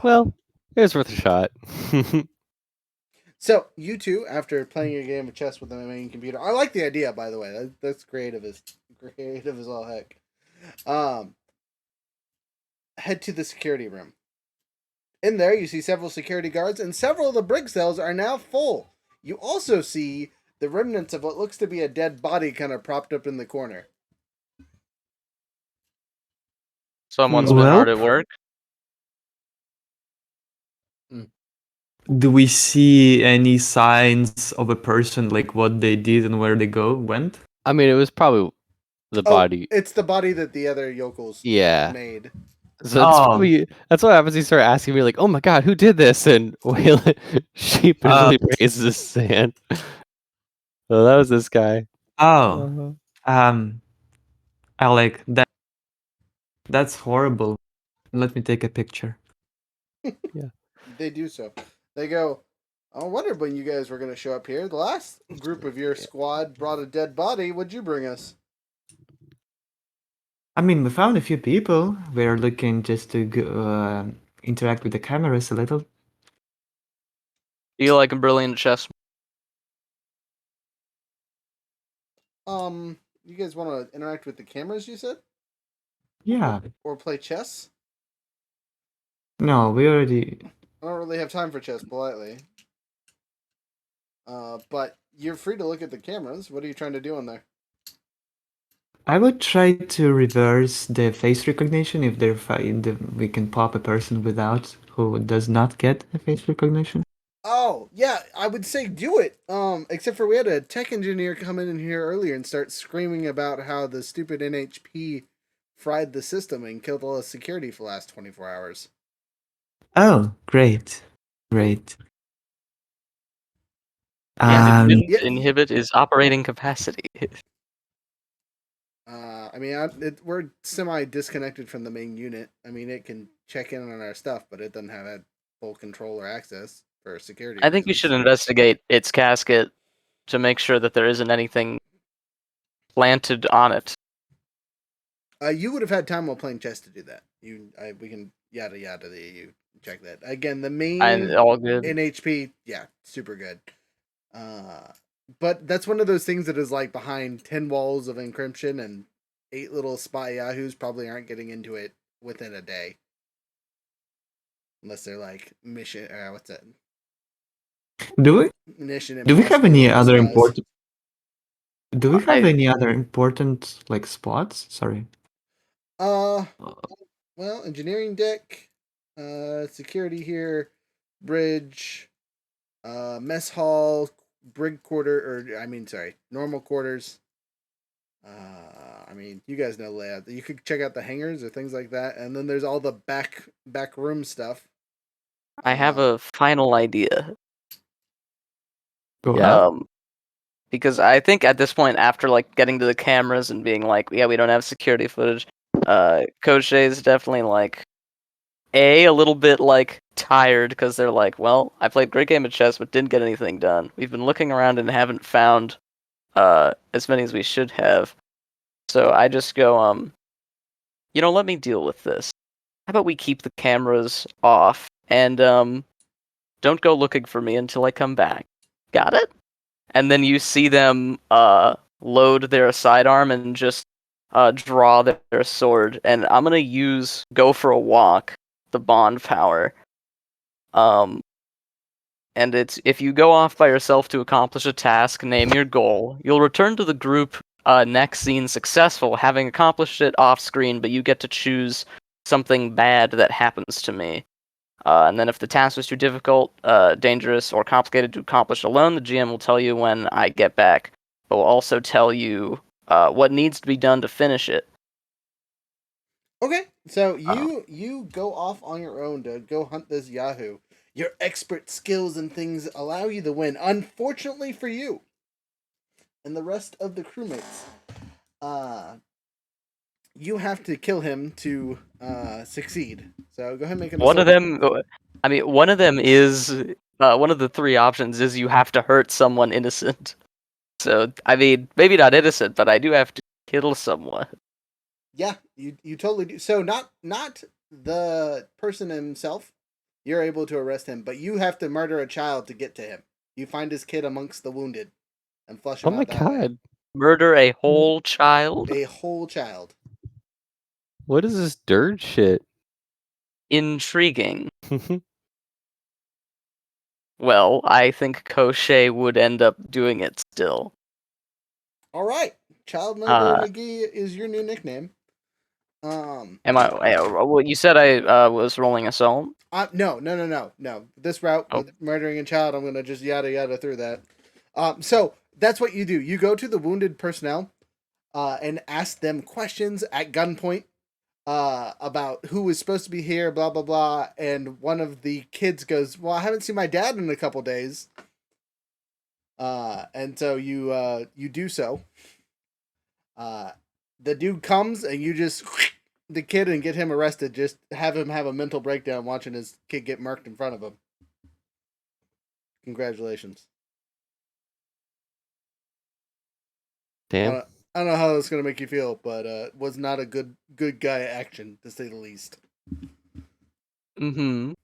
Speaker 2: Well, it was worth a shot.
Speaker 1: So, you two, after playing a game of chess with the main computer, I like the idea, by the way. That's creative as all heck. Head to the security room. In there, you see several security guards, and several of the brig cells are now full. You also see the remnants of what looks to be a dead body kind of propped up in the corner.
Speaker 4: Someone's been
Speaker 5: Well,
Speaker 4: hard at work.
Speaker 5: do we see any signs of a person, like what they did and where they went?
Speaker 2: I mean, it was probably the body.
Speaker 1: It's the body that the other yokels
Speaker 2: Yeah.
Speaker 1: made.
Speaker 2: So that's what happens. You start asking me like, "Oh my god, who did this?" And Waylon sheepishly raises his hand. So that was this guy.
Speaker 5: Oh, I like that. That's horrible. Let me take a picture.
Speaker 1: They do so. They go, I wondered when you guys were going to show up here. The last group of your squad brought a dead body. What'd you bring us?
Speaker 5: I mean, we found a few people. We're looking just to interact with the cameras a little.
Speaker 4: Do you like a brilliant chess?
Speaker 1: You guys want to interact with the cameras, you said?
Speaker 5: Yeah.
Speaker 1: Or play chess?
Speaker 5: No, we already.
Speaker 1: I don't really have time for chess, politely. But you're free to look at the cameras. What are you trying to do on there?
Speaker 5: I would try to reverse the face recognition if we can pop a person without who does not get a face recognition.
Speaker 1: Oh, yeah, I would say do it. Except for we had a tech engineer come in here earlier and start screaming about how the stupid NHP fried the system and killed all the security for the last 24 hours.
Speaker 5: Oh, great. Great.
Speaker 4: Yeah, it didn't
Speaker 1: Yeah.
Speaker 4: inhibit his operating capacity.
Speaker 1: I mean, we're semi-disconnected from the main unit. I mean, it can check in on our stuff, but it doesn't have full control or access for security
Speaker 4: I think we
Speaker 1: reasons.
Speaker 4: should investigate its casket to make sure that there isn't anything planted on it.
Speaker 1: You would have had time while playing chess to do that. We can yada yada. You check that again. The main
Speaker 4: All good.
Speaker 1: NHP, yeah, super good. But that's one of those things that is like behind 10 walls of encryption, and 8 little spy yahoos probably aren't getting into it within a day, unless they're like mission. What's that?
Speaker 5: Do
Speaker 1: Mission.
Speaker 5: we have any other
Speaker 1: spies.
Speaker 5: important? Do we have any other important spots? Sorry.
Speaker 1: Well, engineering deck, security here, bridge, mess hall, brig quarter, normal quarters. I mean, you guys know layout. You could check out the hangars or things like that, and then there's all the back room stuff.
Speaker 4: I have a final idea.
Speaker 5: Go
Speaker 2: Yeah.
Speaker 5: ahead.
Speaker 4: because I think at this point, after like getting to the cameras and being like, yeah, we don't have security footage, Coach Shay is definitely like a little bit like tired because they're like, well, I played great game of chess but didn't get anything done. We've been looking around and haven't found as many as we should have. So I just go, let me deal with this. How about we keep the cameras off and don't go looking for me until I come back. Got it? And then you see them load their sidearm and just draw their sword. And I'm gonna use go for a walk, the bond power. And it's if you go off by yourself to accomplish a task, name your goal. You'll return to the group next scene successful, having accomplished it off screen, but you get to choose something bad that happens to me. And then if the task was too difficult, dangerous, or complicated to accomplish alone, the GM will tell you when I get back, but will also tell you what needs to be done to finish it.
Speaker 1: Okay, so you go off on your own to go hunt this Yahoo. Your expert skills and things allow you to win. Unfortunately for you and the rest of the crewmates, you have to kill him to succeed. So go ahead and make an
Speaker 4: One of
Speaker 1: assault.
Speaker 4: them, I mean, one of them is one of the three options is you have to hurt someone innocent. So I mean, maybe not innocent, but I do have to kill someone.
Speaker 1: Yeah, you totally do. So not the person himself. You're able to arrest him, but you have to murder a child to get to him. You find his kid amongst the wounded and flush him
Speaker 2: Oh my
Speaker 1: out that way.
Speaker 2: god.
Speaker 4: Murder a whole child?
Speaker 1: A whole child.
Speaker 2: What is this dirt shit?
Speaker 4: Intriguing. Well, I think Koshé would end up doing it still.
Speaker 1: All right, Child Murderer McGee is your new nickname.
Speaker 4: Am I? Well, you said I was rolling assault.
Speaker 1: No. This route
Speaker 4: Oh.
Speaker 1: with murdering a child, I'm gonna just yada yada through that. So that's what you do. You go to the wounded personnel, and ask them questions at gunpoint, about who was supposed to be here, blah blah blah. And one of the kids goes, "Well, I haven't seen my dad in a couple days." And so you do so. The dude comes and you just the kid and get him arrested. Just have him have a mental breakdown watching his kid get murked in front of him. Congratulations.
Speaker 2: Damn.
Speaker 1: I don't know how that's gonna make you feel, but it was not a good guy action to say the least.
Speaker 4: Mm-hmm.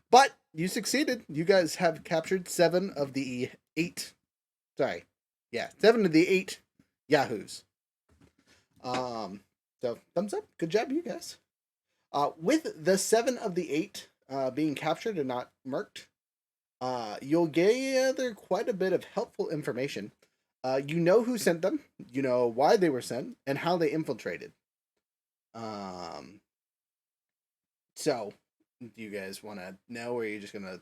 Speaker 1: But you succeeded. You guys have captured 7 of the 8. Sorry, yeah, 7 of the 8 Yahoos. So thumbs up. Good job, you guys. With the 7 of the 8 being captured and not murked, you'll gather quite a bit of helpful information. You know who sent them, you know why they were sent, and how they infiltrated. So, do you guys want to know, or are you just going to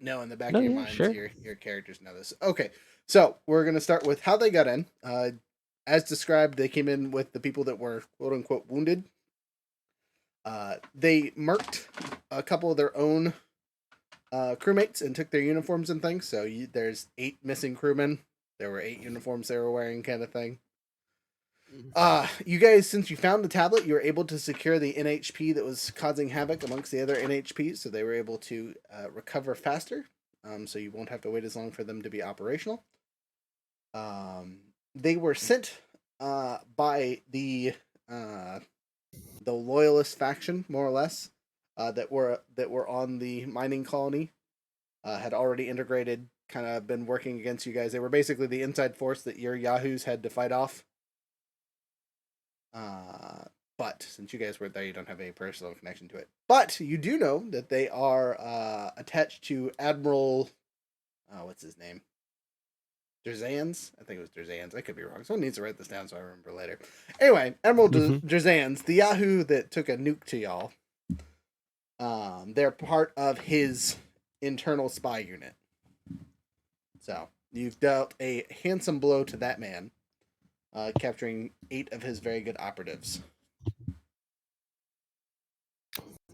Speaker 1: know in the back of your mind
Speaker 2: Sure.
Speaker 1: your characters know this? Okay, so we're going to start with how they got in. As described, they came in with the people that were quote-unquote wounded. They murked a couple of their own crewmates and took their uniforms and things. So there's 8 missing crewmen. There were 8 uniforms they were wearing, kind of thing. You guys, since you found the tablet, you were able to secure the NHP that was causing havoc amongst the other NHPs, so they were able to recover faster. So you won't have to wait as long for them to be operational. They were sent by the loyalist faction, more or less, that were on the mining colony. Had already integrated, kind of been working against you guys. They were basically the inside force that your Yahoos had to fight off. But since you guys weren't there, you don't have any personal connection to it. But you do know that they are attached to Admiral, what's his name? Derzans? I think it was Derzans. I could be wrong. Someone needs to write this down so I remember later. Anyway, Admiral Derzans, the Yahoo that took a nuke to y'all. They're part of his internal spy unit. So you've dealt a handsome blow to that man. Capturing 8 of his very good operatives.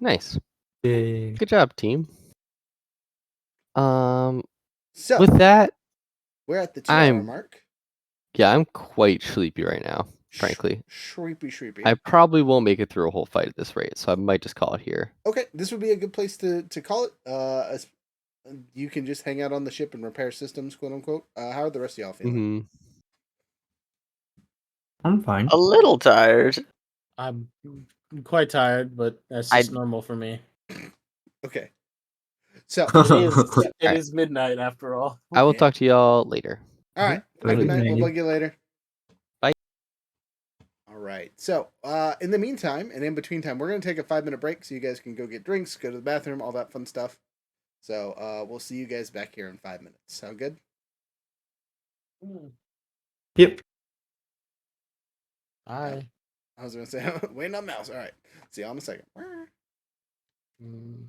Speaker 2: Nice.
Speaker 5: Yay.
Speaker 2: Good job, team.
Speaker 1: So
Speaker 2: With that,
Speaker 1: We're at the 2 hour
Speaker 2: I'm-
Speaker 1: mark.
Speaker 2: Yeah, I'm quite sleepy right now, frankly.
Speaker 1: Shreepy.
Speaker 2: I probably won't make it through a whole fight at this rate, so I might just call it here.
Speaker 1: Okay, this would be a good place to call it. You can just hang out on the ship and repair systems, quote unquote. How are the rest of y'all feeling?
Speaker 2: Hmm.
Speaker 5: I'm fine.
Speaker 4: A little tired.
Speaker 3: I'm quite tired, but that's just normal for me.
Speaker 1: Okay. So,
Speaker 3: It is midnight after all.
Speaker 2: I will
Speaker 1: Okay.
Speaker 2: talk to y'all later.
Speaker 1: all right.
Speaker 5: Good
Speaker 1: Good night. We'll
Speaker 5: night.
Speaker 1: bug you later.
Speaker 2: Bye.
Speaker 1: All right. So, in the meantime, and in between time, we're going to take a 5-minute break so you guys can go get drinks, go to the bathroom, all that fun stuff. So, we'll see you guys back here in 5 minutes. Sound good?
Speaker 5: Yep.
Speaker 3: Hi.
Speaker 1: I was going to say, waiting on mouse. All right. See y'all in a second.
Speaker 3: Mm.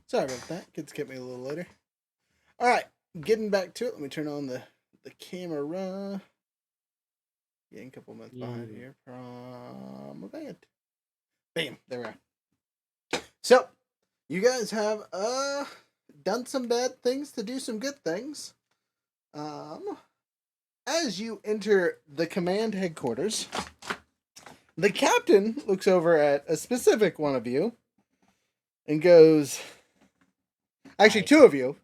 Speaker 1: Sorry about that. Kids kept me a little later. All right, getting back to it. Let me turn on the camera. Getting a couple months behind here from a band. Bam, there we are. So, you guys have done some bad things to do some good things. As you enter the command headquarters, the captain looks over at a specific one of you and goes, actually, two of you,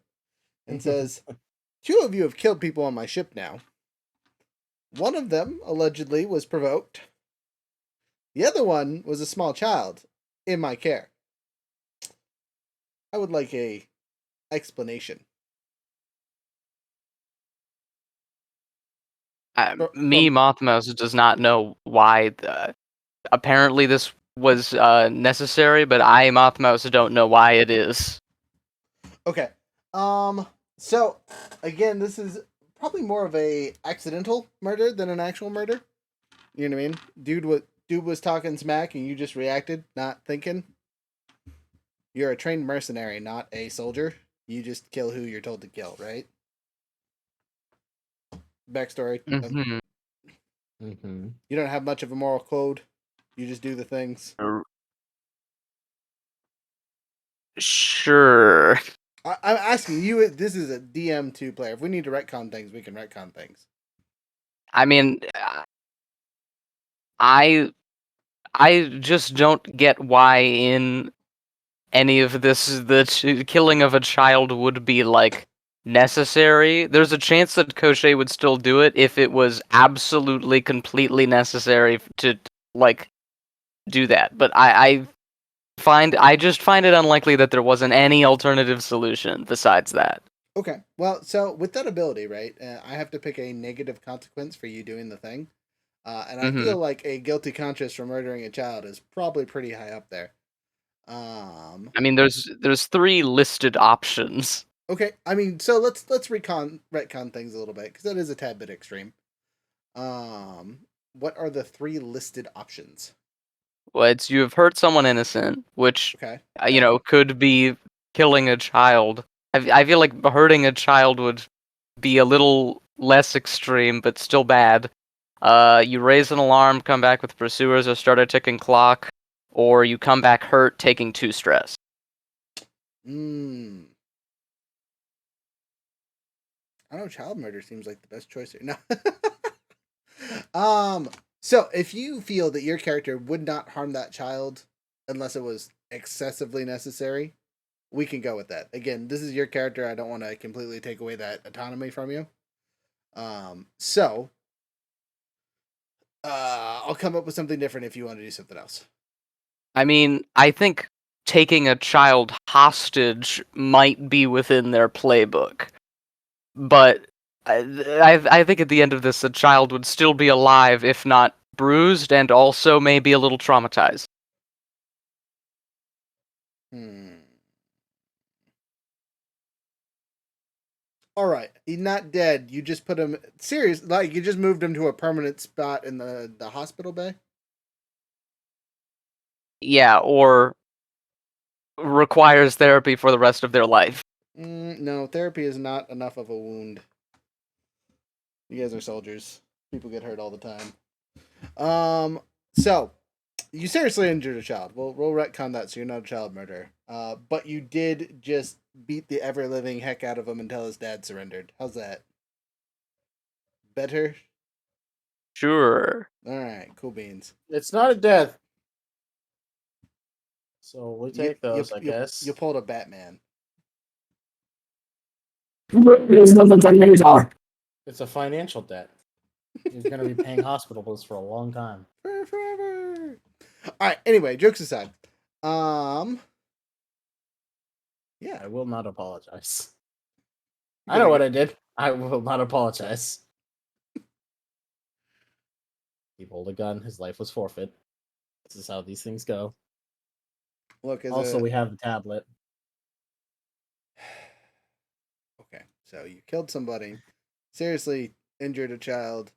Speaker 1: and says, 2 of you have killed people on my ship now. One of them, allegedly, was provoked. The other one was a small child in my care. I would like a explanation.
Speaker 4: Me, Mothmouse, does not know why. Apparently, this was necessary, but I, Mothmouse, don't know why it is.
Speaker 1: Okay. So, again, this is probably more of a accidental murder than an actual murder. You know what I mean? Dude was talking smack and you just reacted, not thinking. You're a trained mercenary, not a soldier. You just kill who you're told to kill, right? Backstory.
Speaker 4: Mm-hmm.
Speaker 3: Mm-hmm.
Speaker 1: You don't have much of a moral code. You just do the things.
Speaker 4: Sure.
Speaker 1: I'm asking you. This is a DM2 player. If we need to retcon things, we can retcon things.
Speaker 4: I mean, I just don't get why in any of this the killing of a child would be like necessary. There's a chance that Koshé would still do it if it was absolutely completely necessary to like do that. But I just find it unlikely that there wasn't any alternative solution besides that.
Speaker 1: Okay. Well, so with that ability, right, I have to pick a negative consequence for you doing the thing. And I feel like a guilty conscience for murdering a child is probably pretty high up there.
Speaker 4: I mean, there's 3 listed options.
Speaker 1: Okay. I mean, so let's retcon things a little bit because that is a tad bit extreme. What are the 3 listed options?
Speaker 4: Well, it's you have hurt someone innocent, which
Speaker 1: Okay.
Speaker 4: could be killing a child. I feel like hurting a child would be a little less extreme, but still bad. You raise an alarm, come back with pursuers, or start a ticking clock, or you come back hurt, taking 2 stress.
Speaker 1: I don't know. Child murder seems like the best choice here. No. So if you feel that your character would not harm that child unless it was excessively necessary, we can go with that. Again, this is your character. I don't want to completely take away that autonomy from you. So I'll come up with something different if you want to do something else.
Speaker 4: I mean, I think taking a child hostage might be within their playbook, but I think at the end of this, a child would still be alive, if not bruised, and also maybe a little traumatized.
Speaker 1: All right, he's not dead. You just put him you just moved him to a permanent spot in the hospital bay.
Speaker 4: Yeah, or requires therapy for the rest of their life.
Speaker 1: No, therapy is not enough of a wound. You guys are soldiers. People get hurt all the time. So you seriously injured a child. We'll retcon that, so you're not a child murderer. But you did just beat the ever living heck out of him until his dad surrendered. How's that? Better?
Speaker 4: Sure.
Speaker 1: All right, cool beans.
Speaker 3: It's not a death. So we take those, I guess.
Speaker 1: You pulled a Batman.
Speaker 3: It's a financial debt. He's going to be paying hospital bills for a long time.
Speaker 1: Forever. All right. Anyway, jokes aside. Yeah,
Speaker 3: I will not apologize. I know what I did. I will not apologize. He pulled a gun. His life was forfeit. This is how these things go.
Speaker 1: Look,
Speaker 3: also, we have the tablet.
Speaker 1: Okay, so you killed somebody, seriously injured a child.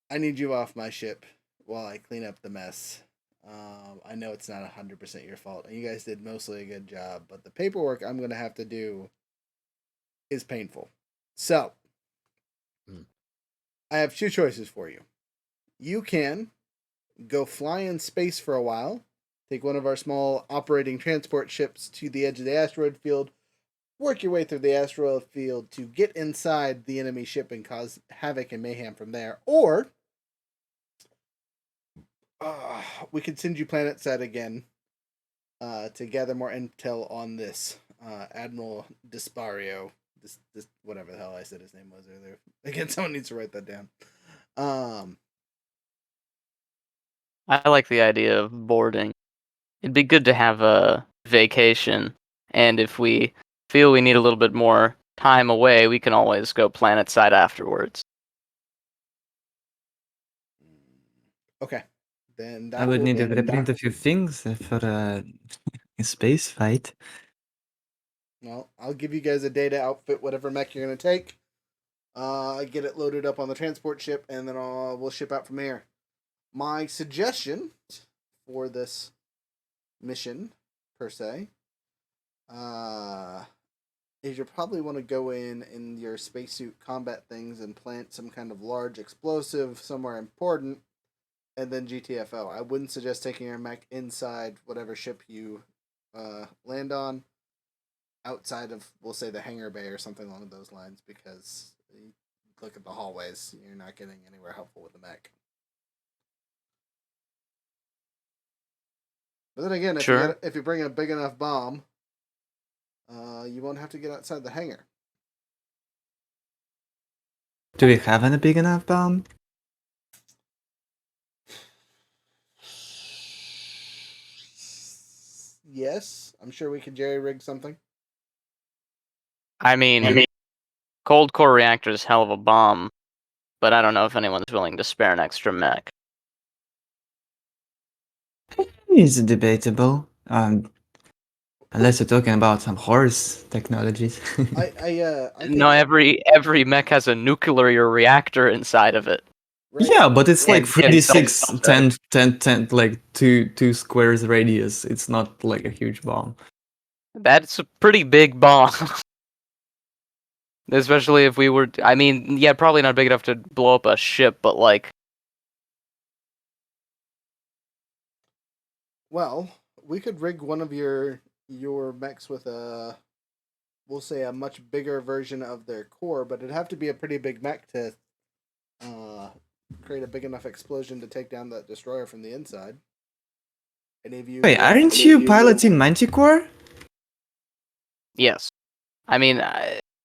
Speaker 1: I need you off my ship while I clean up the mess. I know it's not 100% your fault, and you guys did mostly a good job, but the paperwork I'm going to have to do is painful. So, I have two choices for you. You can go fly in space for a while, take one of our small operating transport ships to the edge of the asteroid field, work your way through the asteroid field to get inside the enemy ship and cause havoc and mayhem from there, or we could send you planetside again to gather more intel on this Admiral Dispario. This whatever the hell I said his name was earlier. Again, someone needs to write that down.
Speaker 4: I like the idea of boarding. It'd be good to have a vacation, and if we feel we need a little bit more time away, we can always go planetside afterwards.
Speaker 1: Okay. Then that
Speaker 5: I would
Speaker 1: will
Speaker 5: need to
Speaker 1: be-
Speaker 5: reprint a few things for a space fight.
Speaker 1: Well, I'll give you guys a day to outfit whatever mech you're going to take. Get it loaded up on the transport ship, and then we'll ship out from here. My suggestion for this mission, per se, is you probably want to go in your spacesuit combat things and plant some kind of large explosive somewhere important, and then GTFO. I wouldn't suggest taking your mech inside whatever ship you land on, outside of, we'll say, the hangar bay or something along those lines, because look at the hallways, you're not getting anywhere helpful with the mech. But then again, if you bring a big enough bomb, you won't have to get outside the hangar.
Speaker 5: Do we have any big enough bomb?
Speaker 1: Yes, I'm sure we could jerry-rig something.
Speaker 4: I mean, cold core reactor is hell of a bomb, but I don't know if anyone's willing to spare an extra mech.
Speaker 5: It's debatable. Unless you're talking about some horse technologies.
Speaker 1: I think,
Speaker 4: No, every mech has a nuclear reactor inside of it.
Speaker 1: right,
Speaker 5: Yeah, but it's like
Speaker 4: And- and
Speaker 5: 3d6, 10, like two squares radius. It's not like a huge bomb.
Speaker 4: That's a pretty big bomb. Especially if we were, I mean, yeah, probably not big enough to blow up a ship, but like,
Speaker 1: well, we could rig one of your mechs with we'll say a much bigger version of their core, but it'd have to be a pretty big mech to create a big enough explosion to take down that destroyer from the inside. Any of you?
Speaker 5: Wait, aren't you piloting Manticore?
Speaker 4: yes. I mean,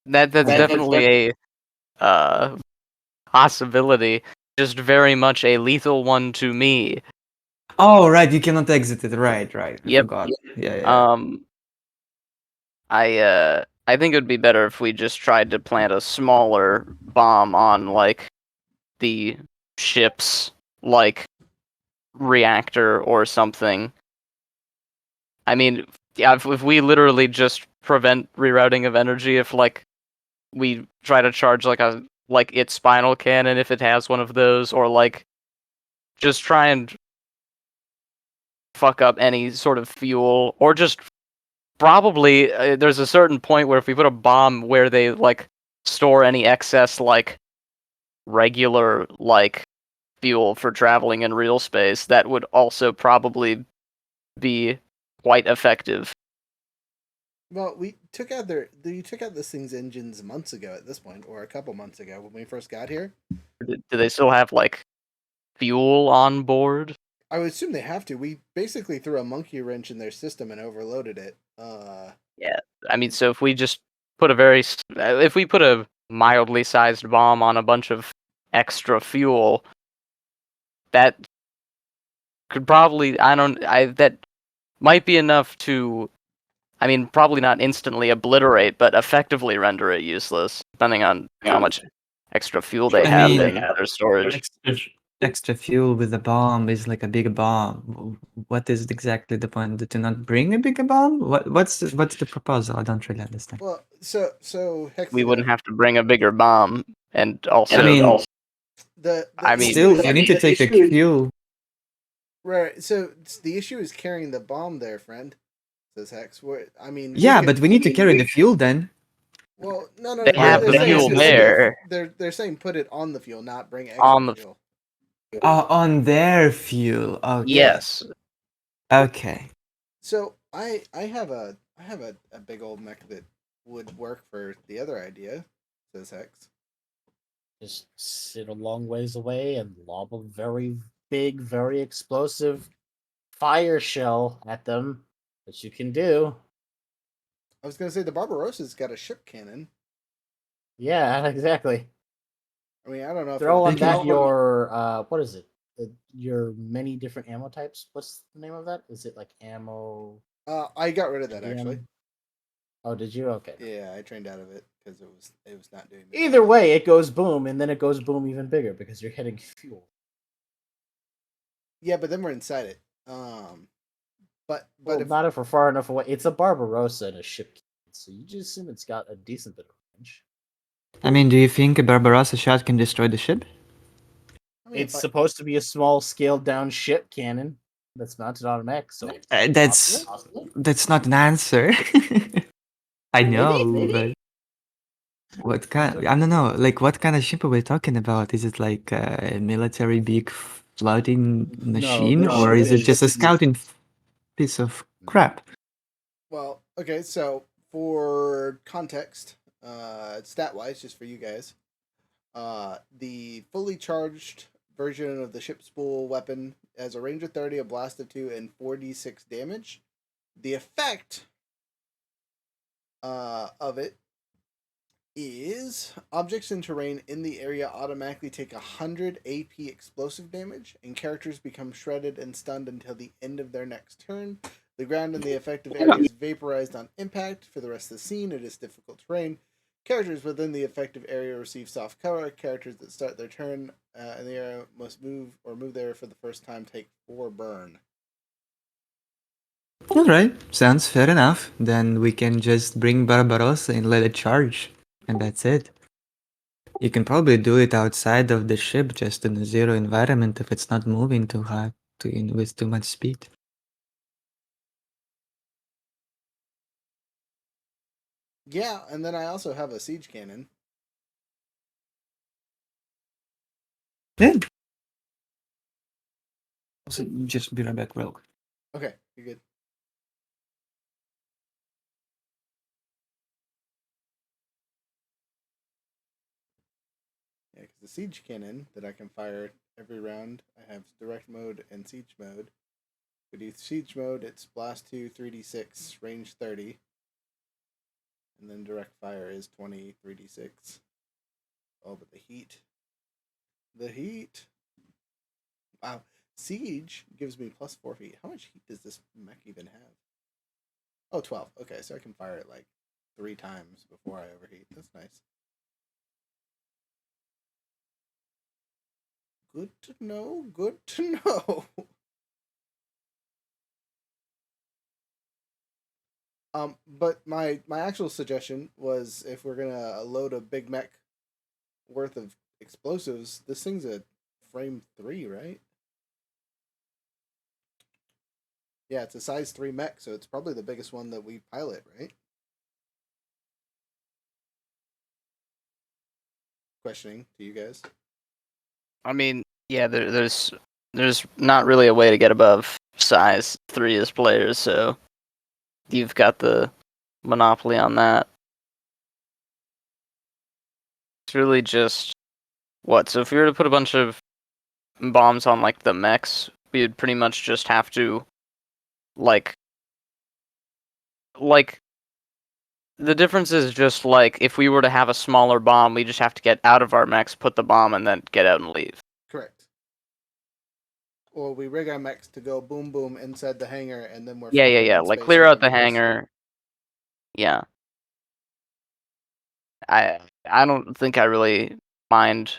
Speaker 4: that's definitely a possibility. Just very much a lethal one to me.
Speaker 5: Oh, right, you cannot exit it. Right. I
Speaker 4: Yep.
Speaker 5: forgot. Yeah.
Speaker 4: I think it would be better if we just tried to plant a smaller bomb on like the ship's like reactor or something. I mean, yeah, if we literally just prevent rerouting of energy, if like we try to charge like its spinal cannon if it has one of those, or like just try and fuck up any sort of fuel, or just probably there's a certain point where if we put a bomb where they like store any excess like regular like fuel for traveling in real space, that would also probably be quite effective.
Speaker 1: Well, you took out this thing's engines months ago at this point, or a couple months ago when we first got here.
Speaker 4: Do they still have like fuel on board?
Speaker 1: I would assume they have to. We basically threw a monkey wrench in their system and overloaded it.
Speaker 4: Yeah, I mean, so if we just put if we put a mildly sized bomb on a bunch of extra fuel, that could probably, that might be enough to, I mean, probably not instantly obliterate, but effectively render it useless, depending on how much extra fuel they
Speaker 5: I
Speaker 4: have
Speaker 5: mean,
Speaker 4: in their storage.
Speaker 5: Extra fuel with a bomb is like a big bomb. What is exactly the point? To not bring a bigger bomb? What's the proposal? I don't really understand.
Speaker 1: Well, so Hex,
Speaker 4: We wouldn't have to bring a bigger bomb, and also,
Speaker 5: I mean,
Speaker 1: the
Speaker 4: I mean,
Speaker 5: still, you need to take a fuel.
Speaker 1: Right. So the issue is carrying the bomb there, friend. Says Hex. I mean, we
Speaker 5: Yeah,
Speaker 1: could-
Speaker 5: but we need to carry the fuel then.
Speaker 1: Well, no.
Speaker 4: They
Speaker 5: have
Speaker 1: They're
Speaker 5: the
Speaker 1: saying
Speaker 5: fuel
Speaker 4: there.
Speaker 1: They're saying put it on the fuel, not bring extra
Speaker 4: On the
Speaker 1: fuel.
Speaker 5: On their fuel. Okay.
Speaker 4: Yes.
Speaker 5: Okay.
Speaker 1: So I have a big old mech that would work for the other idea. Says Hex.
Speaker 3: Just sit a long ways away and lob a very big, very explosive fire shell at them, which you can do.
Speaker 1: I was gonna say the Barbarossa's got a ship cannon.
Speaker 3: Yeah, exactly.
Speaker 1: I mean, I don't know if
Speaker 3: Throw
Speaker 1: it-
Speaker 3: on that your what is it? Your many different ammo types. What's the name of that? Is it like ammo?
Speaker 1: I got rid of that
Speaker 3: medium?
Speaker 1: actually.
Speaker 3: Oh, did you? Okay.
Speaker 1: Yeah, I trained out of it because it was not doing. me
Speaker 3: Either
Speaker 1: well.
Speaker 3: way, it goes boom, and then it goes boom even bigger because you're hitting fuel.
Speaker 1: Yeah, but then we're inside it. But
Speaker 3: Well,
Speaker 1: if,
Speaker 3: not if we're far enough away. It's a Barbarossa and a ship, so you just assume it's got a decent bit of range.
Speaker 5: I mean, do you think a Barbarossa shot can destroy the ship?
Speaker 1: I mean,
Speaker 3: It's supposed to be a small, scaled down ship cannon that's mounted on a mech, so
Speaker 5: That's
Speaker 3: possible.
Speaker 5: not an answer. I know,
Speaker 3: Maybe.
Speaker 5: but what kind? I don't know. Like, what kind of ship are we talking about? Is it like a military big floating machine,
Speaker 3: this
Speaker 5: or
Speaker 3: ship
Speaker 5: is it just a
Speaker 3: is-
Speaker 5: scouting piece of crap?
Speaker 1: well, okay. So for context, stat wise, just for you guys, the fully charged version of the ship spool weapon has a range of 30, a blast of 2, and 4d6 damage. The effect of it is objects in terrain in the area automatically take 100 AP explosive damage, and characters become shredded and stunned until the end of their next turn. The ground in the affected area is vaporized on impact. For the rest of the scene, it is difficult terrain. Characters within the effective area receive soft cover. Characters that start their turn in the area must move there for the first time take 4 burn.
Speaker 5: All right, sounds fair enough. Then we can just bring Barbarossa and let it charge, and that's it. You can probably do it outside of the ship, just in a zero environment, if it's not moving too hard, with too much speed.
Speaker 1: Yeah, and then I also have a siege cannon.
Speaker 5: Yeah. Also, just be right back, real quick.
Speaker 1: Okay, you're good. Yeah, because the siege cannon that I can fire every round, I have direct mode and siege mode. We do siege mode, it's blast 2, 3d6, range 30. And then direct fire is 20, 3d6. Oh, but the heat. The heat. Wow. Siege gives me plus 4 feet. How much heat does this mech even have? Oh, 12. Okay, so I can fire it like 3 times before I overheat. That's nice. Good to know. Good to know. But my actual suggestion was if we're gonna load a big mech worth of explosives, this thing's a frame 3, right? Yeah, it's a size 3 mech, so it's probably the biggest one that we pilot, right? Questioning to you guys.
Speaker 4: I mean, yeah, there's not really a way to get above size 3 as players, so you've got the monopoly on that. It's really just what? So if we were to put a bunch of bombs on like the mechs, we would pretty much just have to like the difference is just like if we were to have a smaller bomb, we just have to get out of our mechs, put the bomb, and then get out and leave.
Speaker 1: Correct. Or we rig our mechs to go boom boom inside the hangar, and then we're
Speaker 4: Yeah.
Speaker 1: in
Speaker 4: Like
Speaker 1: space
Speaker 4: clear
Speaker 1: with
Speaker 4: out the
Speaker 1: bombs.
Speaker 4: hangar. Yeah. I don't think I really mind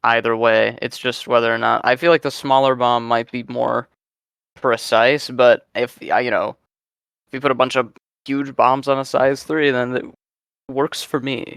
Speaker 4: either way. It's just whether or not I feel like the smaller bomb might be more precise, but if if you put a bunch of huge bombs on a size 3, then it works for me.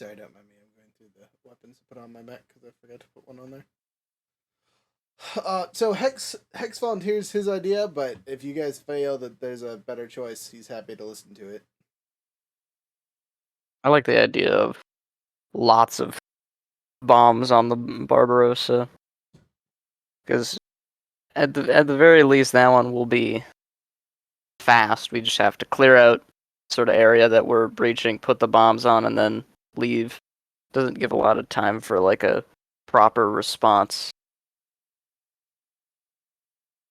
Speaker 1: Sorry, don't mind me. I'm going through the weapons to put on my mech because I forgot to put one on there. So Hex volunteers his idea, but if you guys feel that there's a better choice, he's happy to listen to it.
Speaker 4: I like the idea of lots of bombs on the Barbarossa, because at the very least, that one will be fast. We just have to clear out sort of area that we're breaching, put the bombs on, and then leave. Doesn't give a lot of time for like a proper response.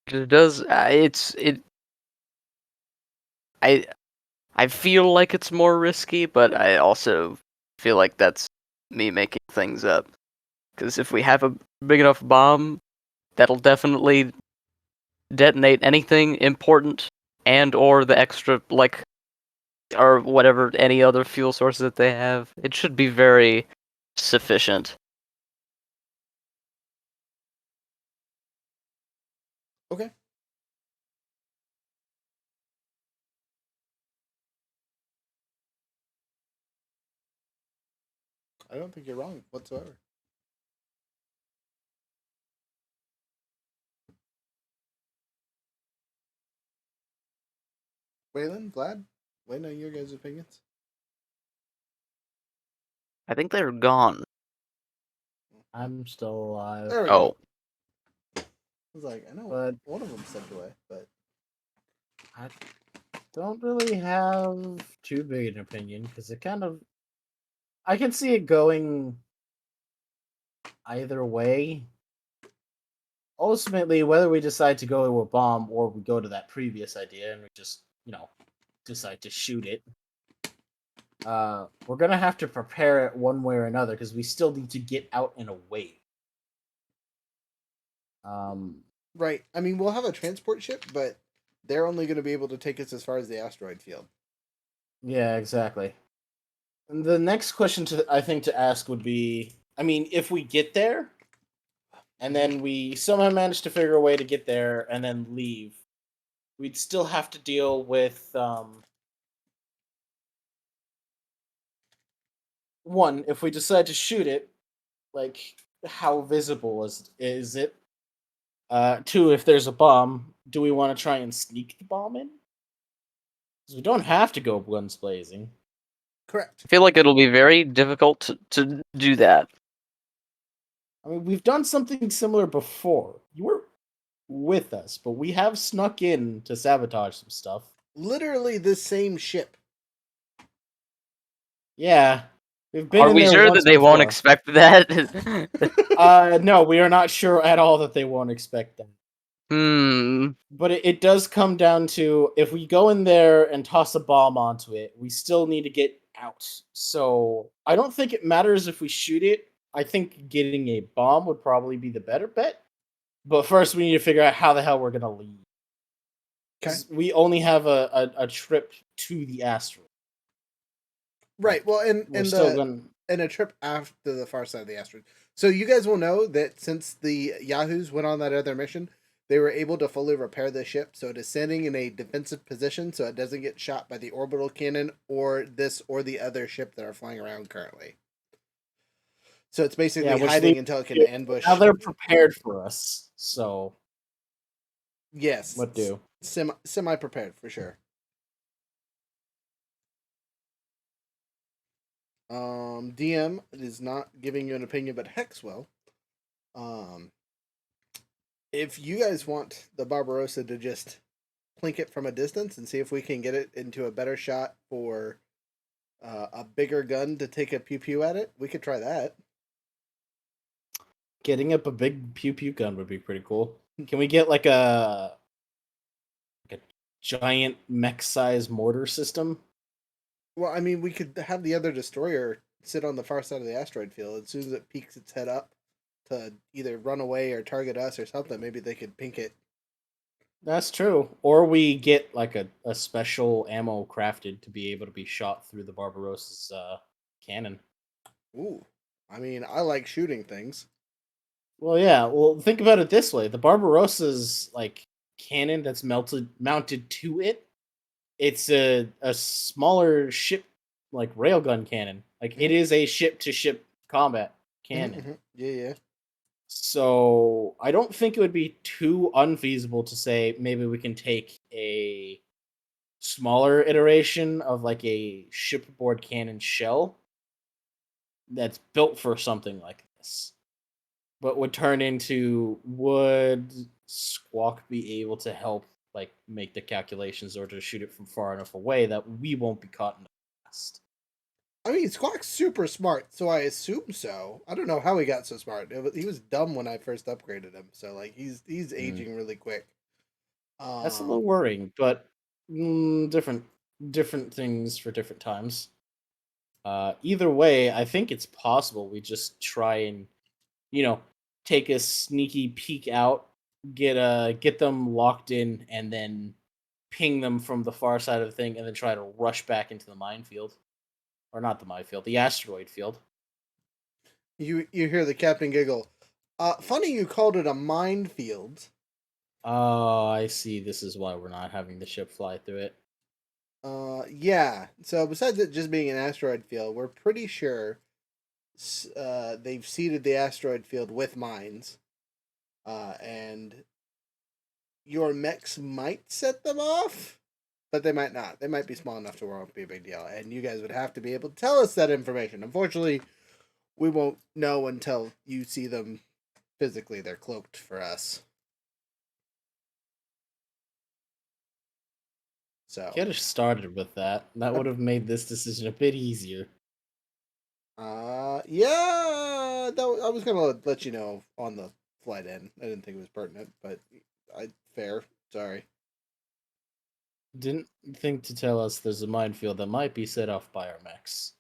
Speaker 4: It does. I feel like it's more risky, but I also feel like that's me making things up. Because if we have a big enough bomb, that'll definitely detonate anything important and or the extra like or whatever any other fuel sources that they have. It should be very sufficient.
Speaker 1: Okay. I don't think you're wrong whatsoever. Waylon, Vlad, wait on your guys' opinions.
Speaker 4: I think they're gone.
Speaker 3: I'm still alive.
Speaker 1: There we
Speaker 4: Oh,
Speaker 1: go. I was like, I know
Speaker 3: But
Speaker 1: one of them stepped away, but
Speaker 3: I don't really have too big an opinion because it kind of. I can see it going either way. Ultimately, whether we decide to go to a bomb or we go to that previous idea and we just, decide to shoot it, we're gonna have to prepare it one way or another because we still need to get out and away.
Speaker 1: right. I mean, we'll have a transport ship, but they're only going to be able to take us as far as the asteroid field.
Speaker 3: Yeah, exactly. And the next question I think to ask would be, I mean, if we get there, and then we somehow manage to figure a way to get there and then leave, we'd still have to deal with one, if we decide to shoot it, like how visible is it? Two, if there's a bomb, do we want to try and sneak the bomb in? Because we don't have to go guns blazing.
Speaker 1: Correct.
Speaker 4: I feel like it'll be very difficult to do that.
Speaker 3: I mean, we've done something similar before. You were with us, but we have snuck in to sabotage some stuff.
Speaker 1: Literally the same ship.
Speaker 3: Yeah, we've been
Speaker 4: Are
Speaker 3: in
Speaker 4: we
Speaker 3: there
Speaker 4: sure
Speaker 3: once
Speaker 4: that they won't
Speaker 3: before.
Speaker 4: expect that?
Speaker 3: No, we are not sure at all that they won't expect that. But it does come down to if we go in there and toss a bomb onto it, we still need to get out. So I don't think it matters if we shoot it. I think getting a bomb would probably be the better bet. But first, we need to figure out how the hell we're gonna leave.
Speaker 1: Okay.
Speaker 3: 'Cause we only have a trip to the asteroid.
Speaker 1: Right. Well,
Speaker 3: We're still gonna.
Speaker 1: and a trip after the far side of the asteroid. So you guys will know that since the Yahoos went on that other mission, they were able to fully repair the ship, so it is sitting in a defensive position, so it doesn't get shot by the orbital cannon or this or the other ship that are flying around currently. So it's basically
Speaker 3: which
Speaker 1: hiding
Speaker 3: leads
Speaker 1: until it can
Speaker 3: to-
Speaker 1: ambush.
Speaker 3: Now they're prepared for us. So
Speaker 1: Yes.
Speaker 3: what do?
Speaker 1: Semi prepared for sure. DM is not giving you an opinion, but Hex will. If you guys want the Barbarossa to just plink it from a distance and see if we can get it into a better shot for a bigger gun to take a pew pew at it, we could try that.
Speaker 3: Getting up a big pew pew gun would be pretty cool. Can we get like a giant mech size mortar system?
Speaker 1: Well, I mean, we could have the other destroyer sit on the far side of the asteroid field. As soon as it peeks its head up to either run away or target us or something, maybe they could pink it.
Speaker 3: That's true. Or we get like a special ammo crafted to be able to be shot through the Barbarossa's cannon.
Speaker 1: Ooh. I mean, I like shooting things.
Speaker 3: Well, yeah. Well, think about it this way: the Barbarossa's like cannon that's mounted to it. It's a smaller ship like railgun cannon. Like it is a ship to ship combat cannon.
Speaker 1: Mhm. Yeah.
Speaker 3: So I don't think it would be too unfeasible to say maybe we can take a smaller iteration of like a shipboard cannon shell that's built for something like this, but would turn into would Squawk be able to help like make the calculations or to shoot it from far enough away that we won't be caught in the blast?
Speaker 1: I mean, Squawk's super smart, so I assume so. I don't know how he got so smart. He was dumb when I first upgraded him, so like he's aging really quick.
Speaker 3: That's a little worrying, but different things for different times. Either way, I think it's possible we just try and take a sneaky peek out, get them locked in, and then ping them from the far side of the thing, and then try to rush back into the minefield, or not the minefield, the asteroid field.
Speaker 1: You hear the captain giggle. Funny you called it a minefield.
Speaker 3: Oh, I see. This is why we're not having the ship fly through it.
Speaker 1: Yeah. So besides it just being an asteroid field, we're pretty sure they've seeded the asteroid field with mines. And your mechs might set them off, but they might not. They might be small enough to where it won't be a big deal. And you guys would have to be able to tell us that information. Unfortunately, we won't know until you see them physically. They're cloaked for us. So
Speaker 3: Could have started with that. That would have made this decision a bit easier.
Speaker 1: Yeah, I was gonna let you know on the flight in. I didn't think it was pertinent, but fair. Sorry.
Speaker 3: Didn't think to tell us there's a minefield that might be set off by our mechs.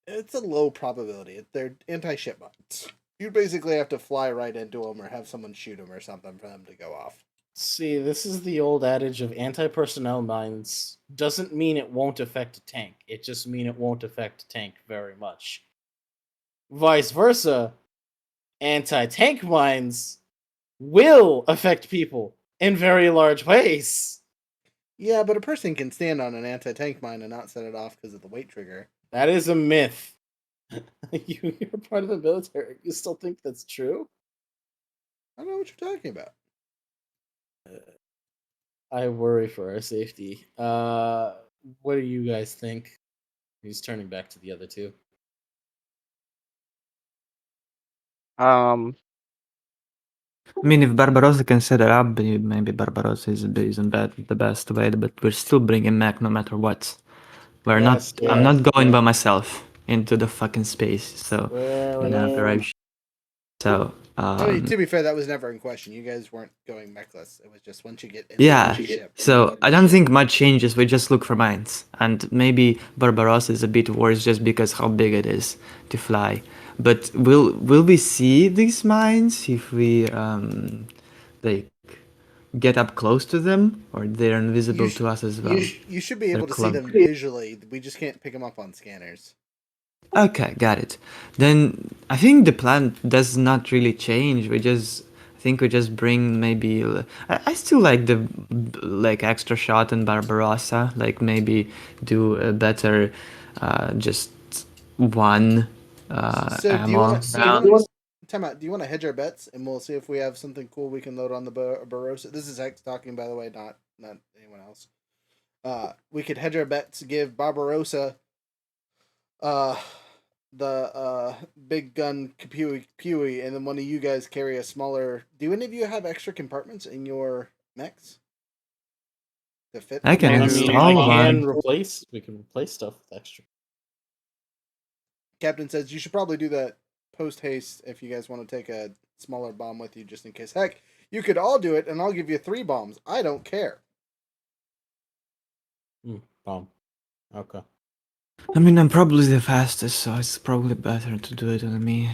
Speaker 1: It's a low probability. They're anti-ship bots. You basically have to fly right into them or have someone shoot them or something for them to go off.
Speaker 3: See, this is the old adage of anti-personnel mines doesn't mean it won't affect a tank. It just mean it won't affect a tank very much. Vice versa, anti-tank mines will affect people in very large ways.
Speaker 1: Yeah, but a person can stand on an anti-tank mine and not set it off because of the weight trigger.
Speaker 3: That is a myth. You're part of the military. You still think that's true?
Speaker 1: I don't know what you're talking about.
Speaker 3: I worry for our safety. What do you guys think? He's turning back to the other two.
Speaker 5: I mean, if Barbarossa can set it up, maybe Barbarossa isn't the best way, but we're still bringing mech no matter what. We're
Speaker 3: Yes,
Speaker 5: not. I'm not going
Speaker 3: yes.
Speaker 5: by myself into the fucking space. So
Speaker 3: Well,
Speaker 5: you know, arrive. So
Speaker 1: I mean, to be fair, that was never in question. You guys weren't going mechless. It was just once you get in
Speaker 5: yeah.
Speaker 1: the ship.
Speaker 5: So I don't think much changes. We just look for mines, and maybe Barbarossa is a bit worse just because how big it is to fly. But will we see these mines if we like get up close to them, or they're invisible to us as well?
Speaker 1: You should be able to see
Speaker 5: cloaked.
Speaker 1: them visually. We just can't pick them up on scanners.
Speaker 5: Okay, got it. Then I think the plan does not really change. I think we just bring maybe. I still like the extra shot in Barbarossa. Like maybe do a better, just one
Speaker 1: So do you
Speaker 5: ammo.
Speaker 1: want time out? Do you want to hedge our bets and we'll see if we have something cool we can load on the Barossa? This is Hex talking, by the way, not anyone else. We could hedge our bets, give Barbarossa the big gun Pewy, and then one of you guys carry a smaller. Do any of you have extra compartments in your mechs to fit?
Speaker 5: I can
Speaker 3: I mean,
Speaker 5: install
Speaker 3: I can
Speaker 5: one.
Speaker 3: replace. We can replace stuff with extra.
Speaker 1: Captain says you should probably do that post haste if you guys want to take a smaller bomb with you just in case. Heck, you could all do it, and I'll give you 3 bombs. I don't care.
Speaker 3: Bomb. Okay.
Speaker 5: I mean, I'm probably the fastest, so it's probably better to do it on me.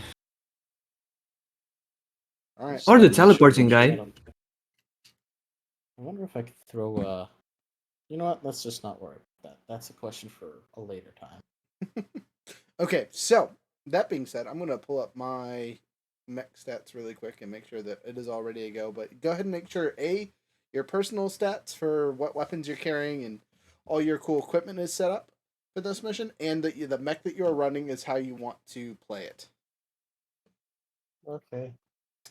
Speaker 1: All right.
Speaker 5: Or the teleporting guy.
Speaker 3: I wonder if I could throw. You know what? Let's just not worry about that. That's a question for a later time.
Speaker 1: Okay, so that being said, I'm gonna pull up my mech stats really quick and make sure that it is all ready to go. But go ahead and make sure your personal stats for what weapons you're carrying and all your cool equipment is set up. for this mission, and the mech that you are running is how you want to play it.
Speaker 3: Okay.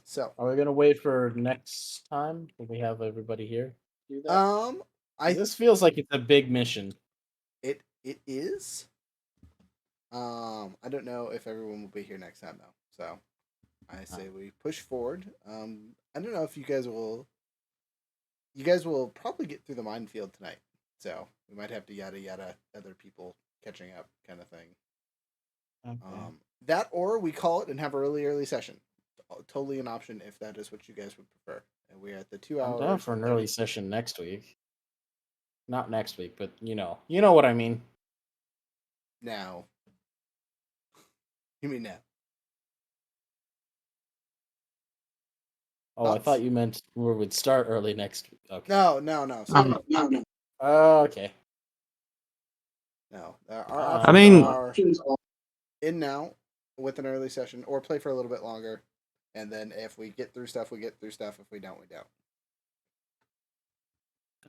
Speaker 1: So,
Speaker 3: Are we gonna wait for next time? Will we have everybody here do that? This feels like it's a big mission.
Speaker 1: it is. I don't know if everyone will be here next time though. So, I say we push forward. I don't know if you guys will. You guys will probably get through the minefield tonight, so we might have to yada yada other people catching up, kind of thing.
Speaker 3: Okay.
Speaker 1: That or we call it and have a early session. Totally an option if that is what you guys would prefer. And we're at the 2
Speaker 3: I'm
Speaker 1: hours.
Speaker 3: down for an early session next week. Not next week, but you know what I mean.
Speaker 1: Now. You mean now?
Speaker 3: Oh, I thought you meant we would start early next week. Okay.
Speaker 1: No. Sorry.
Speaker 5: Um,
Speaker 3: Okay.
Speaker 1: No. Our
Speaker 3: I
Speaker 1: options
Speaker 5: mean-
Speaker 1: are in now with an early session or play for a little bit longer. And then if we get through stuff, we get through stuff. If we don't, we don't.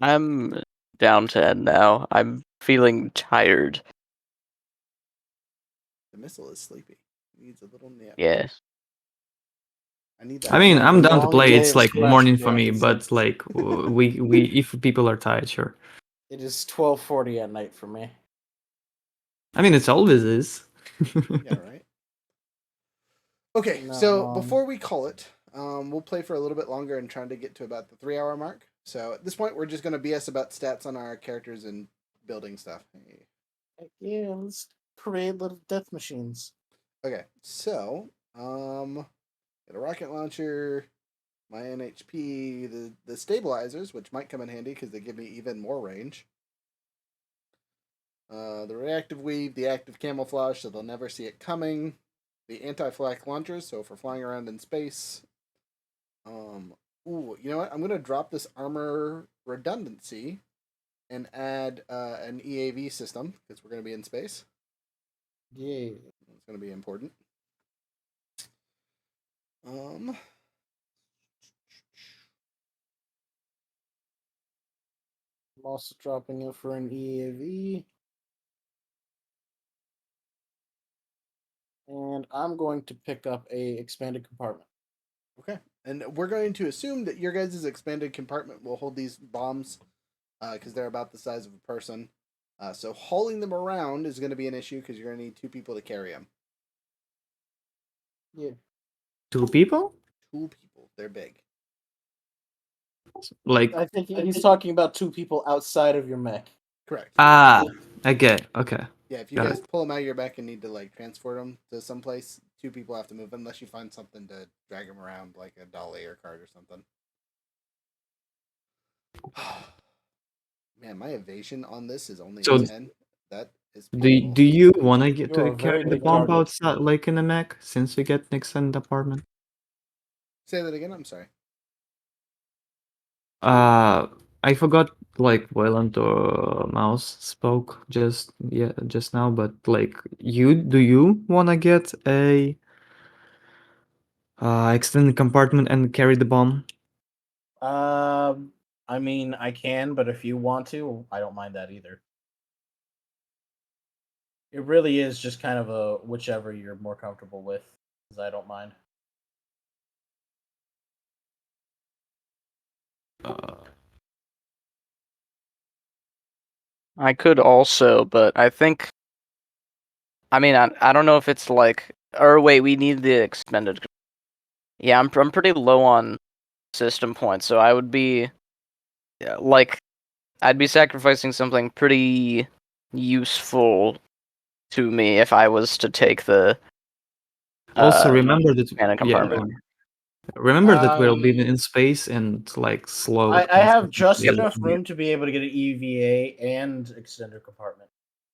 Speaker 4: I'm down to end now. I'm feeling tired.
Speaker 1: The missile is sleepy. It needs a little nap.
Speaker 4: Yeah.
Speaker 1: I need that.
Speaker 5: I mean, I'm
Speaker 3: Another
Speaker 5: down to
Speaker 3: long
Speaker 5: play.
Speaker 3: day
Speaker 5: It's
Speaker 3: of
Speaker 5: like
Speaker 3: Smash
Speaker 5: morning for me,
Speaker 3: Bros.
Speaker 5: but like we if people are tired, sure.
Speaker 3: It is 12:40 at night for me.
Speaker 5: I mean, it's always is.
Speaker 1: Yeah, right. Okay,
Speaker 3: No,
Speaker 1: so before we call it, we'll play for a little bit longer and trying to get to about the 3 hour mark. So at this point, we're just gonna BS about stats on our characters and building stuff. Hey.
Speaker 3: Heck yeah, let's create little death machines.
Speaker 1: Okay, so get a rocket launcher, my NHP, the stabilizers, which might come in handy because they give me even more range. The reactive weave, the active camouflage, so they'll never see it coming. The anti-flak launchers, so for flying around in space. Ooh, you know what? I'm gonna drop this armor redundancy and add an EAV system because we're gonna be in space.
Speaker 3: Yeah.
Speaker 1: It's gonna be important.
Speaker 3: I'm also dropping it for an EAV. And I'm going to pick up a expanded compartment.
Speaker 1: Okay, and we're going to assume that your guys' expanded compartment will hold these bombs because they're about the size of a person. So hauling them around is going to be an issue because you're going to need 2 people to carry them.
Speaker 3: Yeah.
Speaker 5: 2 people?
Speaker 1: 2 people. They're big.
Speaker 5: Like
Speaker 3: I think he's talking about 2 people outside of your mech.
Speaker 1: Correct.
Speaker 5: I get it. Okay.
Speaker 1: Yeah, if you
Speaker 5: Got
Speaker 1: guys pull them out of your back and need to like transport them to someplace, 2 people have to move unless you find something to drag them around, like a dolly or cart or something. Man, my evasion on this is only
Speaker 5: So,
Speaker 1: 10. That is
Speaker 5: Do
Speaker 1: painful.
Speaker 5: do you want to get
Speaker 3: You're
Speaker 5: to
Speaker 3: a very
Speaker 5: carry the
Speaker 3: big
Speaker 5: bomb
Speaker 3: target.
Speaker 5: outside, like in a mech, since you get an extended apartment?
Speaker 1: Say that again. I'm sorry.
Speaker 5: I forgot like Wayland or Mouse spoke just now, but like do you want to get a extended compartment and carry the bomb?
Speaker 3: I mean, I can, but if you want to, I don't mind that either. It really is just kind of a whichever you're more comfortable with, because I don't mind.
Speaker 4: I could also, but I think. I mean, I don't know if it's like. Or wait, we need the expended. Yeah, I'm pretty low on system points, so I would be. Yeah, like, I'd be sacrificing something pretty useful to me if I was to take the.
Speaker 5: Also, remember that
Speaker 4: Panic compartment.
Speaker 5: remember that we'll be in space and like slow.
Speaker 3: I have just
Speaker 5: Yeah.
Speaker 3: enough room to be able to get an EVA and extender compartment.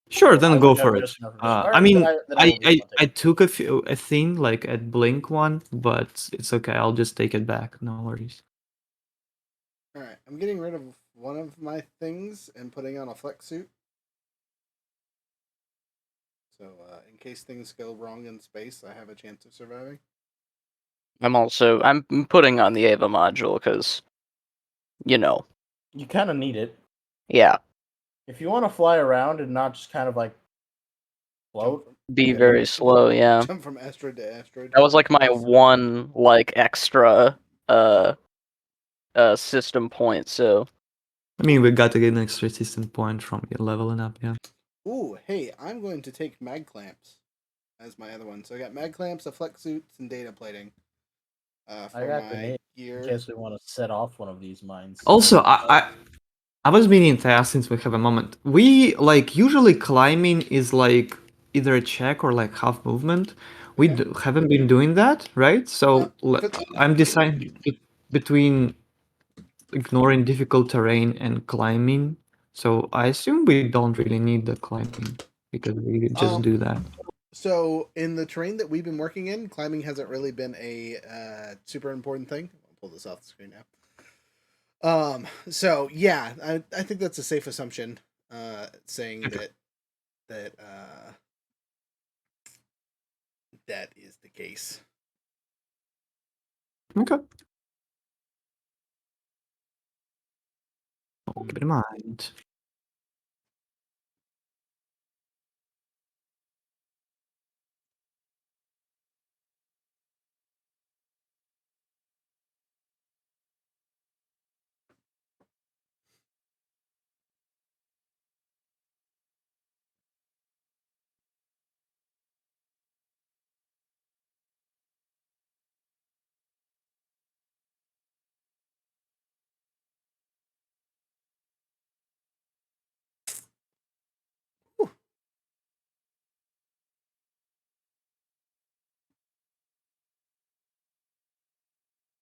Speaker 5: Sure,
Speaker 3: I
Speaker 5: then
Speaker 3: would
Speaker 5: go
Speaker 3: have
Speaker 5: for it.
Speaker 3: just enough room.
Speaker 5: I
Speaker 3: Alright,
Speaker 5: mean,
Speaker 3: then I will be able to
Speaker 5: I
Speaker 3: take it.
Speaker 5: took a thing like at Blink one, but it's okay. I'll just take it back. No worries.
Speaker 1: All right, I'm getting rid of one of my things and putting on a flex suit. So, in case things go wrong in space, I have a chance of surviving.
Speaker 4: I'm putting on the Ava module because, you know,
Speaker 3: You kind of need it.
Speaker 4: yeah.
Speaker 3: If you want to fly around and not just kind of like Float.
Speaker 4: be very slow. Yeah,
Speaker 1: Jump from asteroid to asteroid.
Speaker 4: that was like my one like extra system point. So
Speaker 5: I mean, we got to get an extra system point from leveling up. Yeah.
Speaker 1: Ooh, hey, I'm going to take mag clamps as my other one. So I got mag clamps, a flex suits, and data plating.
Speaker 3: I
Speaker 1: For
Speaker 3: got
Speaker 1: my
Speaker 3: grenade in
Speaker 1: gear.
Speaker 3: case we want to set off one of these mines.
Speaker 5: Also, I was meaning to ask, since we have a moment. We like usually climbing is like either a check or like half movement. We
Speaker 1: Okay.
Speaker 5: haven't been doing that, right? So
Speaker 1: if it's-
Speaker 5: I'm deciding between ignoring difficult terrain and climbing. So I assume we don't really need the climbing because we just do that.
Speaker 1: So in the terrain that we've been working in, climbing hasn't really been a super important thing. I'll pull this off the screen now. So yeah, I think that's a safe assumption. Saying
Speaker 5: Okay.
Speaker 1: that is the case.
Speaker 5: Okay. I'll keep it in mind.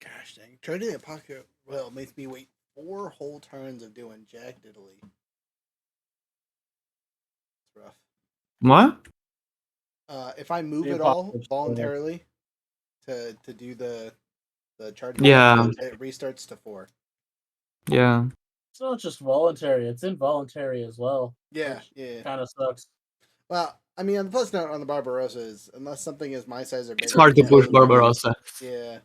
Speaker 1: Gosh dang, trading the pocket well makes me wait 4 whole turns of doing Jack Diddley. It's rough.
Speaker 5: What?
Speaker 1: If I move
Speaker 3: The
Speaker 1: it all
Speaker 3: apocalypse
Speaker 1: voluntarily to do the charging,
Speaker 5: Yeah.
Speaker 1: it restarts to 4.
Speaker 5: Yeah.
Speaker 3: It's not just voluntary; it's involuntary as well.
Speaker 1: Yeah, yeah.
Speaker 3: Kind of sucks.
Speaker 1: Well, I mean, on the plus note on the Barbarossa is unless something is my size or bigger,
Speaker 5: It's hard to
Speaker 1: you
Speaker 5: push
Speaker 1: can't-
Speaker 5: Barbarossa.
Speaker 1: Yeah,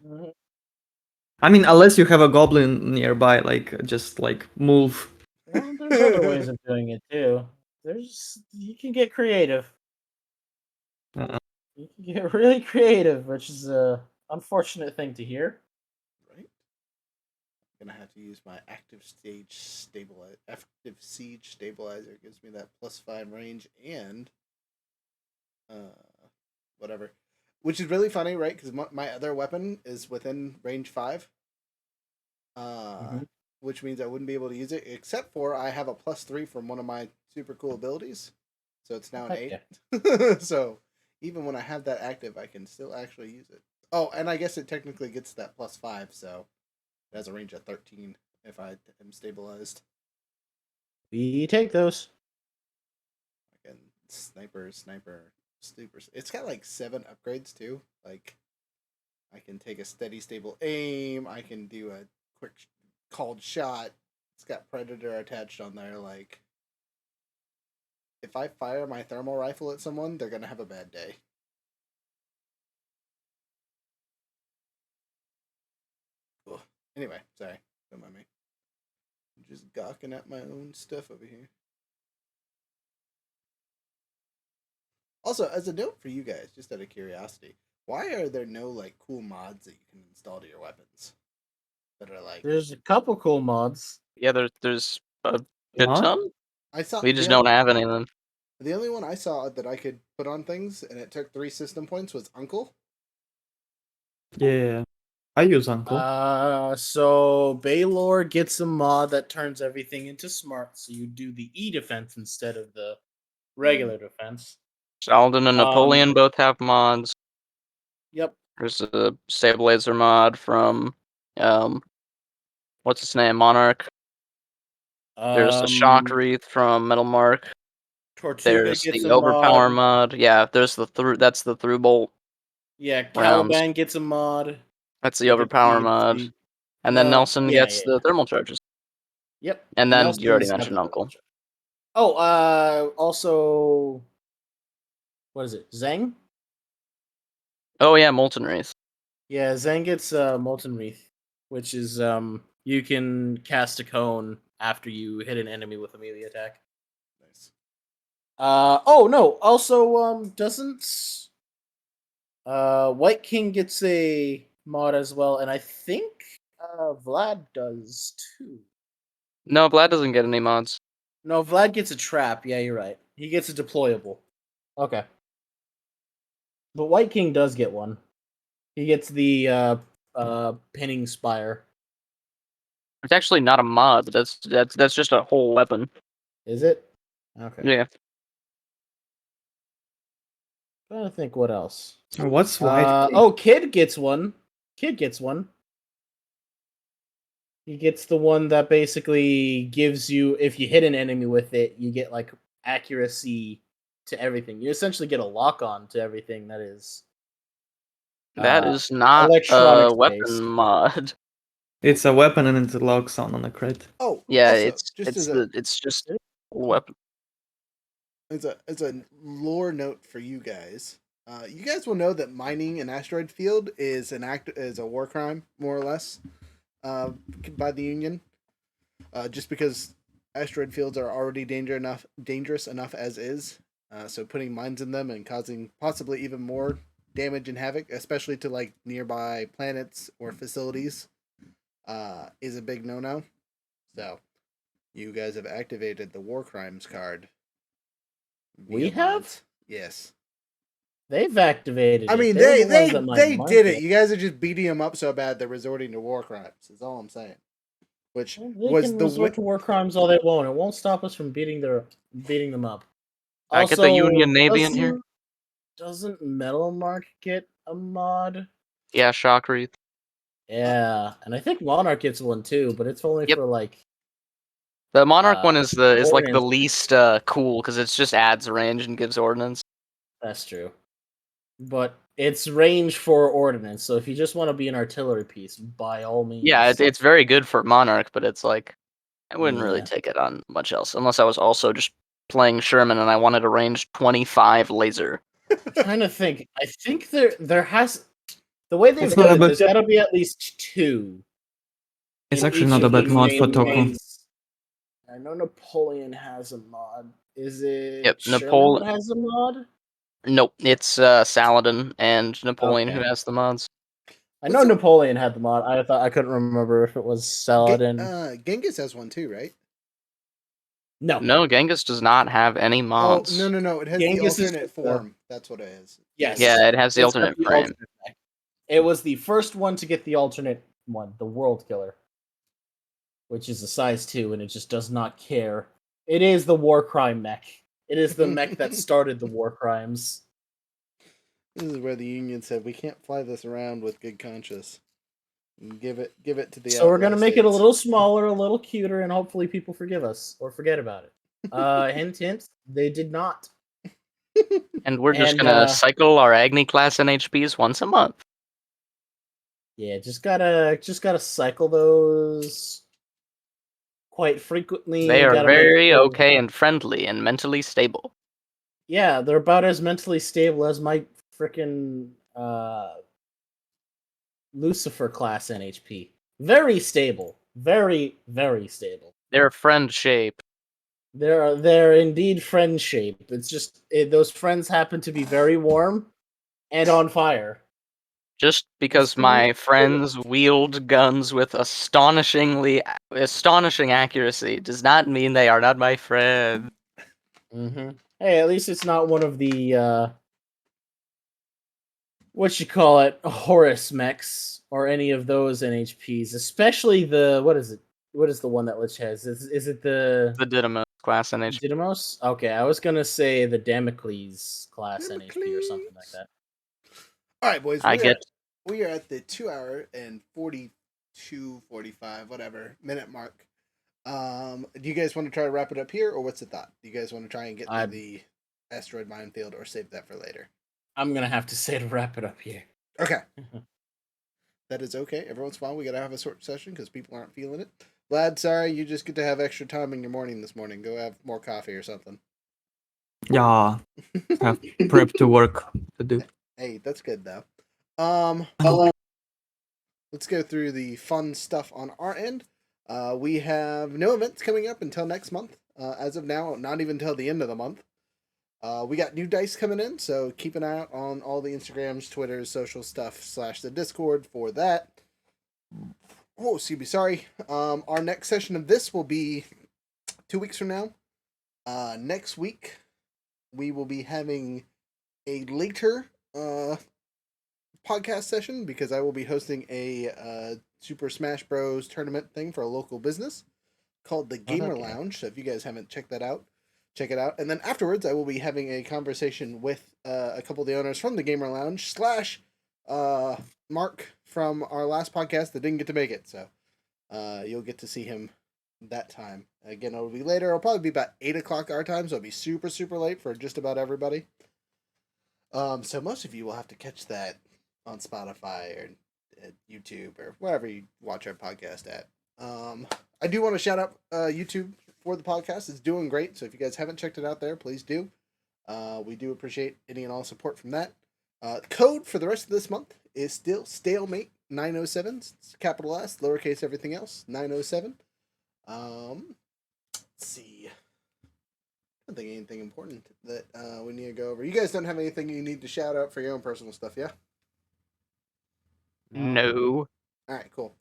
Speaker 5: I mean, unless you have a goblin nearby, like just like move.
Speaker 3: Well, there's other ways of doing it too. You can get creative.
Speaker 5: Uh-uh.
Speaker 3: You can get really creative, which is a unfortunate thing to hear.
Speaker 1: right. I'm gonna have to use my active siege stabilizer. It gives me that +5 range and whatever, which is really funny, right? Because my other weapon is within range 5. Which means I wouldn't be able to use it, except for I have a +3 from one of my super cool abilities. So it's now an 8.
Speaker 3: Yeah.
Speaker 1: So even when I have that active, I can still actually use it. Oh, and I guess it technically gets that +5, so it has a range of 13 if I am stabilized.
Speaker 3: We take those.
Speaker 1: Again, sniper, super. It's got like 7 upgrades too. Like I can take a steady, stable aim. I can do a quick called shot. It's got predator attached on there. Like if I fire my thermal rifle at someone, they're gonna have a bad day. Ugh. Anyway, sorry, don't mind me. I'm just gawking at my own stuff over here. Also, as a note for you guys, just out of curiosity, why are there no like cool mods that you can install to your weapons that are like?
Speaker 3: There's a couple cool mods.
Speaker 4: yeah, there's a good
Speaker 5: What?
Speaker 4: ton.
Speaker 1: I saw
Speaker 4: We just don't have any of them.
Speaker 1: the only one I saw that I could put on things and it took 3 system points was Uncle.
Speaker 5: Yeah. I use Uncle.
Speaker 3: So Baylor gets a mod that turns everything into smart, so you do the E defense instead of the regular defense.
Speaker 4: Saladin and Napoleon both have mods.
Speaker 3: Yep.
Speaker 4: There's a stabilizer mod from what's his name? Monarch. There's a shock wreath from Metal Mark.
Speaker 3: Tortuga
Speaker 4: There's
Speaker 3: gets
Speaker 4: the
Speaker 3: a
Speaker 4: overpower
Speaker 3: mod.
Speaker 4: mod. Yeah, there's the that's the through bolt.
Speaker 3: Yeah,
Speaker 4: rounds.
Speaker 3: Caliban gets a mod.
Speaker 4: That's the
Speaker 3: You can
Speaker 4: overpower
Speaker 3: feed
Speaker 4: mod.
Speaker 3: the-
Speaker 4: And then
Speaker 3: No,
Speaker 4: Nelson
Speaker 3: yeah,
Speaker 4: gets
Speaker 3: yeah.
Speaker 4: the thermal charges.
Speaker 3: Yep.
Speaker 4: And then you already
Speaker 3: Nelson's got
Speaker 4: mentioned
Speaker 3: the
Speaker 4: Uncle.
Speaker 3: double. Oh, also, what is it? Zeng?
Speaker 4: Oh yeah, Molten Wraith.
Speaker 3: Yeah, Zeng gets Molten Wreath, which is you can cast a cone after you hit an enemy with a melee attack.
Speaker 1: Nice.
Speaker 3: Oh no. Also, doesn't White King gets a mod as well, and I think Vlad does too.
Speaker 4: No, Vlad doesn't get any mods.
Speaker 3: No, Vlad gets a trap. Yeah, you're right. He gets a deployable. Okay. But White King does get one. He gets the pinning spire.
Speaker 4: It's actually not a mod. That's just a whole weapon.
Speaker 3: Is it? Okay.
Speaker 4: Yeah.
Speaker 3: Trying to think what else.
Speaker 5: What's White King?
Speaker 3: Oh, Kid gets one. Kid gets one. He gets the one that basically gives you, if you hit an enemy with it, you get like accuracy to everything. You essentially get a lock on to everything that is.
Speaker 4: That is not a
Speaker 3: electronics
Speaker 4: weapon
Speaker 3: based.
Speaker 4: mod.
Speaker 5: It's a weapon and it locks on a crit.
Speaker 1: Oh,
Speaker 4: Yeah,
Speaker 1: also,
Speaker 4: it's
Speaker 1: just
Speaker 4: it's just a weapon.
Speaker 1: as a lore note for you guys. You guys will know that mining an asteroid field is a war crime, more or less, by the Union. Just because asteroid fields are already dangerous enough as is. So putting mines in them and causing possibly even more damage and havoc, especially to like nearby planets or facilities, is a big no-no. So you guys have activated the war crimes card.
Speaker 3: We
Speaker 1: via
Speaker 3: have?
Speaker 1: mines. Yes.
Speaker 3: They've activated
Speaker 1: I
Speaker 3: it.
Speaker 1: mean,
Speaker 3: They're
Speaker 1: they
Speaker 3: the ones that might
Speaker 1: they
Speaker 3: mind
Speaker 1: did
Speaker 3: it.
Speaker 1: it. You guys are just beating them up so bad they're resorting to war crimes. Is all I'm saying. Which
Speaker 3: They
Speaker 1: was
Speaker 3: can
Speaker 1: the
Speaker 3: resort to war crimes all they want. It won't stop us from beating them up.
Speaker 4: I get the Union Navy in here.
Speaker 3: Doesn't Metal Mark get a mod?
Speaker 4: Yeah, shock wreath.
Speaker 3: Yeah, and I think Monarch gets one too, but it's only
Speaker 4: Yep.
Speaker 3: for like.
Speaker 4: The Monarch one is like the
Speaker 3: ordnance.
Speaker 4: least cool because it just adds range and gives ordnance.
Speaker 3: That's true. But it's range for ordnance, so if you just want to be an artillery piece, by all means.
Speaker 4: Yeah, it's very good for Monarch, but it's like I wouldn't really
Speaker 3: Yeah.
Speaker 4: take it on much else unless I was also just playing Sherman and I wanted a range 25 laser.
Speaker 3: I'm trying to think. I think there has the way they've
Speaker 5: It's
Speaker 3: done
Speaker 5: not
Speaker 3: it.
Speaker 5: a
Speaker 3: There's got to be at least two.
Speaker 5: It's
Speaker 3: in
Speaker 5: actually
Speaker 3: each
Speaker 5: not a
Speaker 3: of
Speaker 5: bad
Speaker 3: these
Speaker 5: mod for
Speaker 3: main
Speaker 5: Toku.
Speaker 3: ways. I know Napoleon has a mod. Is it
Speaker 4: Yep,
Speaker 3: Sherman that has a mod?
Speaker 4: Nope, it's Saladin and Napoleon who
Speaker 3: Okay.
Speaker 4: has the mods.
Speaker 3: I know Napoleon had the mod. I couldn't remember if it was Saladin.
Speaker 1: Genghis has one too, right?
Speaker 3: No.
Speaker 4: No, Genghis does not have any mods.
Speaker 1: Oh no! It has
Speaker 3: Genghis
Speaker 1: the
Speaker 3: is
Speaker 1: alternate
Speaker 3: just
Speaker 1: form. That's what it is.
Speaker 3: Yes.
Speaker 4: Yeah, it has the
Speaker 3: It's got
Speaker 4: alternate frame.
Speaker 3: mech. It was the first one to get the alternate one, the World Killer, which is a size 2, and it just does not care. It is the war crime mech. It is the mech that started the war crimes.
Speaker 1: This is where the Union said we can't fly this around with good conscience. Give it to the.
Speaker 3: So we're gonna
Speaker 1: outlaw
Speaker 3: make it a
Speaker 1: states.
Speaker 3: little smaller, a little cuter, and hopefully people forgive us or forget about it. Hint, hint. They did not.
Speaker 4: And we're just
Speaker 3: And,
Speaker 4: gonna cycle our Agni class NHPs once a month.
Speaker 3: Yeah, just gotta cycle those quite frequently.
Speaker 4: They are
Speaker 3: Gotta make
Speaker 4: very
Speaker 3: sure-
Speaker 4: okay and friendly and mentally stable.
Speaker 3: Yeah, they're about as mentally stable as my freaking Lucifer class NHP. Very stable. Very, very stable.
Speaker 4: They're friend shape.
Speaker 3: They're indeed friend shape. It's just those friends happen to be very warm and on fire.
Speaker 4: Just because my friends wield guns with astonishing accuracy does not mean they are not my friend.
Speaker 3: Mm-hmm. Hey, at least it's not one of the what you call it, Horus mechs or any of those NHPs, especially the what is it? What is the one that Lich has? Is it the
Speaker 4: Dynamos class NHP.
Speaker 3: Dynamos? Okay, I was gonna say the Damocles class NHP or something like that.
Speaker 1: All right, boys. We are at the 2 hour and 45 whatever minute mark. Do you guys want to try to wrap it up here, or what's the thought? Do you guys want to try and get to the asteroid minefield, or save that for later?
Speaker 3: I'm gonna have to say to wrap it up here.
Speaker 1: Okay. That is okay. Every once in a while, we gotta have a short session because people aren't feeling it. Vlad, sorry, you just get to have extra time in your morning this morning. Go have more coffee or something.
Speaker 5: Yeah, have prep to work to do.
Speaker 1: Hey, that's good though. Let's go through the fun stuff on our end. We have no events coming up until next month. As of now, not even until the end of the month. We got new dice coming in, so keep an eye out on all the Instagrams, Twitters, social stuff / the Discord for that. Oh, excuse me, sorry. Our next session of this will be 2 weeks from now. Next week, we will be having a later podcast session because I will be hosting a Super Smash Bros. Tournament thing for a local business called the Gamer Lounge. So if you guys haven't checked that out, check it out. And then afterwards, I will be having a conversation with a couple of the owners from the Gamer Lounge / Mark from our last podcast that didn't get to make it. So you'll get to see him that time. Again, it'll be later. It'll probably be about 8 o'clock our time, so it'll be super, super late for just about everybody. So most of you will have to catch that on Spotify or at YouTube or wherever you watch our podcast at. I do want to shout out YouTube for the podcast. It's doing great, so if you guys haven't checked it out there, please do. We do appreciate any and all support from that. Code for the rest of this month is still Stalemate 907. It's capital S, lowercase everything else, 907. Let's see. I don't think anything important that we need to go over. You guys don't have anything you need to shout out for your own personal stuff, yeah?
Speaker 4: No.
Speaker 1: Alright, cool.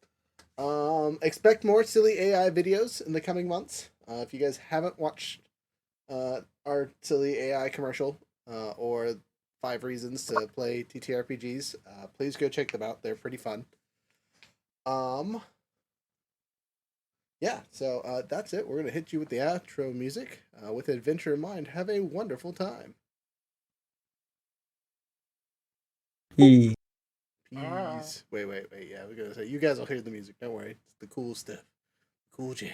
Speaker 1: Expect more silly AI videos in the coming months. If you guys haven't watched our silly AI commercial or 5 reasons to play TTRPGs, please go check them out. They're pretty fun. Yeah, so that's it. We're going to hit you with the outro music. With adventure in mind, have a wonderful time. Peace. Wait. Yeah, we're going to say, you guys will hear the music. Don't worry. It's the cool stuff. Cool jam.